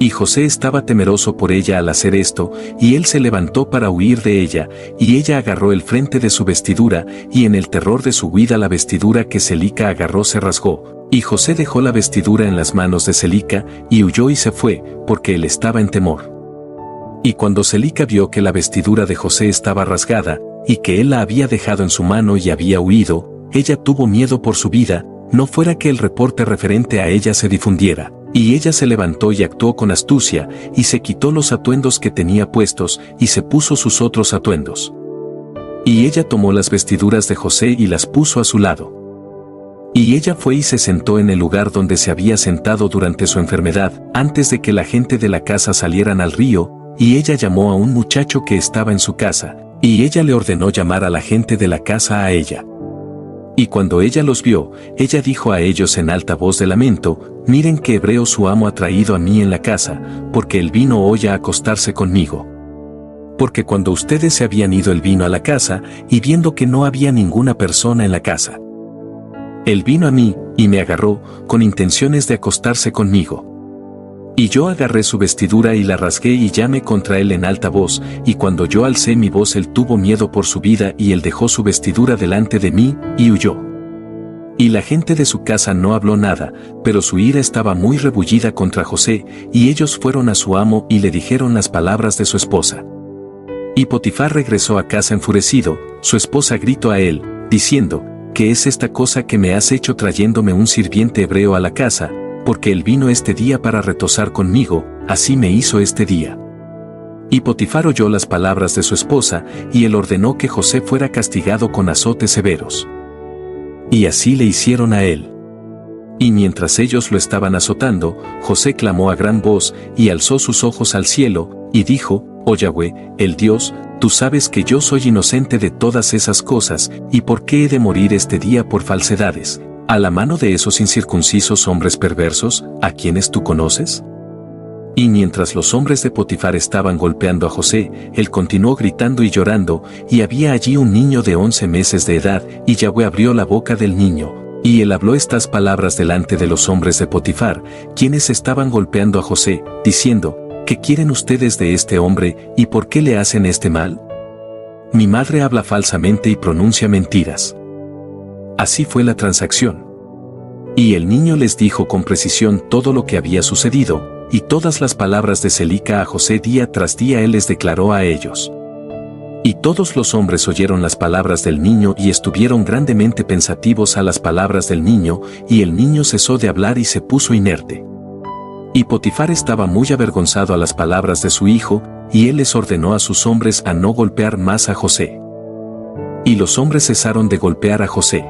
Y José estaba temeroso por ella al hacer esto, y él se levantó para huir de ella, y ella agarró el frente de su vestidura, y en el terror de su huida la vestidura que Celica agarró se rasgó, y José dejó la vestidura en las manos de Celica, y huyó y se fue, porque él estaba en temor. Y cuando Celica vio que la vestidura de José estaba rasgada, y que él la había dejado en su mano y había huido, ella tuvo miedo por su vida, no fuera que el reporte referente a ella se difundiera. Y ella se levantó y actuó con astucia, y se quitó los atuendos que tenía puestos, y se puso sus otros atuendos. Y ella tomó las vestiduras de José y las puso a su lado. Y ella fue y se sentó en el lugar donde se había sentado durante su enfermedad, antes de que la gente de la casa salieran al río, y ella llamó a un muchacho que estaba en su casa, y ella le ordenó llamar a la gente de la casa a ella. Y cuando ella los vio, ella dijo a ellos en alta voz de lamento, miren que hebreo su amo ha traído a mí en la casa, porque él vino hoy a acostarse conmigo. Porque cuando ustedes se habían ido él vino a la casa, y viendo que no había ninguna persona en la casa, él vino a mí, y me agarró, con intenciones de acostarse conmigo. Y yo agarré su vestidura y la rasgué y llamé contra él en alta voz, y cuando yo alcé mi voz él tuvo miedo por su vida y él dejó su vestidura delante de mí, y huyó. Y la gente de su casa no habló nada, pero su ira estaba muy rebullida contra José, y ellos fueron a su amo y le dijeron las palabras de su esposa. Y Potifar regresó a casa enfurecido. Su esposa gritó a él, diciendo, ¿qué es esta cosa que me has hecho trayéndome un sirviente hebreo a la casa? Porque él vino este día para retosar conmigo, así me hizo este día. Y Potifar oyó las palabras de su esposa, y él ordenó que José fuera castigado con azotes severos. Y así le hicieron a él. Y mientras ellos lo estaban azotando, José clamó a gran voz, y alzó sus ojos al cielo, y dijo, Oh Yahweh, el Dios, tú sabes que yo soy inocente de todas esas cosas, y por qué he de morir este día por falsedades, a la mano de esos incircuncisos hombres perversos, a quienes tú conoces. Y mientras los hombres de Potifar estaban golpeando a José, él continuó gritando y llorando, y había allí un niño de 11 meses de edad, y Yahweh abrió la boca del niño, y él habló estas palabras delante de los hombres de Potifar, quienes estaban golpeando a José, diciendo, ¿qué quieren ustedes de este hombre, y por qué le hacen este mal? Mi madre habla falsamente y pronuncia mentiras. Así fue la transacción. Y el niño les dijo con precisión todo lo que había sucedido, y todas las palabras de Celica a José día tras día él les declaró a ellos. Y todos los hombres oyeron las palabras del niño y estuvieron grandemente pensativos a las palabras del niño, y el niño cesó de hablar y se puso inerte. Y Potifar estaba muy avergonzado a las palabras de su hijo, y él les ordenó a sus hombres a no golpear más a José. Y los hombres cesaron de golpear a José.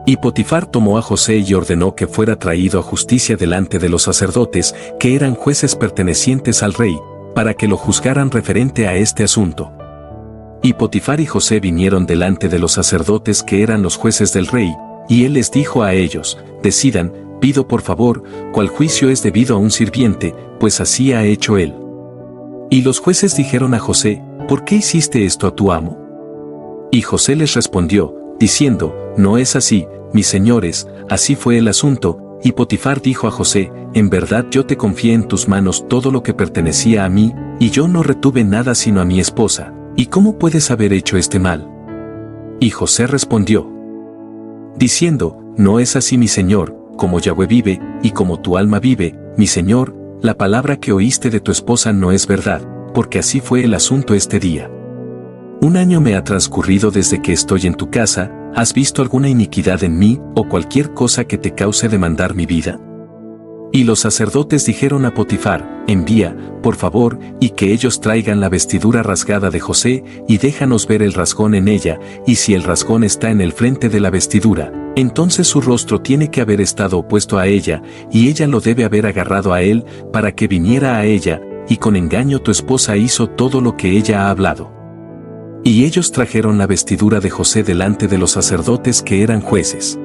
Y Potifar tomó a José y ordenó que fuera traído a justicia delante de los sacerdotes, que eran jueces pertenecientes al rey, para que lo juzgaran referente a este asunto. Y Potifar y José vinieron delante de los sacerdotes que eran los jueces del rey, y él les dijo a ellos, decidan, pido por favor, cuál juicio es debido a un sirviente, pues así ha hecho él. Y los jueces dijeron a José, ¿por qué hiciste esto a tu amo? Y José les respondió, diciendo, no es así, mis señores, así fue el asunto. Y Potifar dijo a José, en verdad yo te confié en tus manos todo lo que pertenecía a mí, y yo no retuve nada sino a mi esposa, ¿y cómo puedes haber hecho este mal? Y José respondió, diciendo, no es así mi señor, como Yahweh vive, y como tu alma vive, mi señor, la palabra que oíste de tu esposa no es verdad, porque así fue el asunto este día. 1 año me ha transcurrido desde que estoy en tu casa, ¿has visto alguna iniquidad en mí, o cualquier cosa que te cause demandar mi vida? Y los sacerdotes dijeron a Potifar, envía, por favor, y que ellos traigan la vestidura rasgada de José, y déjanos ver el rasgón en ella, y si el rasgón está en el frente de la vestidura, entonces su rostro tiene que haber estado opuesto a ella, y ella lo debe haber agarrado a él, para que viniera a ella, y con engaño tu esposa hizo todo lo que ella ha hablado. Y ellos trajeron la vestidura de José delante de los sacerdotes que eran jueces.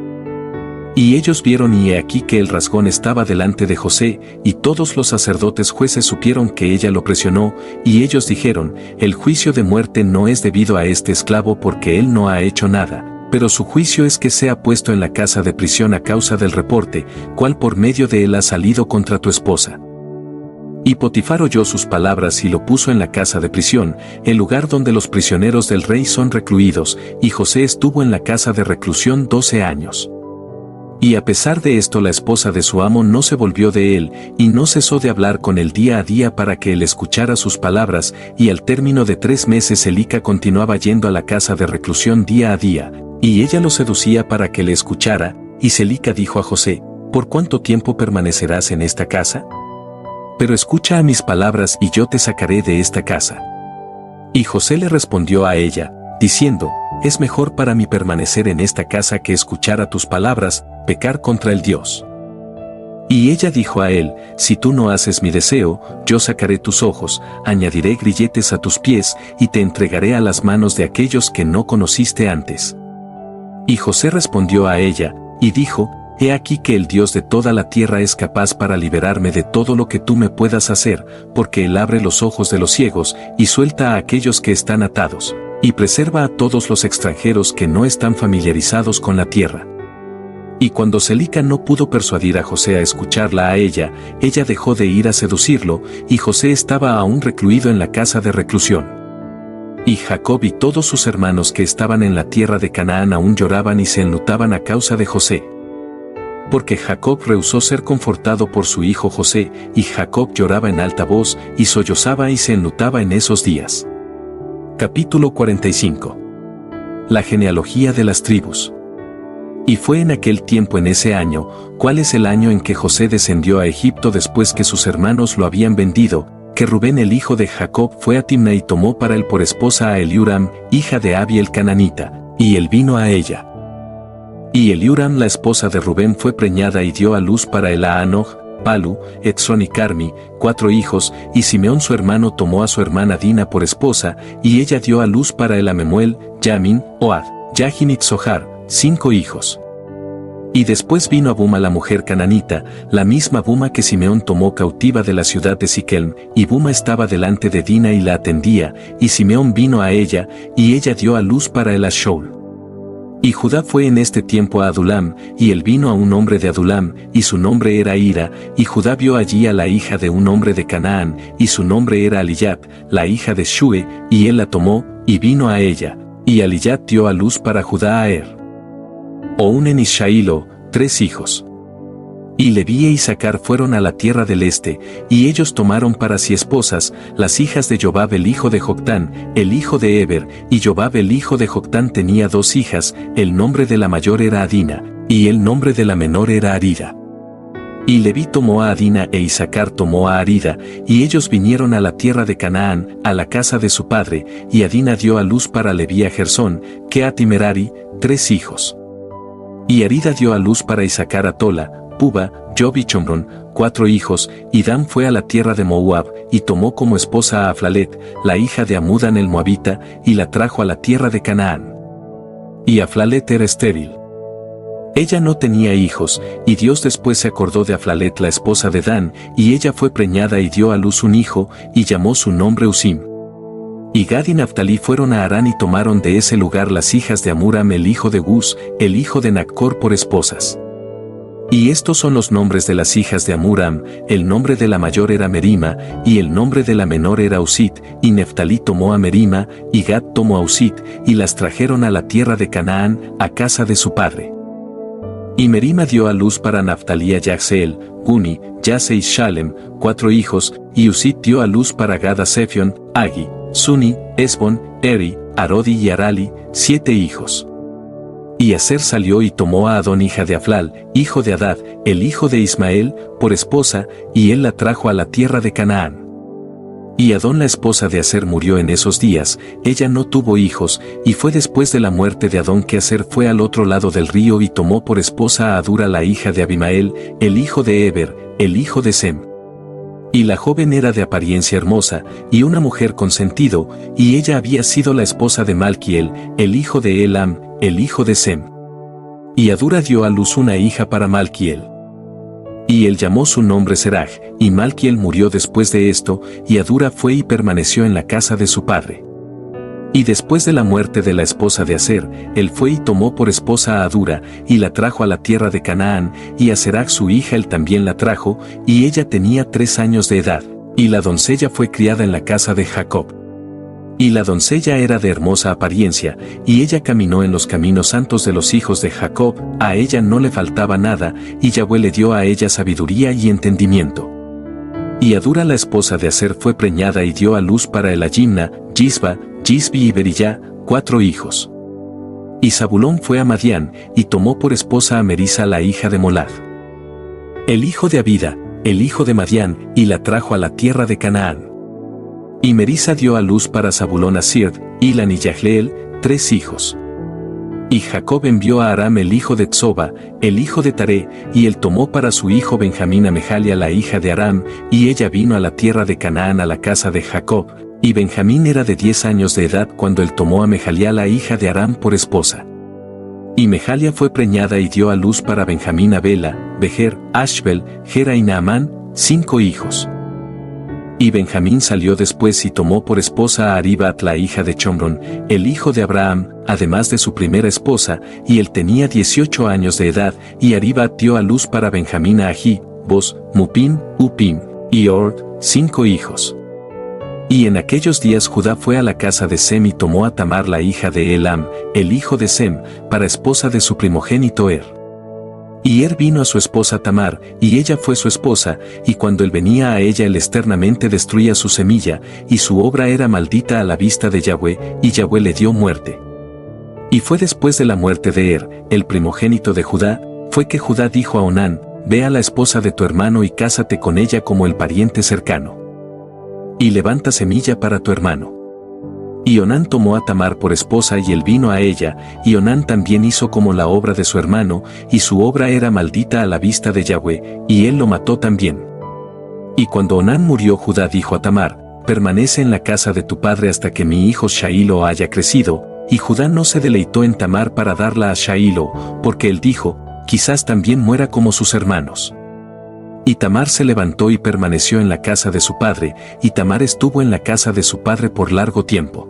Y ellos vieron y he aquí que el rasgón estaba delante de José, y todos los sacerdotes jueces supieron que ella lo presionó, y ellos dijeron, el juicio de muerte no es debido a este esclavo porque él no ha hecho nada, pero su juicio es que sea puesto en la casa de prisión a causa del reporte, cual por medio de él ha salido contra tu esposa. Y Potifar oyó sus palabras y lo puso en la casa de prisión, el lugar donde los prisioneros del rey son recluidos, y José estuvo en la casa de reclusión 12 años. Y a pesar de esto la esposa de su amo no se volvió de él, y no cesó de hablar con él día a día para que él escuchara sus palabras, y al término de 3 meses Celica continuaba yendo a la casa de reclusión día a día, y ella lo seducía para que le escuchara, y Celica dijo a José, ¿por cuánto tiempo permanecerás en esta casa? Pero escucha a mis palabras y yo te sacaré de esta casa. Y José le respondió a ella, diciendo, es mejor para mí permanecer en esta casa que escuchar a tus palabras, pecar contra el Dios. Y ella dijo a él, si tú no haces mi deseo, yo sacaré tus ojos, añadiré grilletes a tus pies, y te entregaré a las manos de aquellos que no conociste antes. Y José respondió a ella, y dijo, he aquí que el Dios de toda la tierra es capaz para liberarme de todo lo que tú me puedas hacer, porque Él abre los ojos de los ciegos, y suelta a aquellos que están atados, y preserva a todos los extranjeros que no están familiarizados con la tierra. Y cuando Celica no pudo persuadir a José a escucharla a ella dejó de ir a seducirlo, y José estaba aún recluido en la casa de reclusión. Y Jacob y todos sus hermanos que estaban en la tierra de Canaán aún lloraban y se enlutaban a causa de José. Porque Jacob rehusó ser confortado por su hijo José, y Jacob lloraba en alta voz, y sollozaba y se enlutaba en esos días. Capítulo 45. La genealogía de las tribus. Y fue en aquel tiempo en ese año, cuál es el año en que José descendió a Egipto después que sus hermanos lo habían vendido, que Rubén el hijo de Jacob fue a Timna y tomó para él por esposa a Eliuram, hija de Abi el cananita, y él vino a ella. Y Eliuram la esposa de Rubén fue preñada y dio a luz para él a Hanoch, Palu, Etzón y Carmi, 4 hijos, y Simeón su hermano tomó a su hermana Dina por esposa, y ella dio a luz para él a Memuel, Yamin, Ohad, Yahin y Zohar, 5 hijos. Y después vino a Buma la mujer cananita, la misma Buma que Simeón tomó cautiva de la ciudad de Siquelm, y Buma estaba delante de Dina y la atendía, y Simeón vino a ella, y ella dio a luz para él a Shaul. Y Judá fue en este tiempo a Adulam, y él vino a un hombre de Adulam, y su nombre era Ira, y Judá vio allí a la hija de un hombre de Canaán, y su nombre era Aliyab, la hija de Shue, y él la tomó, y vino a ella, y Aliyab dio a luz para Judá a Ounen y Shailo, 3 hijos. Y Leví e Isacar fueron a la tierra del este, y ellos tomaron para sí esposas, las hijas de Jobab el hijo de Joctán, el hijo de Eber, y Jobab el hijo de Joctán tenía 2 hijas, el nombre de la mayor era Adina, y el nombre de la menor era Arida. Y Leví tomó a Adina e Isacar tomó a Arida, y ellos vinieron a la tierra de Canaán, a la casa de su padre, y Adina dio a luz para Leví a Gersón, Keat y Merari, 3 hijos. Y Arida dio a luz para Isacar a Tola, Puba, Job y Chomrón, 4 hijos, y Dan fue a la tierra de Moab, y tomó como esposa a Aflalet, la hija de Amudan el Moabita, y la trajo a la tierra de Canaán. Y Aflalet era estéril. Ella no tenía hijos, y Dios después se acordó de Aflalet la esposa de Dan, y ella fue preñada y dio a luz un hijo, y llamó su nombre Usim. Y Gad y Naftalí fueron a Harán y tomaron de ese lugar las hijas de Amuram el hijo de Gus, el hijo de Naccor por esposas. Y estos son los nombres de las hijas de Amuram, el nombre de la mayor era Merima, y el nombre de la menor era Usit, y Neftalí tomó a Merima, y Gad tomó a Usit, y las trajeron a la tierra de Canaán, a casa de su padre. Y Merima dio a luz para Naftalí a Yaxeel, Guni, Yase y Shalem, 4 hijos, y Usit dio a luz para Gad a Sefion, Agi, Suni, Esbon, Eri, Arodi y Arali, 7 hijos. Y Aser salió y tomó a Adón hija de Aflal, hijo de Hadad, el hijo de Ismael, por esposa, y él la trajo a la tierra de Canaán. Y Adón la esposa de Aser murió en esos días, ella no tuvo hijos, y fue después de la muerte de Adón que Aser fue al otro lado del río y tomó por esposa a Adura la hija de Abimael, el hijo de Eber, el hijo de Sem. Y la joven era de apariencia hermosa, y una mujer con sentido, y ella había sido la esposa de Malquiel, el hijo de Elam, el hijo de Sem. Y Adura dio a luz una hija para Malquiel. Y él llamó su nombre Seraj, y Malquiel murió después de esto, y Adura fue y permaneció en la casa de su padre. Y después de la muerte de la esposa de Aser, él fue y tomó por esposa a Adura, y la trajo a la tierra de Canaán, y a Seraj su hija él también la trajo, y ella tenía 3 años de edad, y la doncella fue criada en la casa de Jacob. Y la doncella era de hermosa apariencia, y ella caminó en los caminos santos de los hijos de Jacob, a ella no le faltaba nada, y Yahweh le dio a ella sabiduría y entendimiento. Y Adura la esposa de Aser fue preñada y dio a luz para el Ayimna, Yisba, Yisbi y Berillá, 4 hijos. Y Zabulón fue a Madián, y tomó por esposa a Merisa la hija de Molad, el hijo de Abida, el hijo de Madián, y la trajo a la tierra de Canaán. Y Merisa dio a luz para Zabulón a Sird, Ilan y Yahleel, 3 hijos. Y Jacob envió a Aram el hijo de Tsoba, el hijo de Taré, y él tomó para su hijo Benjamín a Mejalia la hija de Aram, y ella vino a la tierra de Canaán a la casa de Jacob, y Benjamín era de 10 años de edad cuando él tomó a Mejalia la hija de Aram por esposa. Y Mejalia fue preñada y dio a luz para Benjamín a Bela, Bejer, Ashbel, Gera y Naamán, 5 hijos. Y Benjamín salió después y tomó por esposa a Aribat la hija de Chomrón, el hijo de Abraham, además de su primera esposa, y él tenía 18 años de edad, y Aribat dio a luz para Benjamín a Ají, Bos, Mupim, Upim, y Ord, 5 hijos. Y en aquellos días Judá fue a la casa de Sem y tomó a Tamar la hija de Elam, el hijo de Sem, para esposa de su primogénito Y vino a su esposa Tamar, y ella fue su esposa, y cuando él venía a ella él externamente destruía su semilla, y su obra era maldita a la vista de Yahweh, y Yahweh le dio muerte. Y fue después de la muerte de el primogénito de Judá, fue que Judá dijo a Onán, ve a la esposa de tu hermano y cásate con ella como el pariente cercano. Y levanta semilla para tu hermano. Y Onán tomó a Tamar por esposa y él vino a ella, y Onán también hizo como la obra de su hermano, y su obra era maldita a la vista de Yahweh, y él lo mató también. Y cuando Onán murió Judá dijo a Tamar, permanece en la casa de tu padre hasta que mi hijo Shailo haya crecido, y Judá no se deleitó en Tamar para darla a Shailo, porque él dijo, quizás también muera como sus hermanos. Y Tamar se levantó y permaneció en la casa de su padre, y Tamar estuvo en la casa de su padre por largo tiempo.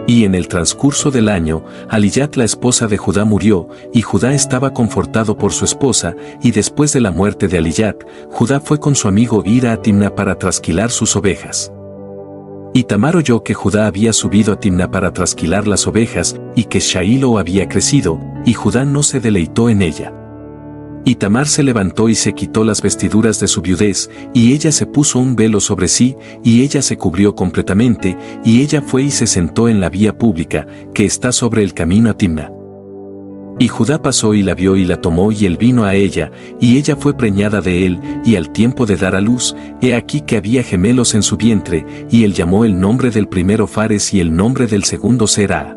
Y en el transcurso del año, Aliyat la esposa de Judá murió, y Judá estaba confortado por su esposa, y después de la muerte de Aliyat, Judá fue con su amigo Hira a Timna para trasquilar sus ovejas. Y Tamar oyó que Judá había subido a Timna para trasquilar las ovejas, y que Shailo había crecido, y Judá no se deleitó en ella. Y Tamar se levantó y se quitó las vestiduras de su viudez, y ella se puso un velo sobre sí, y ella se cubrió completamente, y ella fue y se sentó en la vía pública, que está sobre el camino a Timna. Y Judá pasó y la vio y la tomó y él vino a ella, y ella fue preñada de él, y al tiempo de dar a luz, he aquí que había gemelos en su vientre, y él llamó el nombre del primero Fares y el nombre del segundo Serah.